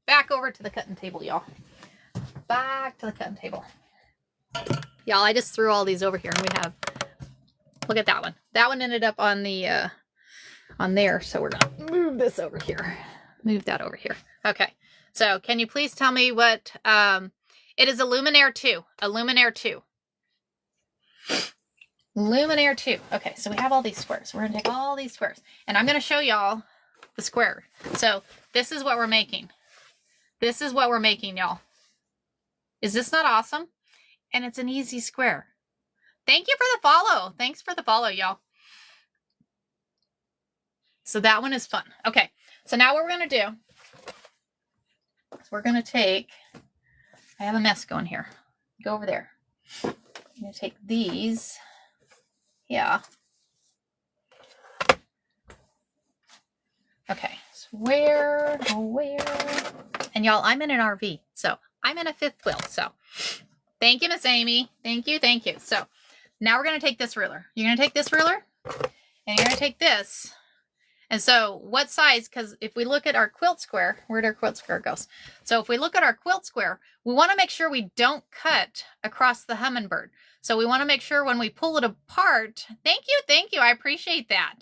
Back over to the cutting table, y'all. Back to the cutting table. Y'all, I just threw all these over here, and we have, look at that one. That one ended up on the, on there, so we're gonna move this over here. Move that over here. Okay. So can you please tell me what, it is a Luminaire 2. A Luminaire 2. Luminaire 2. Okay, so we have all these squares. We're gonna take all these squares, and I'm gonna show y'all the square. So this is what we're making. This is what we're making, y'all. Is this not awesome? And it's an easy square. Thank you for the follow. Thanks for the follow, y'all. So that one is fun. Okay, so now what we're going to do is we're going to take, I have a mess going here. Go over there. I'm going to take these. Yeah. Okay, so where? And y'all, I'm in an RV, so I'm in a fifth quilt. So thank you, Miss Amy. Thank you, thank you. So now we're going to take this ruler. You're going to take this ruler, and you're going to take this. And so what size, because if we look at our quilt square, where'd our quilt square goes? So if we look at our quilt square, we want to make sure we don't cut across the hummingbird. So we want to make sure when we pull it apart, thank you, I appreciate that.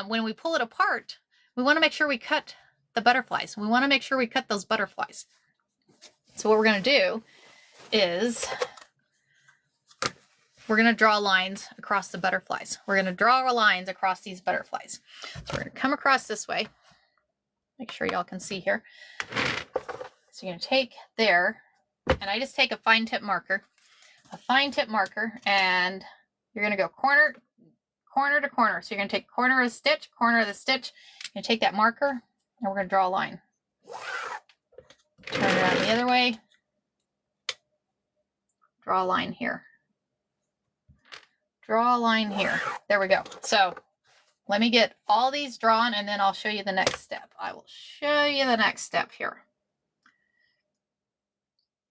When we pull it apart, we want to make sure we cut the butterflies. We want to make sure we cut those butterflies. So what we're going to do is we're going to draw lines across the butterflies. We're going to draw our lines across these butterflies. So we're going to come across this way. Make sure y'all can see here. So you're going to take there, and I just take a fine tip marker, and you're going to go corner, corner to corner. So you're going to take corner of the stitch, corner of the stitch. You're going to take that marker, and we're going to draw a line. Turn it around the other way. Draw a line here. Draw a line here. There we go. So let me get all these drawn, and then I'll show you the next step. I will show you the next step here.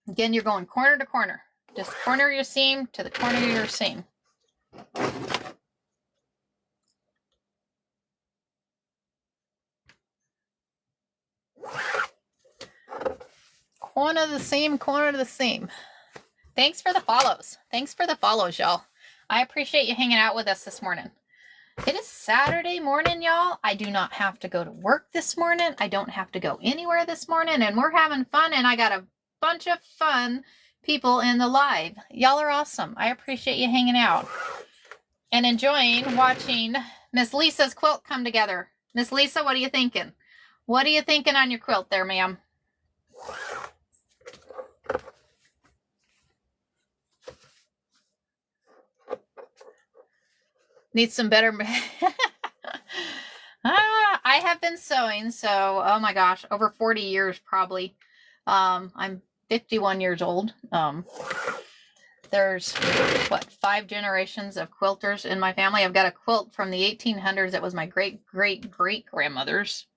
Again, you're going corner to corner. Just corner your seam to the corner of your seam. Corner of the seam, corner of the seam. Thanks for the follows. Thanks for the follows, y'all. I appreciate you hanging out with us this morning. It is Saturday morning, y'all. I do not have to go to work this morning. I don't have to go anywhere this morning, and we're having fun, and I got a bunch of fun people in the live. Y'all are awesome. I appreciate you hanging out and enjoying watching Miss Lisa's quilt come together. Miss Lisa, what are you thinking? What are you thinking on your quilt there, ma'am? Need some better. I have been sewing, so, oh my gosh, over 40 years probably. I'm 51 years old. There's, what, 5 generations of quilters in my family. I've got a quilt from the 1800s that was my great-great-great-grandmother's.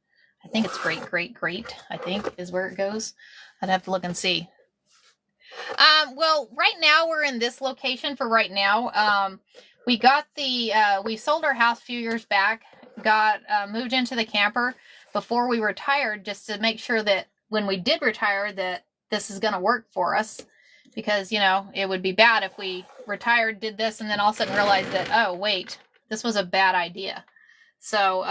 I think it's great-great-great, I think, is where it goes. I'd have to look and see. Well, right now we're in this location for right now. We got we sold our house a few years back, moved into the camper before we retired, just to make sure that when we did retire that this is going to work for us, because, you know, it would be bad if we retired, did this, and then all of a sudden realized that, oh, wait, this was a bad idea. So,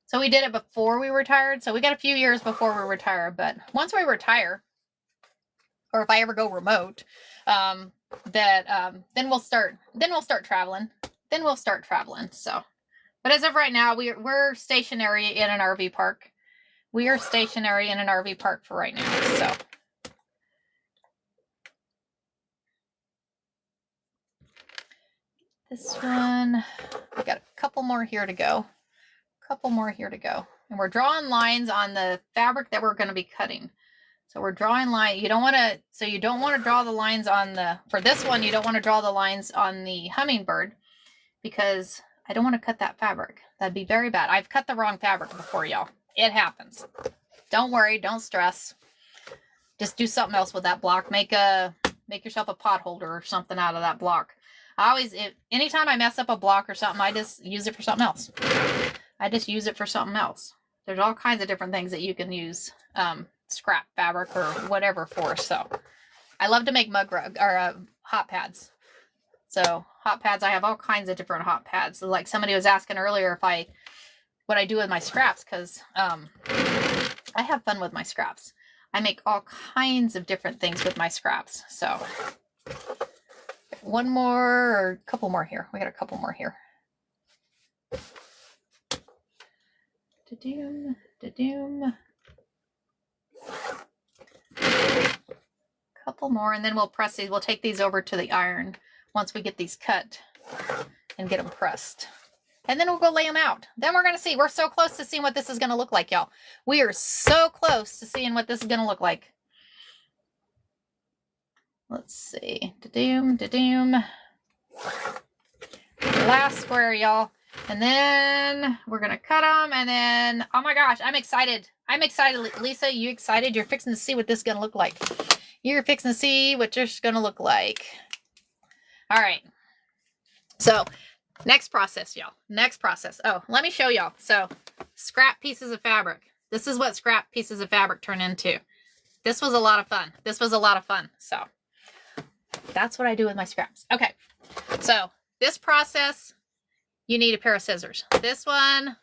so we did it before we retired. So we got a few years before we retire, but once we retire, or if I ever go remote, then we'll start traveling. Then we'll start traveling. So, but as of right now, we're stationary in an RV park. We are stationary in an RV park for right now. So, this one, we got a couple more here to go. And we're drawing lines on the fabric that we're going to be cutting. So we're drawing line. You don't want to draw the lines on for this one, you don't want to draw the lines on the Hummingbird, because I don't want to cut that fabric. That'd be very bad. I've cut the wrong fabric before, y'all. It happens. Don't worry. Don't stress. Just do something else with that block. Make yourself a pot holder or something out of that block. Anytime I mess up a block or something, I just use it for something else. There's all kinds of different things that you can use scrap fabric or whatever for. So I love to make mug rug or hot pads. So hot pads, I have all kinds of different hot pads. So like somebody was asking earlier what I do with my scraps, because I have fun with my scraps. I make all kinds of different things with my scraps. So one more or a couple more here. We got a couple more here. Da-doom. Couple more, and then we'll press these. We'll take these over to the iron once we get these cut and get them pressed. And then we'll go lay them out. Then we're going to see. We're so close to seeing what this is going to look like, y'all. We are so close to seeing what this is going to look like. Let's see. Da-doom. Last square, y'all. And then we're going to cut them. And then, oh my gosh, I'm excited. Lisa, you excited? You're fixing to see what this is going to look like. You're fixing to see what this is going to look like. All right. So next process, y'all. Next process. Oh, let me show y'all. So scrap pieces of fabric. This is what scrap pieces of fabric turn into. This was a lot of fun. So that's what I do with my scraps. Okay. So this process, you need a pair of scissors. This one,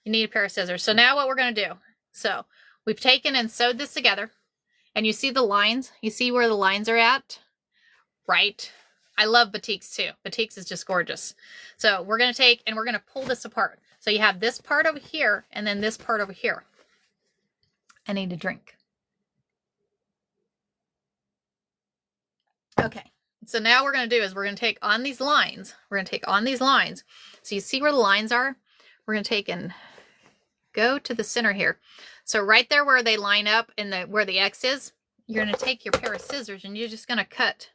you need a pair of scissors. So now what we're going to do. So we've taken and sewed this together, and you see the lines. You see where the lines are at, right? I love batiks too. Batiks is just gorgeous. So we're going to take and we're going to pull this apart. So you have this part over here and then this part over here. I need a drink. Okay. So now we're going to do is we're going to take on these lines. We're going to take on these lines. So you see where the lines are? We're going to take and go to the center here. So right there where they line up and where the X is, you're going to take your pair of scissors and you're just going to cut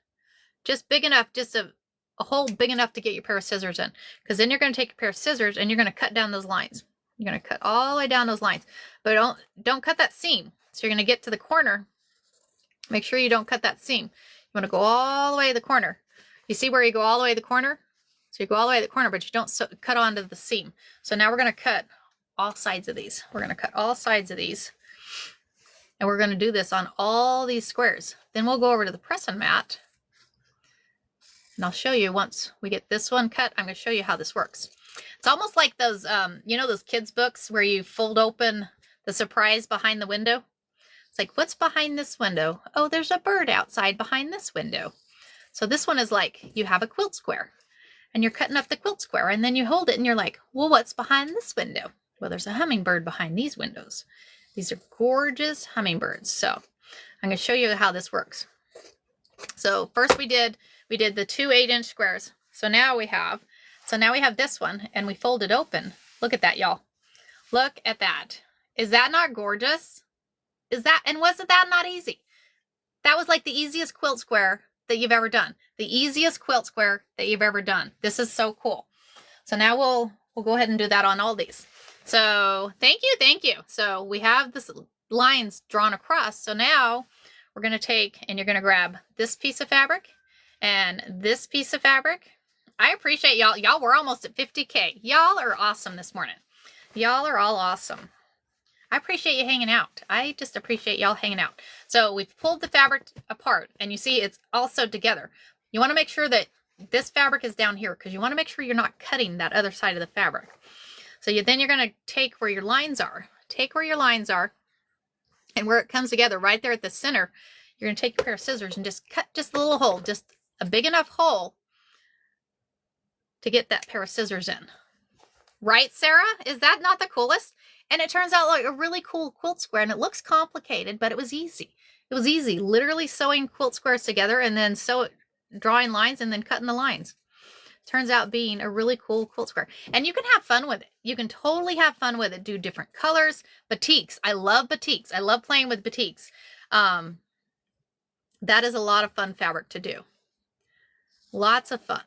just big enough, just a hole big enough to get your pair of scissors in. Because then you're going to take your pair of scissors and you're going to cut down those lines. You're going to cut all the way down those lines. But don't cut that seam. So you're going to get to the corner. Make sure you don't cut that seam. You want to go all the way to the corner. You see where you go all the way to the corner? So you go all the way to the corner, but you don't cut onto the seam. So now we're going to cut all sides of these. We're going to cut all sides of these. And we're going to do this on all these squares. Then we'll go over to the pressing mat. And I'll show you once we get this one cut, I'm going to show you how this works. It's almost like those, you know, those kids' books where you fold open the surprise behind the window. It's like, what's behind this window? Oh, there's a bird outside behind this window. So this one is like, you have a quilt square and you're cutting up the quilt square and then you hold it and you're like, well, what's behind this window? Well, there's a hummingbird behind these windows. These are gorgeous hummingbirds. So I'm going to show you how this works. So first we did the two 8-inch squares. So now we have this one and we fold it open. Look at that, y'all. Look at that. Is that not gorgeous? Wasn't that not easy? That was like the easiest quilt square that you've ever done. The easiest quilt square that you've ever done. This is so cool. So now we'll go ahead and do that on all these. So thank you. So we have this lines drawn across. So now we're going to take and you're going to grab this piece of fabric and this piece of fabric. I appreciate y'all. Y'all, we're almost at 50K. Y'all are awesome this morning. Y'all are all awesome. I appreciate you hanging out. I just appreciate y'all hanging out. So we've pulled the fabric apart and you see it's all sewed together. You want to make sure that this fabric is down here because you want to make sure you're not cutting that other side of the fabric. So then you're going to take where your lines are. Take where your lines are and where it comes together right there at the center. You're going to take a pair of scissors and just cut just a little hole, just a big enough hole to get that pair of scissors in. Right, Sarah? Is that not the coolest? And it turns out like a really cool quilt square, and it looks complicated, but it was easy. It was easy, literally sewing quilt squares together and then drawing lines and then cutting the lines. Turns out being a really cool quilt square. And you can have fun with it. You can totally have fun with it. Do different colors. Batiks. I love batiks. I love playing with batiks. That is a lot of fun fabric to do. Lots of fun.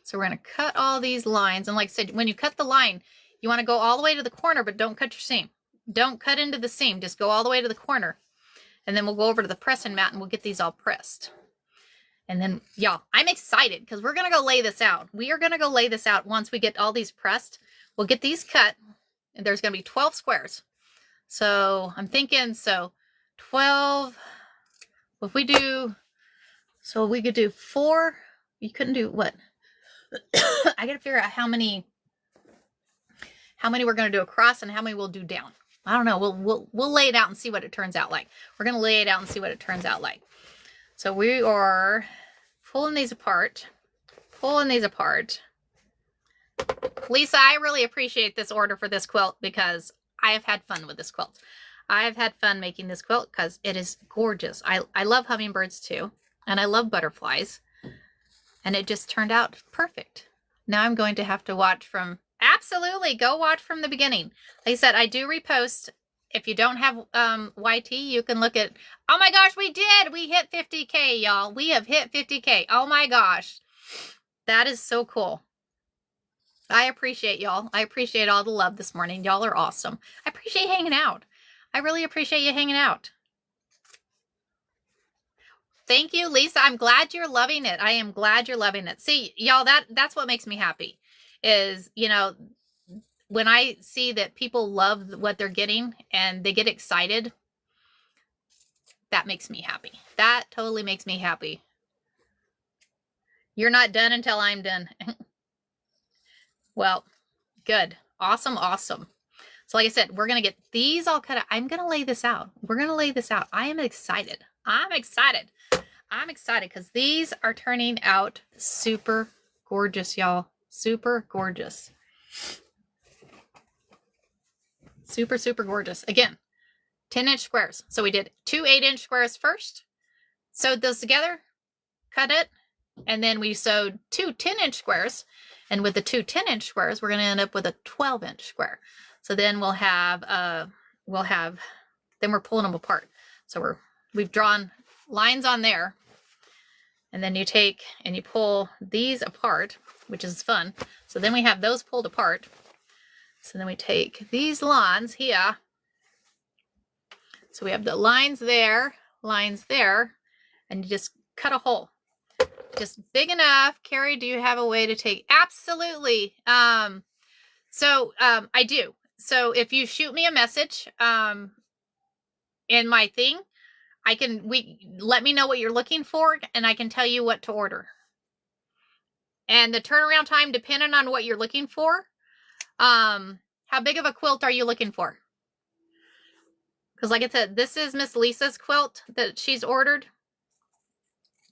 So we're going to cut all these lines. And like I said, when you cut the line, you want to go all the way to the corner, but don't cut your seam. Don't cut into the seam. Just go all the way to the corner. And then we'll go over to the pressing mat and we'll get these all pressed. And then, y'all, I'm excited because we're going to go lay this out. We are going to go lay this out once we get all these pressed. We'll get these cut. And there's going to be 12 squares. So I'm thinking, 12. If we do, so we could do 4. You couldn't do what? I got to figure out how many we're going to do across and how many we'll do down. I don't know. We'll lay it out and see what it turns out like. We're going to lay it out and see what it turns out like. So we are pulling these apart. Lisa, I really appreciate this order for this quilt because I have had fun with this quilt. I've had fun making this quilt because it is gorgeous. I love hummingbirds too, and I love butterflies. And it just turned out perfect. Now I'm going to have to watch from, absolutely, go watch from the beginning. Like I said, I do repost. If you don't have YT, you can look at, oh my gosh, we did. We hit 50K, y'all. We have hit 50K. Oh my gosh. That is so cool. I appreciate y'all. I appreciate all the love this morning. Y'all are awesome. I appreciate hanging out. I really appreciate you hanging out. Thank you, Lisa. I'm glad you're loving it. I am glad you're loving it. See, y'all, that's what makes me happy is, you know, when I see that people love what they're getting and they get excited, that makes me happy. That totally makes me happy. You're not done until I'm done. Well, good. Awesome, awesome. So like I said, we're going to get these all cut out. I'm going to lay this out. We're going to lay this out. I am excited. I'm excited because these are turning out super gorgeous, y'all. Super gorgeous. Super, super gorgeous. Again, 10-inch squares. So we did 2 8-inch squares first, sewed those together, cut it, And then we sewed two 10-inch squares. And with the two 10-inch squares, we're going to end up with a 12-inch square. So then we'll have, then we're pulling them apart. So we've drawn lines on there. And then you take and you pull these apart, which is fun. So then we have those pulled apart. So then we take these lines here. So we have the lines there, and you just cut a hole. Just big enough. Carrie, do you have a way to take? Absolutely. I do. So if you shoot me a message in my thing, let me know what you're looking for, and I can tell you what to order. And the turnaround time, depending on what you're looking for. How big of a quilt are you looking for? Because like I said, this is Miss Lisa's quilt that she's ordered.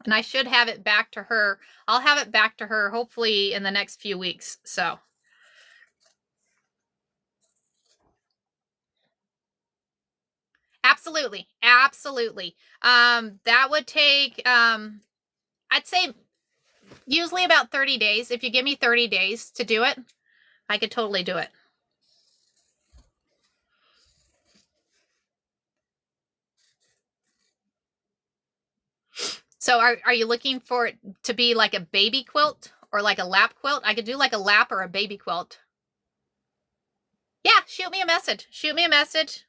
And I should have it back to her. I'll have it back to her hopefully in the next few weeks. So. Absolutely. Absolutely. That would take, I'd say usually about 30 days. If you give me 30 days to do it, I could totally do it. So are you looking for it to be like a baby quilt or like a lap quilt? I could do like a lap or a baby quilt. Yeah, shoot me a message. Shoot me a message.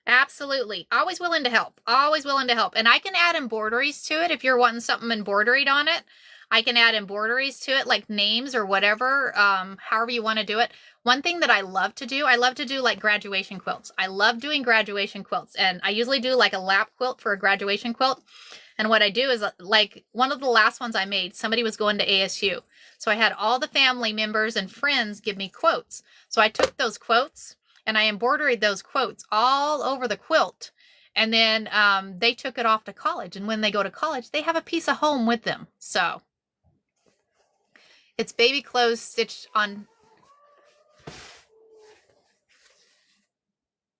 Absolutely. Always willing to help. Always willing to help. And I can add embroideries to it if you're wanting something embroidered on it. I can add embroideries to it, like names or whatever, however you want to do it. One thing that I love to do like graduation quilts. I love doing graduation quilts. And I usually do like a lap quilt for a graduation quilt. And what I do is, like one of the last ones I made, somebody was going to ASU. So I had all the family members and friends give me quotes. So I took those quotes and I embroidered those quotes all over the quilt. And then they took it off to college. And when they go to college, they have a piece of home with them. So it's baby clothes stitched on.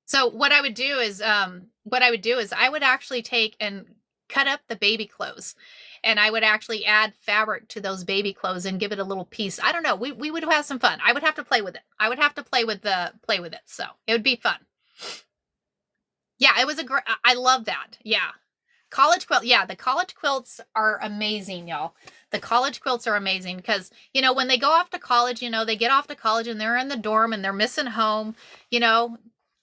So what I would do is I would actually take and cut up the baby clothes, and I would actually add fabric to those baby clothes and give it a little piece. I don't know. We would have some fun. I would have to play with it. I would have to play with it. So it would be fun. Yeah, it was I love that. Yeah. College quilt. Yeah, the college quilts are amazing, y'all. The college quilts are amazing because, you know, when they go off to college, you know, they get off to college and they're in the dorm and they're missing home, you know,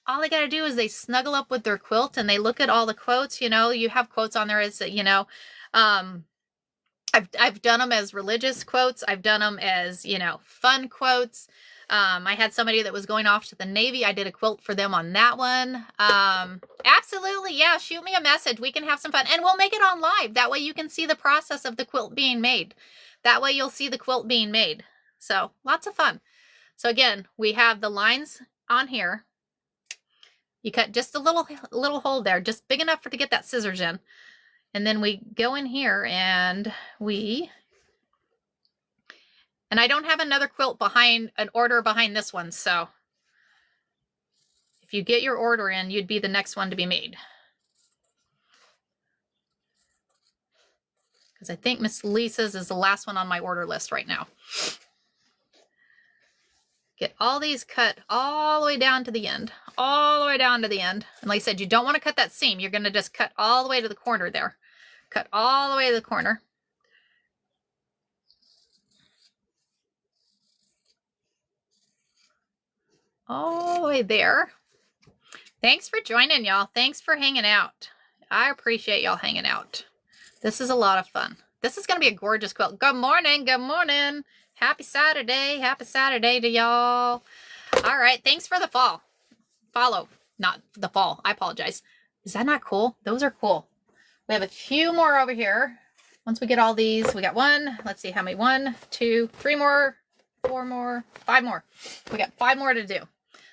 all they got to do is they snuggle up with their quilt and they look at all the quotes. You know, you have quotes on there as, you know, I've done them as religious quotes. I've done them as, you know, fun quotes. I had somebody that was going off to the Navy. I did a quilt for them on that one. Absolutely. Yeah. Shoot me a message. We can have some fun and we'll make it on live. That way you can see the process of the quilt being made. That way you'll see the quilt being made. So lots of fun. So again, we have the lines on here. You cut just a little hole there, just big enough to get that scissors in. And then we go in here and I don't have another quilt behind an order behind this one. So if you get your order in, you'd be the next one to be made. Because I think Miss Lisa's is the last one on my order list right now. Get all these cut all the way down to the end. All the way down to the end. And like I said, you don't want to cut that seam. You're going to just cut all the way to the corner there. Cut all the way to the corner. All the way there. Thanks for joining, y'all. Thanks for hanging out. I appreciate y'all hanging out. This is a lot of fun. This is going to be a gorgeous quilt. Good morning. Good morning. Happy Saturday. Happy Saturday to y'all. All right. Thanks for the follow. Not the fall. I apologize. Is that not cool? Those are cool. We have a few more over here. Once we get all these, we got one. Let's see how many. 1, 2, 3 more, 4 more, 5 more. We got 5 more to do.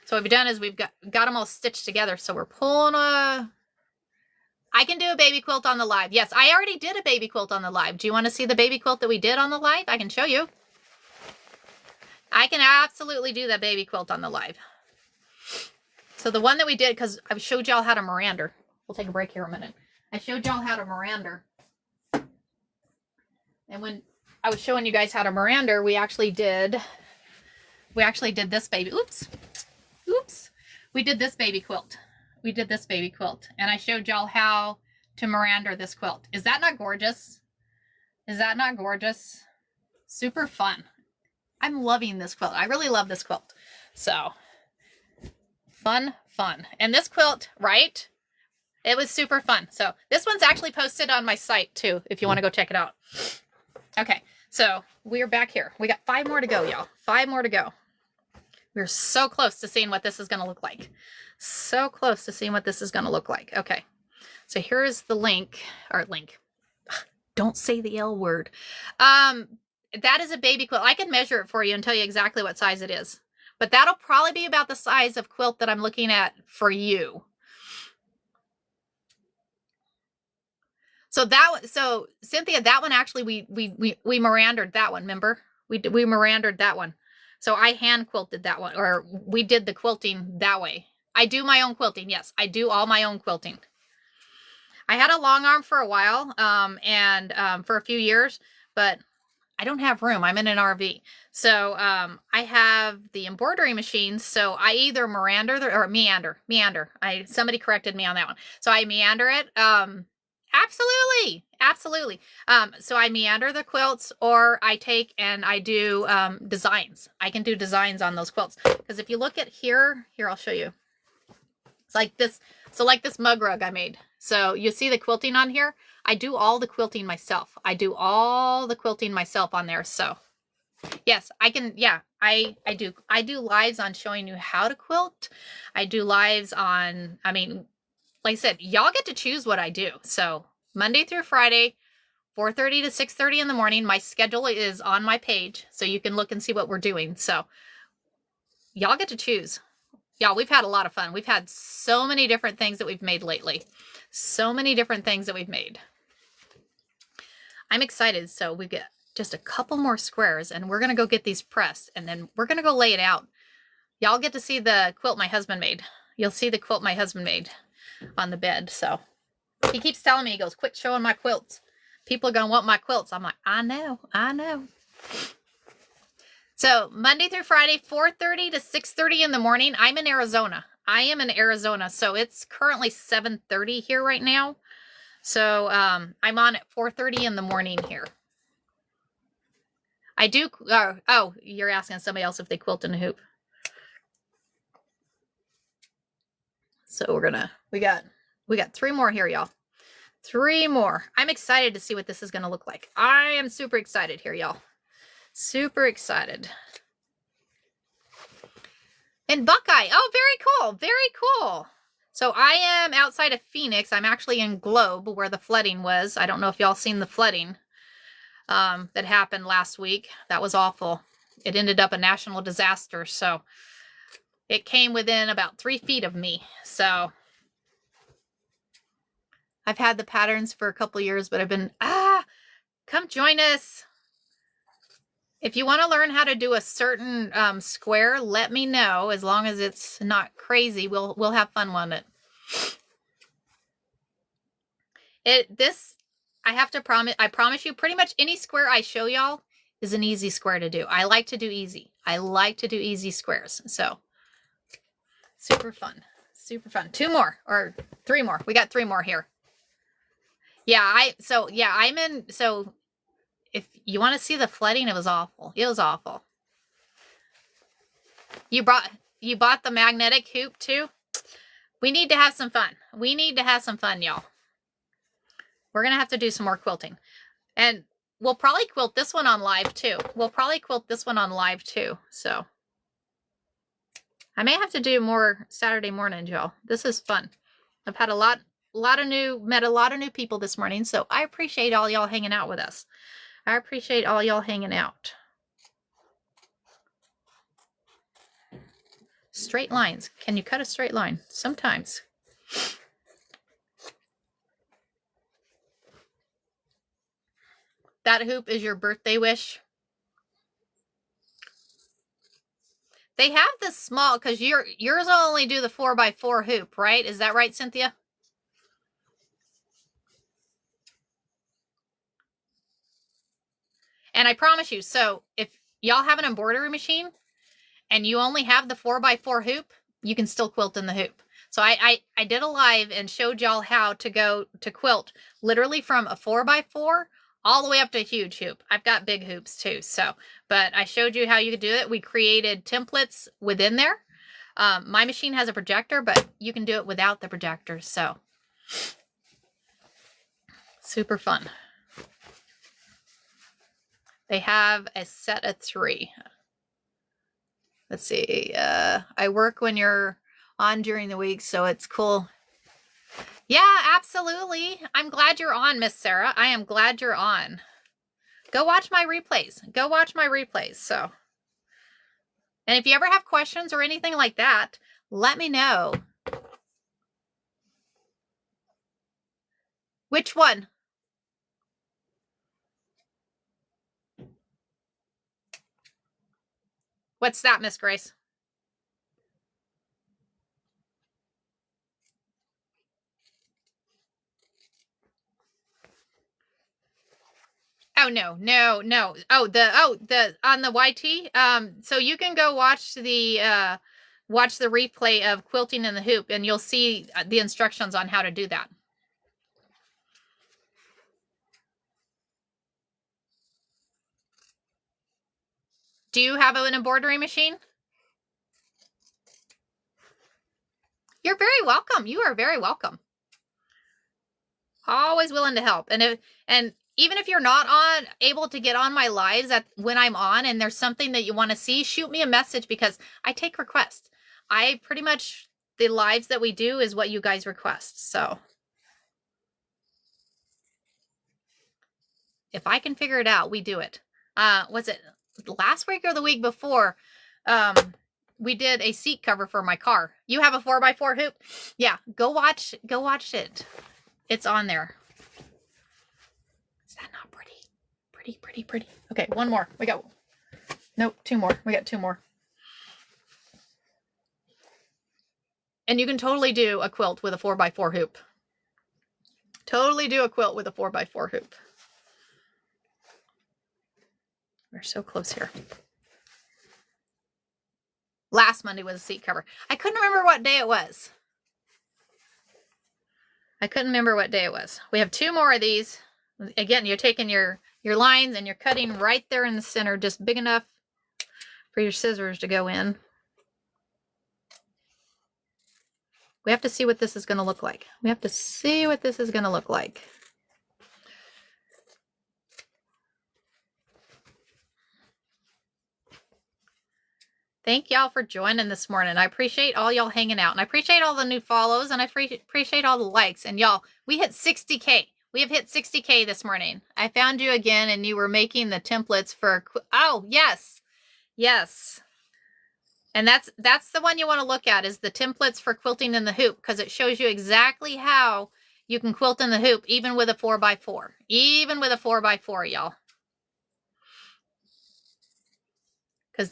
So what we've done is we've got them all stitched together. So we're pulling I can do a baby quilt on the live. Yes, I already did a baby quilt on the live. Do you want to see the baby quilt that we did on the live? I can show you. I can absolutely do that baby quilt on the live. So the one that we did, because I showed y'all how to Miranda. We'll take a break here a minute. I showed y'all how to Miranda. And I was showing you guys how to Miranda, we actually did this baby. Oops. We did this baby quilt. And I showed y'all how to Miranda this quilt. Is that not gorgeous? Super fun. I'm loving this quilt. I really love this quilt. So fun. And this quilt, right? It was super fun. So this one's actually posted on my site too, if you want to go check it out. Okay, so we're back here. We got 5 more to go, y'all. 5 more to go. We're so close to seeing what this is going to look like. Okay, so here's the link. Don't say the L word. That is a baby quilt. I can measure it for you and tell you exactly what size it is. But that'll probably be about the size of quilt that I'm looking at for you. So Cynthia, that one actually we Mirandaed that one, remember? We Mirandaed that one. So I hand quilted that one, or we did the quilting that way. I do my own quilting. Yes, I do all my own quilting. I had a long arm for a while, and for a few years, but I don't have room. I'm in an RV. So I have the embroidery machines. So I either meander. Somebody corrected me on that one. So I meander it. Absolutely. So I meander the quilts, or I take and I do designs. I can do designs on those quilts. Because if you look at here, I'll show you. It's like this. So like this mug rug I made. So you see the quilting on here? I do all the quilting myself. I do on there. So yes, I can. Yeah, I do lives on showing you how to quilt. I do lives on, like I said, y'all get to choose what I do. So Monday through Friday, 4:30 to 6:30 in the morning. My schedule is on my page, so you can look and see what we're doing. So y'all get to choose. Y'all, we've had a lot of fun. We've had so many different things that we've made lately. I'm excited. So we get just a couple more squares, and we're going to go get these pressed, and then we're going to go lay it out. Y'all get to see the quilt my husband made. You'll see the quilt my husband made on the bed. So he keeps telling me, he goes, quit showing my quilts. People are going to want my quilts. I'm like, I know. So Monday through Friday, 4:30 to 6:30 in the morning. I'm in Arizona. So it's currently 7:30 here right now. So I'm on at 4:30 in the morning here. I do. Oh, you're asking somebody else if they quilt in a hoop. So we got 3 more here, y'all. 3 more. I'm excited to see what this is going to look like. I am super excited here, y'all. Super excited. And Buckeye. Oh, very cool. So I am outside of Phoenix. I'm actually in Globe, where the flooding was. I don't know if y'all seen the flooding that happened last week. That was awful. It ended up a national disaster. So it came within about 3 feet of me. So I've had the patterns for a couple years, but I've been, come join us. If you want to learn how to do a certain square, let me know. As long as it's not crazy, we'll have fun on it. I promise you, pretty much any square I show y'all is an easy square to do. I like to do easy. Squares. So super fun. 2 more or 3 more. We got 3 more here. Yeah, so if you want to see the flooding, it was awful. You bought the magnetic hoop too? We need to have some fun. Y'all. We're going to have to do some more quilting. And we'll probably quilt this one on live too. So I may have to do more Saturday mornings, y'all. This is fun. I've had met a lot of new people this morning. So I appreciate all y'all hanging out with us. Straight lines. Can you cut a straight line? Sometimes. That hoop is your birthday wish. They have this small, because yours only do the 4x4 hoop, right? Is that right, Cynthia? And I promise you, so if y'all have an embroidery machine and you only have the 4x4 hoop, you can still quilt in the hoop. So I did a live and showed y'all how to go to quilt literally from a 4x4 all the way up to a huge hoop. I've got big hoops too. So, but I showed you how you could do it. We created templates within there. My machine has a projector, but you can do it without the projector. So super fun. They have a set of 3. Let's see. I work when you're on during the week, so it's cool. Yeah, absolutely. I'm glad you're on, Miss Sarah. I am glad you're on. Go watch my replays. Go watch my replays. So, and if you ever have questions or anything like that, let me know. Which one? What's that, Miss Grace? Oh, no. Oh, the on the YT. So you can go watch the replay of quilting in the hoop, and you'll see the instructions on how to do that. Do you have an embroidery machine? You're very welcome. You are very welcome. Always willing to help. And even if you're not able to get on my lives when I'm on and there's something that you want to see, shoot me a message because I take requests. I pretty much, the lives that we do is what you guys request. So if I can figure it out, we do it. Was it last week or the week before? We did a seat cover for my car. You have a 4x4 hoop? Yeah, go watch it. It's on there. Is that not pretty? Pretty. Okay, one more. Nope, 2 more. We got 2 more. And you can totally do a quilt with a 4x4 hoop. Totally do a quilt with a 4x4 hoop. We're so close here. Last Monday was a seat cover. I couldn't remember what day it was. We have 2 more of these. Again, you're taking your lines and you're cutting right there in the center, just big enough for your scissors to go in. We have to see what this is going to look like. Thank y'all for joining this morning. I appreciate all y'all hanging out, and I appreciate all the new follows, and I appreciate all the likes. And y'all, we hit 60K. We have hit 60K this morning. I found you again, and you were making the templates for, oh, yes. And that's the one you want to look at, is the templates for quilting in the hoop, because it shows you exactly how you can quilt in the hoop, even with a 4x4. Even with a 4x4, y'all. Because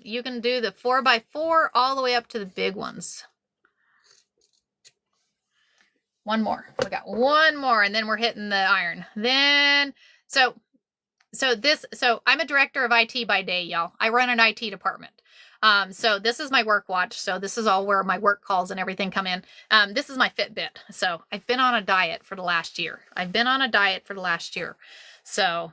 you can do the 4x4 all the way up to the big ones. One more. We got 1 more, and then we're hitting the iron. Then, so I'm a director of IT by day, y'all. I run an IT department. So this is my work watch. So this is all where my work calls and everything come in. This is my Fitbit. So I've been on a diet for the last year. So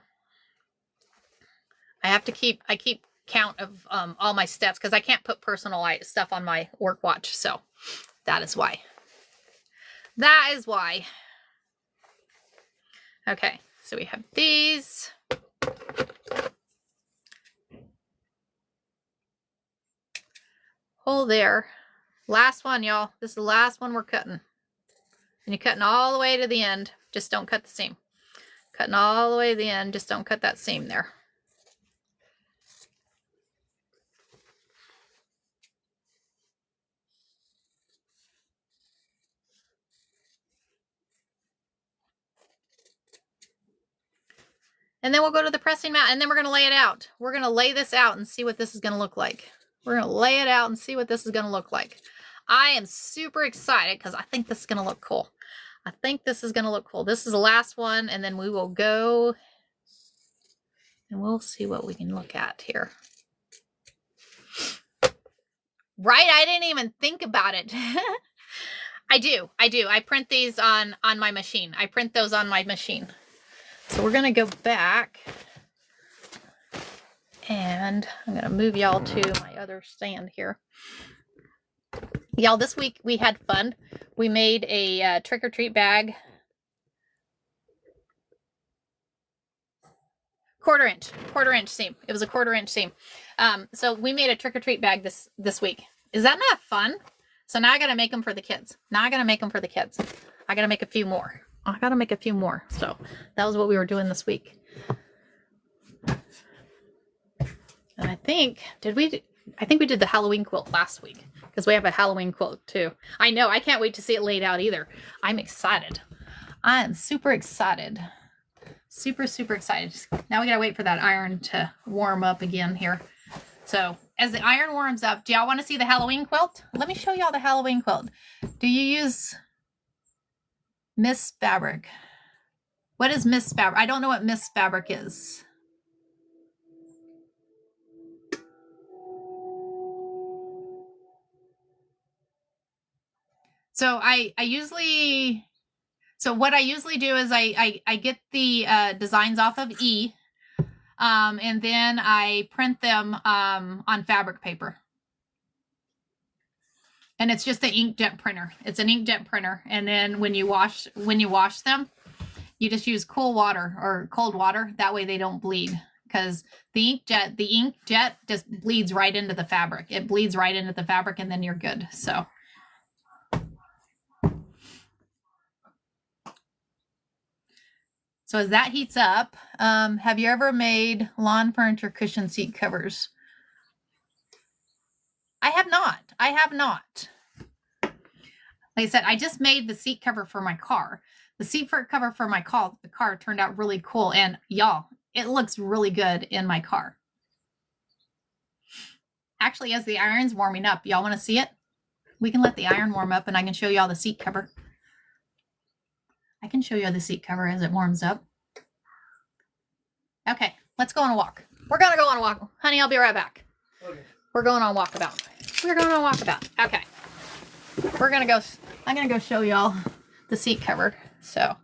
I keep count of all my steps because I can't put personal stuff on my work watch. So that is why. Okay, so we have these. Hold there. Last one, y'all. This is the last one we're cutting. And you're cutting all the way to the end. Just don't cut the seam. Cutting all the way to the end. Just don't cut that seam there. And then we'll go to the pressing mat, and then we're going to lay it out. We're going to lay this out and see what this is going to look like. I am super excited because I think this is going to look cool. This is the last one, and then we will go And we'll see what we can look at here. Right? I didn't even think about it. I do. I print these on my machine. I print those on my machine. So we're going to go back. And I'm going to move y'all to my other stand here. Y'all, this week we had fun. We made a trick-or-treat bag. Quarter inch seam. It was a 1/4 inch seam. So we made a trick-or-treat bag this week. Is that not fun? So now I got to make them for the kids. I got to make a few more. So that was what we were doing this week. And I think we did the Halloween quilt last week because we have a Halloween quilt too. I know. I can't wait to see it laid out either. I'm excited. I am super excited. Super, super excited. Now we got to wait for that iron to warm up again here. So as the iron warms up, do y'all want to see the Halloween quilt? Let me show y'all the Halloween quilt. Do you use Miss Fabric? What is Miss Fabric? I don't know what Miss Fabric is. So what I usually do is I get the designs off of E, and then I print them on fabric paper. And it's just an inkjet printer. It's an inkjet printer. And then when you wash them, you just use cool water or cold water. That way they don't bleed. Because the inkjet just bleeds right into the fabric. It bleeds right into the fabric and then you're good. So as that heats up, have you ever made lawn furniture cushion seat covers? I have not. Like I said, I just made the seat cover for my car. The seat cover for my car turned out really cool. And y'all, it looks really good in my car. Actually, as the iron's warming up, y'all want to see it? We can let the iron warm up and I can show y'all the seat cover. I can show you the seat cover as it warms up. Okay, let's go on a walk. We're going to go on a walk. Honey, I'll be right back. Okay. We're going on walkabout. Okay. I'm going to go show y'all the seat cover. So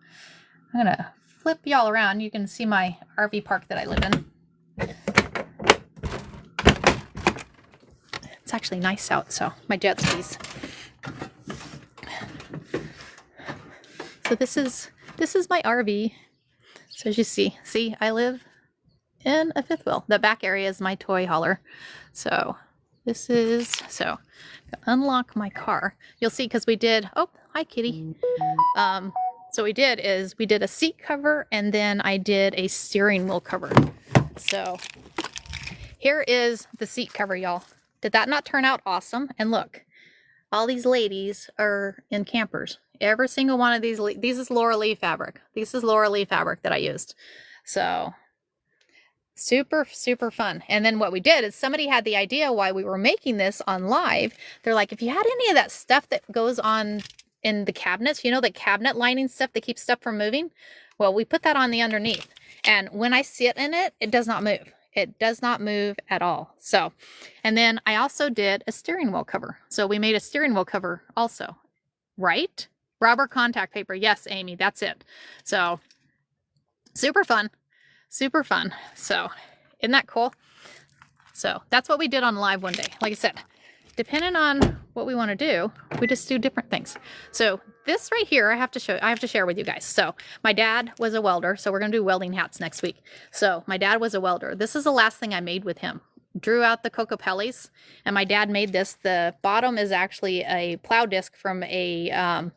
I'm going to flip y'all around. You can see my RV park that I live in. It's actually nice out, so my jet skis. So this is my RV. So as you see, I live in a fifth wheel. The back area is my toy hauler. So unlock my car. You'll see because we did, oh, hi kitty. So we did a seat cover and then I did a steering wheel cover. So here is the seat cover, y'all. Did that not turn out awesome? And look, all these ladies are in campers. Every single one of these is Laura Lee fabric. This is Laura Lee fabric that I used. So super, super fun. And then what we did is somebody had the idea while we were making this on live. They're like, if you had any of that stuff that goes on in the cabinets, you know, the cabinet lining stuff that keeps stuff from moving. Well, we put that on the underneath. And when I sit in it, it does not move. It does not move at all. So, and then I also did a steering wheel cover. So we made a steering wheel cover also, right? Rubber contact paper. Yes, Amy, that's it. So super fun. Super fun. So isn't that cool? So that's what we did on live one day. Like I said, depending on what we want to do, we just do different things. So this right here, I have to share with you guys. So my dad was a welder. So we're going to do welding hats next week. So my dad was a welder. This is the last thing I made with him. Drew out the Cocopellis and my dad made this. The bottom is actually a plow disc from a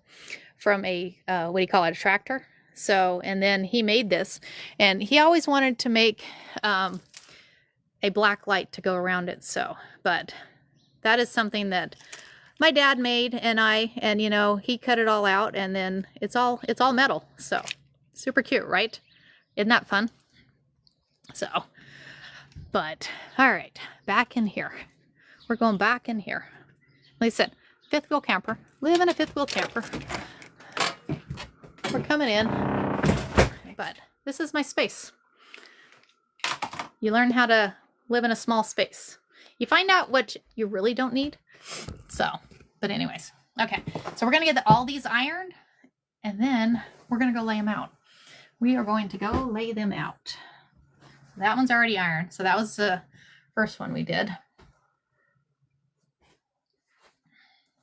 what do you call it? A tractor. So, and then he made this and he always wanted to make a black light to go around it. So, but that is something that my dad made and you know, he cut it all out and then it's all metal. So super cute, right? Isn't that fun? So, but all right, back in here. We're going back in here. Like I said, fifth wheel camper, live in a fifth wheel camper. We're coming in, but this is my space. You learn how to live in a small space. You find out what you really don't need. So, but anyways. Okay, so we're going to get all these ironed, and then we're going to go lay them out. We are going to go lay them out. That one's already ironed. So that was the first one we did.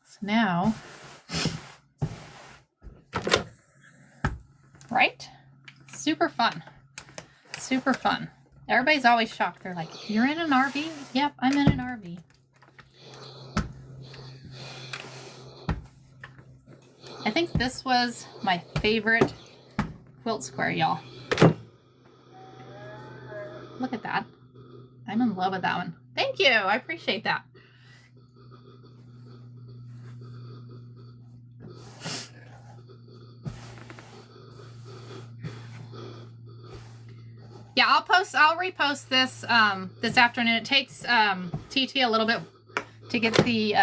So now, right? Super fun. Super fun. Everybody's always shocked. They're like, you're in an RV? Yep, I'm in an RV. I think this was my favorite quilt square, y'all. Look at that. I'm in love with that one. Thank you. I appreciate that. Yeah, I'll repost this this afternoon. It takes TT a little bit to get the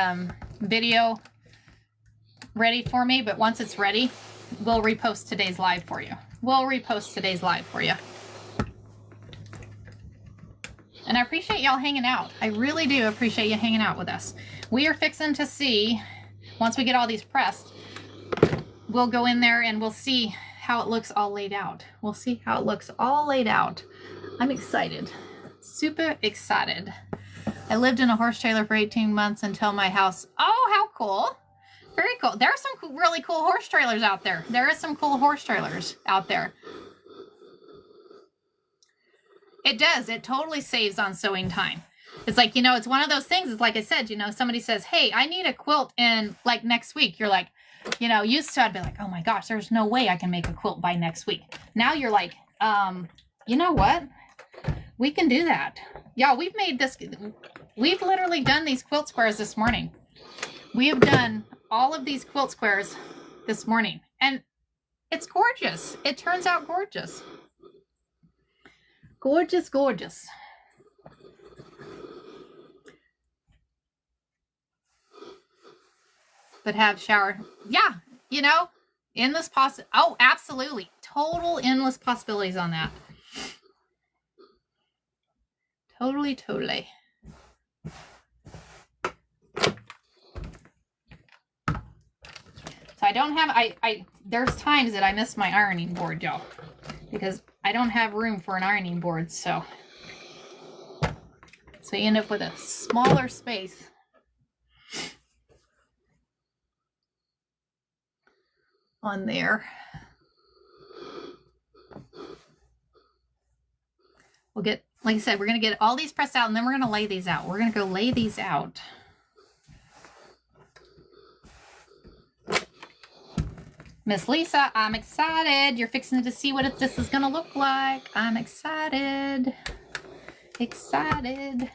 video ready for me, but once it's ready, we'll repost today's live for you. And I appreciate y'all hanging out. I really do appreciate you hanging out with us. We are fixing to see, once we get all these pressed, we'll go in there and we'll see how it looks all laid out. We'll see how it looks all laid out. I'm excited. Super excited. I lived in a horse trailer for 18 months until my house. Oh, how cool. Very cool. There are some really cool horse trailers out there. There is some cool horse trailers out there. It does. It totally saves on sewing time. It's like, you know, it's one of those things. It's like I said, you know, somebody says, hey, I need a quilt in like next week. You're like, you know, used to I'd be like, oh my gosh, there's no way I can make a quilt by next week. Now you're like, you know what? We can do that. Yeah, we've made this. We've literally done these quilt squares this morning. We have done all of these quilt squares this morning. And it's gorgeous. It turns out gorgeous. Gorgeous, gorgeous. But have shower. Yeah, you know, endless oh, absolutely. Total endless possibilities on that. Totally, totally. So I don't have, there's times that I miss my ironing board, y'all, because I don't have room for an ironing board. So you end up with a smaller space. On there. We'll get, like I said, we're going to get all these pressed out and then we're going to lay these out. We're going to go lay these out. Miss Lisa, I'm excited. You're fixing to see what this is going to look like. I'm excited. Excited.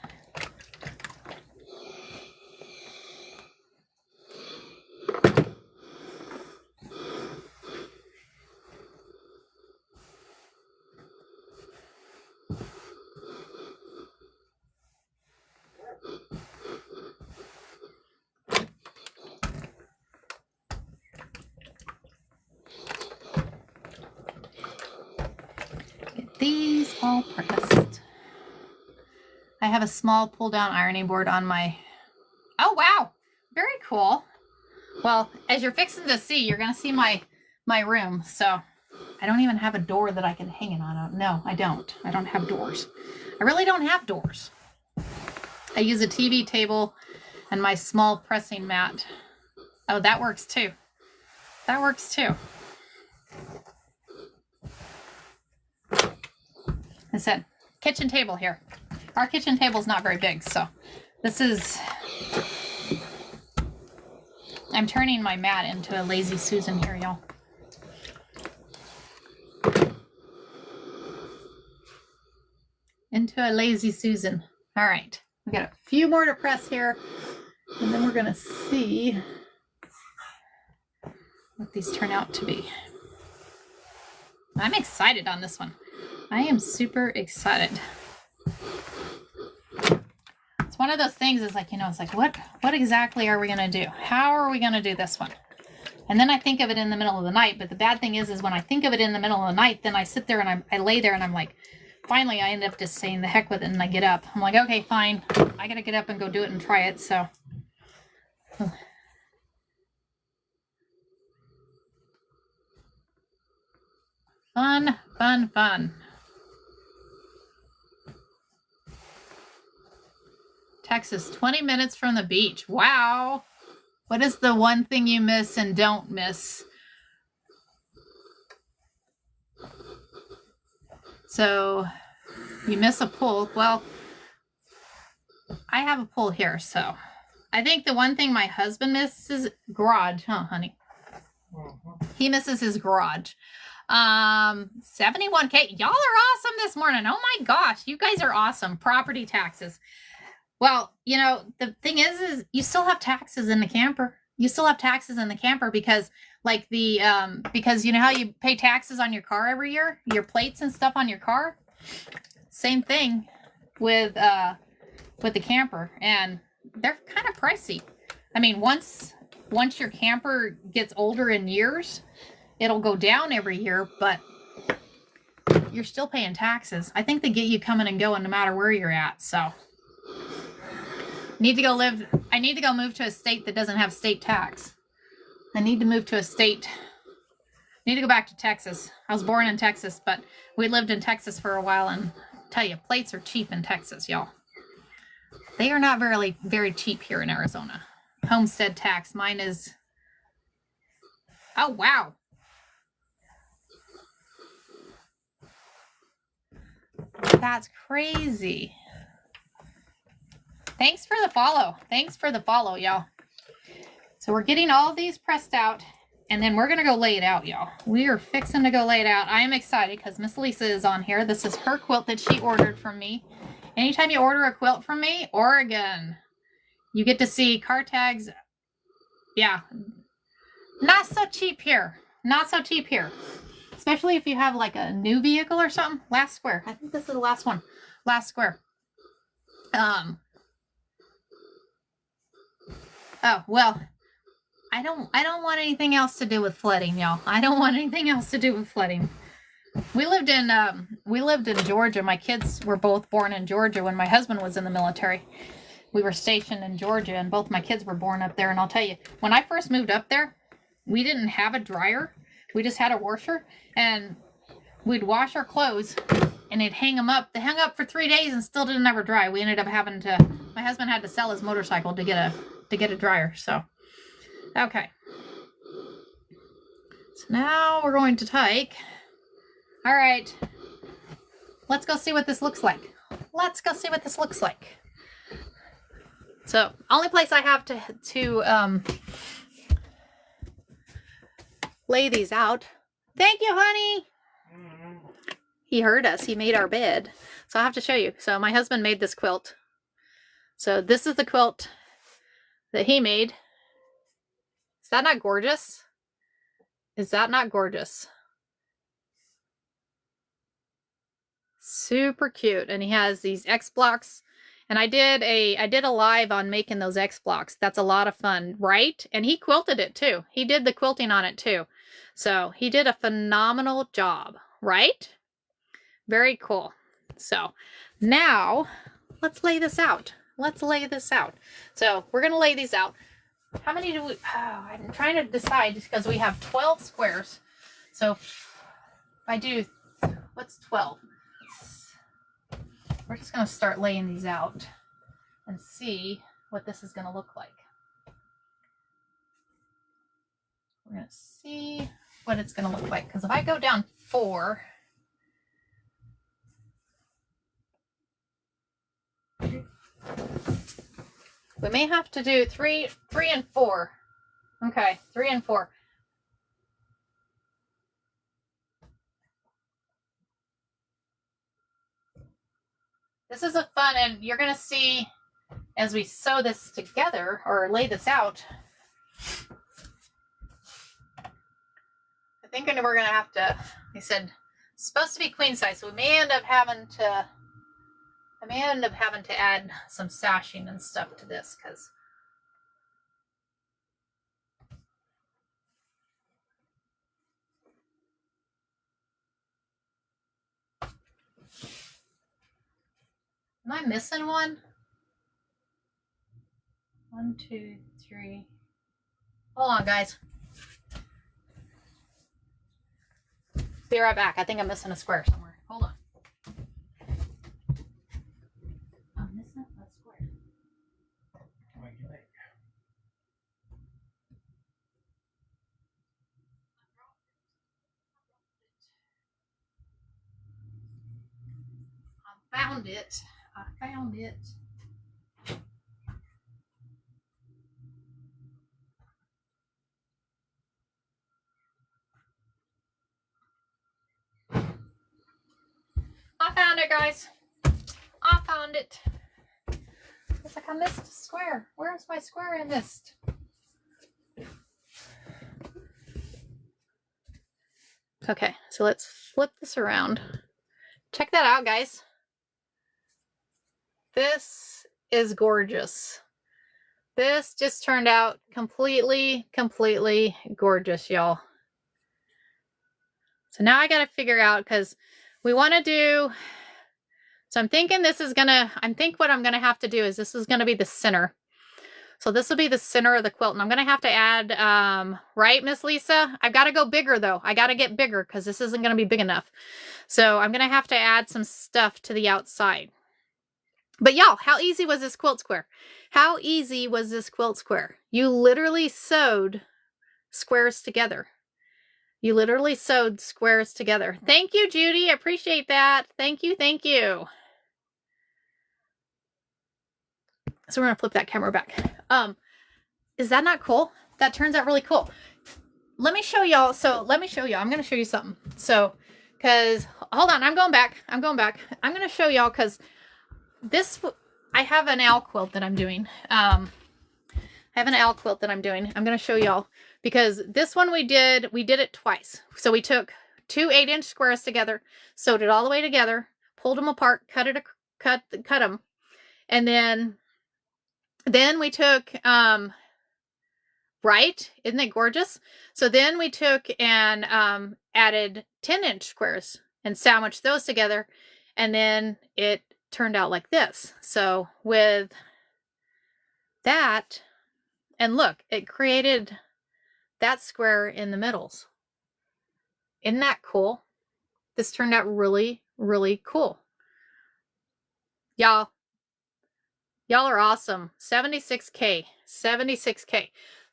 These all pressed. I have a small pull down ironing board on my, oh wow, very cool. Well, as you're fixing to see, you're gonna see my room. So I don't even have a door that I can hang it on. No, I don't have doors. I really don't have doors. I use a TV table and my small pressing mat. Oh, that works too. That works too. I said, kitchen table here. Our kitchen table is not very big, so this is, I'm turning my mat into a lazy Susan here, y'all. Into a lazy Susan. All right, we got a few more to press here, and then we're gonna see what these turn out to be. I'm excited on this one. I am super excited. It's one of those things, is like, you know, it's like, what exactly are we going to do? How are we going to do this one? And then I think of it in the middle of the night. But the bad thing is when I think of it in the middle of the night, then I sit there and I lay there and I'm like, finally I ended up just saying the heck with it, and I get up. I'm like, okay, fine. I gotta get up and go do it and try it, so. Fun, fun, fun. Texas, 20 minutes from the beach. Wow. What is the one thing you miss and don't miss? So you miss a pool. Well, I have a pool here, so I think the one thing my husband misses is garage, huh, honey? He misses his garage. 71K. Y'all are awesome this morning. Oh my gosh, you guys are awesome. Property taxes. Well, you know, the thing is you still have taxes in the camper. You still have taxes in the camper because like because you know how you pay taxes on your car every year, your plates and stuff on your car. Same thing with the camper, and they're kind of pricey. I mean, once your camper gets older in years, it'll go down every year, but you're still paying taxes. I think they get you coming and going no matter where you're at. So I need to go move to a state that doesn't have state tax. I need to move to a state. I need to go back to Texas. I was born in Texas, but we lived in Texas for a while, and I'll tell you, plates are cheap in Texas, y'all. They are not very, very cheap here in Arizona. Homestead tax, mine is, oh wow. That's crazy. Thanks for the follow. Thanks for the follow, y'all. So we're getting all of these pressed out, and then we're going to go lay it out, y'all. We are fixing to go lay it out. I am excited because Miss Lisa is on here. This is her quilt that she ordered from me. Anytime you order a quilt from me, Oregon, you get to see car tags. Yeah. Not so cheap here. Not so cheap here. Especially if you have like a new vehicle or something. Last square. I think this is the last one. Last square. Oh, well, I don't want anything else to do with flooding, y'all. I don't want anything else to do with flooding. We lived in Georgia. My kids were both born in Georgia when my husband was in the military. We were stationed in Georgia, and both my kids were born up there. And I'll tell you, when I first moved up there, we didn't have a dryer. We just had a washer, and we'd wash our clothes, and they'd hang them up. They hung up for 3 days and still didn't ever dry. We ended up having to. My husband had to sell his motorcycle to get a dryer. So, okay. So now we're going to take. All right. Let's go see what this looks like. Let's go see what this looks like. So, only place I have to lay these out. Thank you, honey. He heard us. He made our bed. So I have to show you. So my husband made this quilt. So this is the quilt that he made. Is that not gorgeous? Is that not gorgeous? Super cute. And he has these X blocks. And I did a live on making those X blocks. That's a lot of fun, right? And he quilted it too. He did the quilting on it too. So he did a phenomenal job, right? Very cool. So now let's lay this out. Let's lay this out. So we're going to lay these out. How many do we, I'm trying to decide because we have 12 squares. So if I do, what's 12? We're just going to start laying these out and see what this is going to look like. We're going to see what it's going to look like. Because if I go down 4, we may have to do 3 and 4. Okay, 3 and 4. This is a fun, and you're going to see as we sew this together or lay this out. I think we're going to have to, they said, it's supposed to be queen size, so we may end up having to, I may end up having to add some sashing and stuff to this because Am I missing one? 1, 2, 3. Hold on, guys. Be right back. I think I'm missing a square somewhere. Hold on. I'm missing a square. I found it. I found it. I found it, guys. I found it. Looks like I missed a square. Where's my square I missed? Okay, so let's flip this around. Check that out, guys. This is gorgeous. This just turned out completely gorgeous, y'all. So now I got to figure out, because we want to do, so I'm thinking this is gonna, what I'm gonna have to do is this is gonna be the center. So this will be the center of the quilt, and I'm gonna have to add, right, Miss Lisa? I've got to go bigger though. I got to get bigger because this isn't gonna be big enough. So I'm gonna have to add some stuff to the outside. But y'all, how easy was this quilt square? How easy was this quilt square? You literally sewed squares together. You literally sewed squares together. Thank you, Judy. I appreciate that. Thank you, thank you. So we're gonna flip that camera back. Is that not cool? That turns out really cool. Let me show y'all. So let me show y'all. I'm gonna show you something. So, cause hold on, I'm going back. I'm gonna show y'all because this, I have an owl quilt that I'm doing. I'm gonna show y'all because this one we did it twice. So we took 2 8-inch squares together, sewed it all the way together, pulled them apart, cut them, and then we took, right? Isn't it gorgeous? So then we took and added 10-inch squares and sandwiched those together, and then it turned out like this. So with that, and look, it created that square in the middles. Isn't that cool? This turned out really cool. Y'all are awesome. 76K.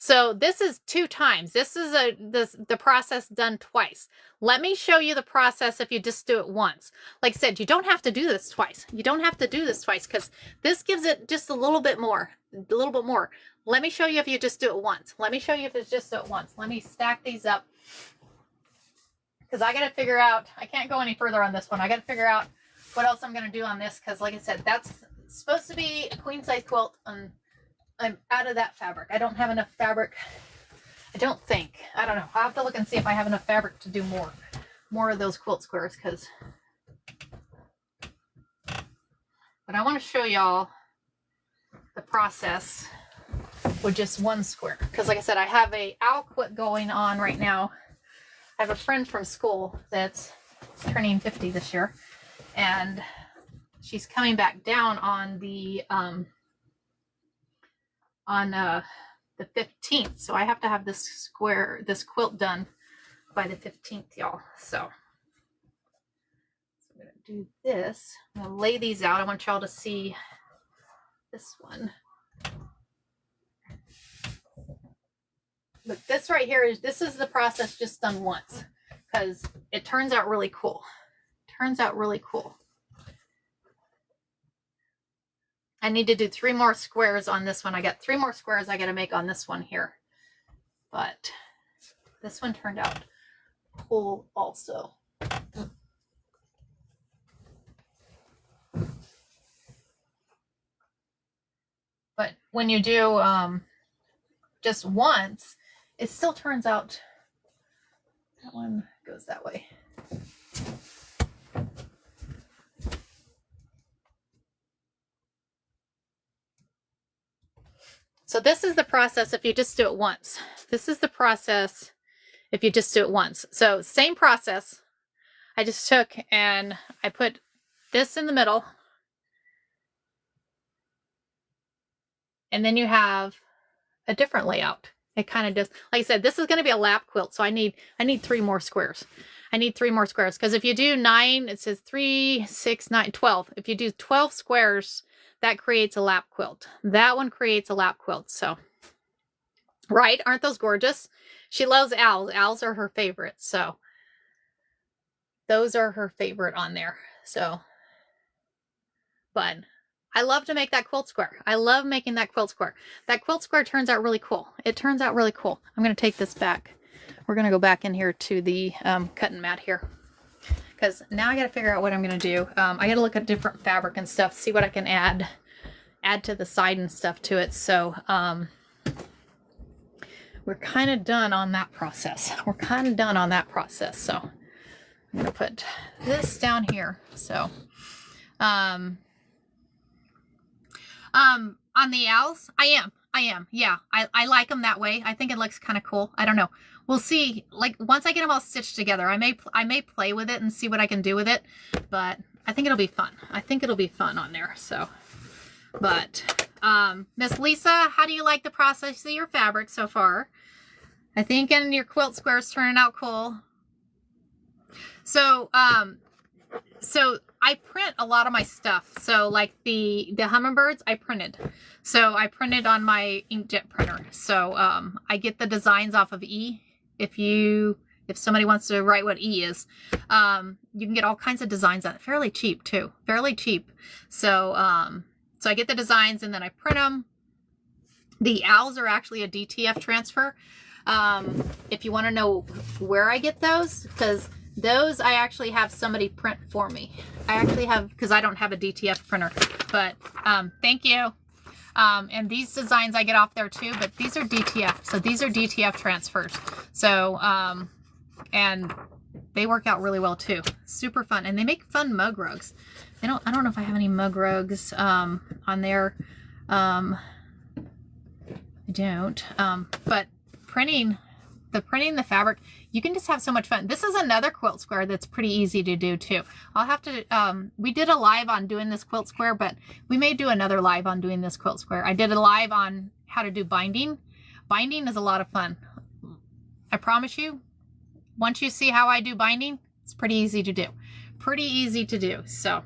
So this is 2 times. This is the process done twice. Let me show you the process if you just do it once. Like I said, you don't have to do this twice. You don't have to do this twice because this gives it just a little bit more. Let me show you if you just do it once. Let me show you if it's just do it once. Let me stack these up because I got to figure out, I can't go any further on this one. I got to figure out what else I'm going to do on this because like I said, that's supposed to be a queen size quilt and I'm out of that fabric. I don't have enough fabric. I don't think. I don't know. I'll have to look and see if I have enough fabric to do more of those quilt squares because, but I want to show y'all the process with just one square because like I said, I have a owl quilt going on right now. I have a friend from school that's turning 50 this year and she's coming back down on the 15th. So I have to have this quilt done by the 15th, y'all. So I'm gonna do this. I'm gonna lay these out. I want y'all to see this one. Look, this right here this is the process just done once because it turns out really cool. I need to do 3 more squares on this one. I got 3 more squares I got to make on this one here. But this one turned out cool also. But when you do just once, it still turns out, that one goes that way. So this is the process if you just do it once. So same process. I just took and I put this in the middle And then you have a different layout. It kind of does, like I said, this is going to be a lap quilt, so I need 3 more squares. I need 3 more squares, because if you do 9, it says 3, 6, 9, 12. If you do 12 squares, that creates a lap quilt. That one creates a lap quilt. So, right? Aren't those gorgeous? She loves owls. Owls are her favorite. So, those are her favorite on there. So, but I love to make that quilt square. I love making that quilt square. That quilt square turns out really cool. It turns out really cool. I'm going to take this back. We're going to go back in here to the cutting mat here, because now I got to figure out what I'm going to do. I got to look at different fabric and stuff, see what I can add to the side and stuff to it. So we're kind of done on that process. So I'm going to put this down here. So on the owls, I am. Yeah, I like them that way. I think it looks kind of cool. I don't know. We'll see. Like, once I get them all stitched together, I may play with it and see what I can do with it. But I think it'll be fun. I think it'll be fun on there. So, but Miss Lisa, how do you like the process of your fabric so far? I think in your quilt squares turning out cool. So I print a lot of my stuff. So like the hummingbirds, I printed. So I printed on my inkjet printer. So I get the designs off of E. If somebody wants to write what E is, you can get all kinds of designs on it. Fairly cheap too. Fairly cheap. So so I get the designs and then I print them. The owls are actually a DTF transfer. If you want to know where I get those, because those I actually have somebody print for me. I actually have, because I don't have a DTF printer, but thank you. And these designs I get off there too, but these are DTF. So these are DTF transfers. So, and they work out really well too. Super fun. And they make fun mug rugs. I don't know if I have any mug rugs on there. I don't. But printing the fabric, you can just have so much fun. This is another quilt square that's pretty easy to do too. I'll have to, we did a live on doing this quilt square, but we may do another live on doing this quilt square. I did a live on how to do binding. Binding is a lot of fun. I promise you, once you see how I do binding, it's pretty easy to do. Pretty easy to do. So,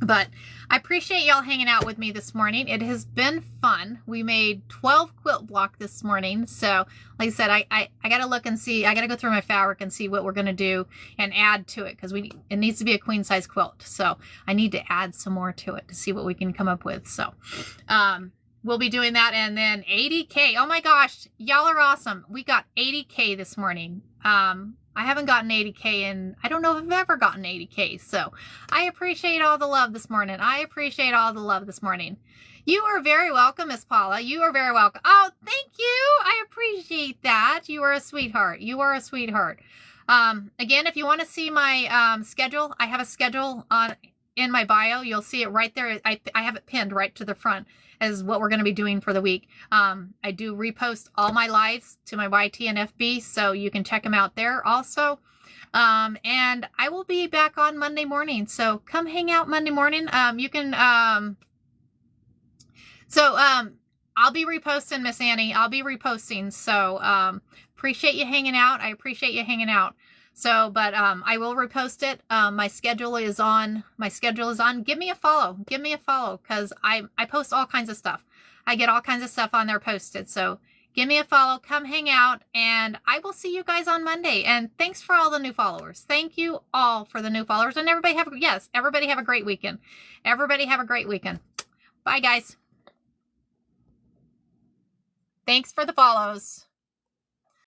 but I appreciate y'all hanging out with me this morning. It has been fun. We made 12 quilt block this morning. So like I said, I got to look and see. I got to go through my fabric and see what we're going to do and add to it, because it needs to be a queen size quilt. So I need to add some more to it to see what we can come up with. So we'll be doing that. And then 80K. Oh my gosh, y'all are awesome. We got 80K this morning. I haven't gotten 80K and I don't know if I've ever gotten 80K. So I appreciate all the love this morning. I appreciate all the love this morning. You are very welcome, Miss Paula. You are very welcome. Oh, thank you. I appreciate that. You are a sweetheart. You are a sweetheart. Again, if you want to see my schedule, I have a schedule in my bio. You'll see it right there. I have it pinned right to the front as what we're going to be doing for the week. I do repost all my lives to my YT and FB, so you can check them out there also. And I will be back on Monday morning, so come hang out Monday morning. You can, I'll be reposting, Miss Annie. I'll be reposting, so appreciate you hanging out. I appreciate you hanging out. So, but I will repost it. My schedule is on. Give me a follow. Give me a follow, because I post all kinds of stuff. I get all kinds of stuff on there posted. So give me a follow. Come hang out, and I will see you guys on Monday. And thanks for all the new followers. Thank you all for the new followers. And everybody have a great weekend. Everybody have a great weekend. Bye, guys. Thanks for the follows.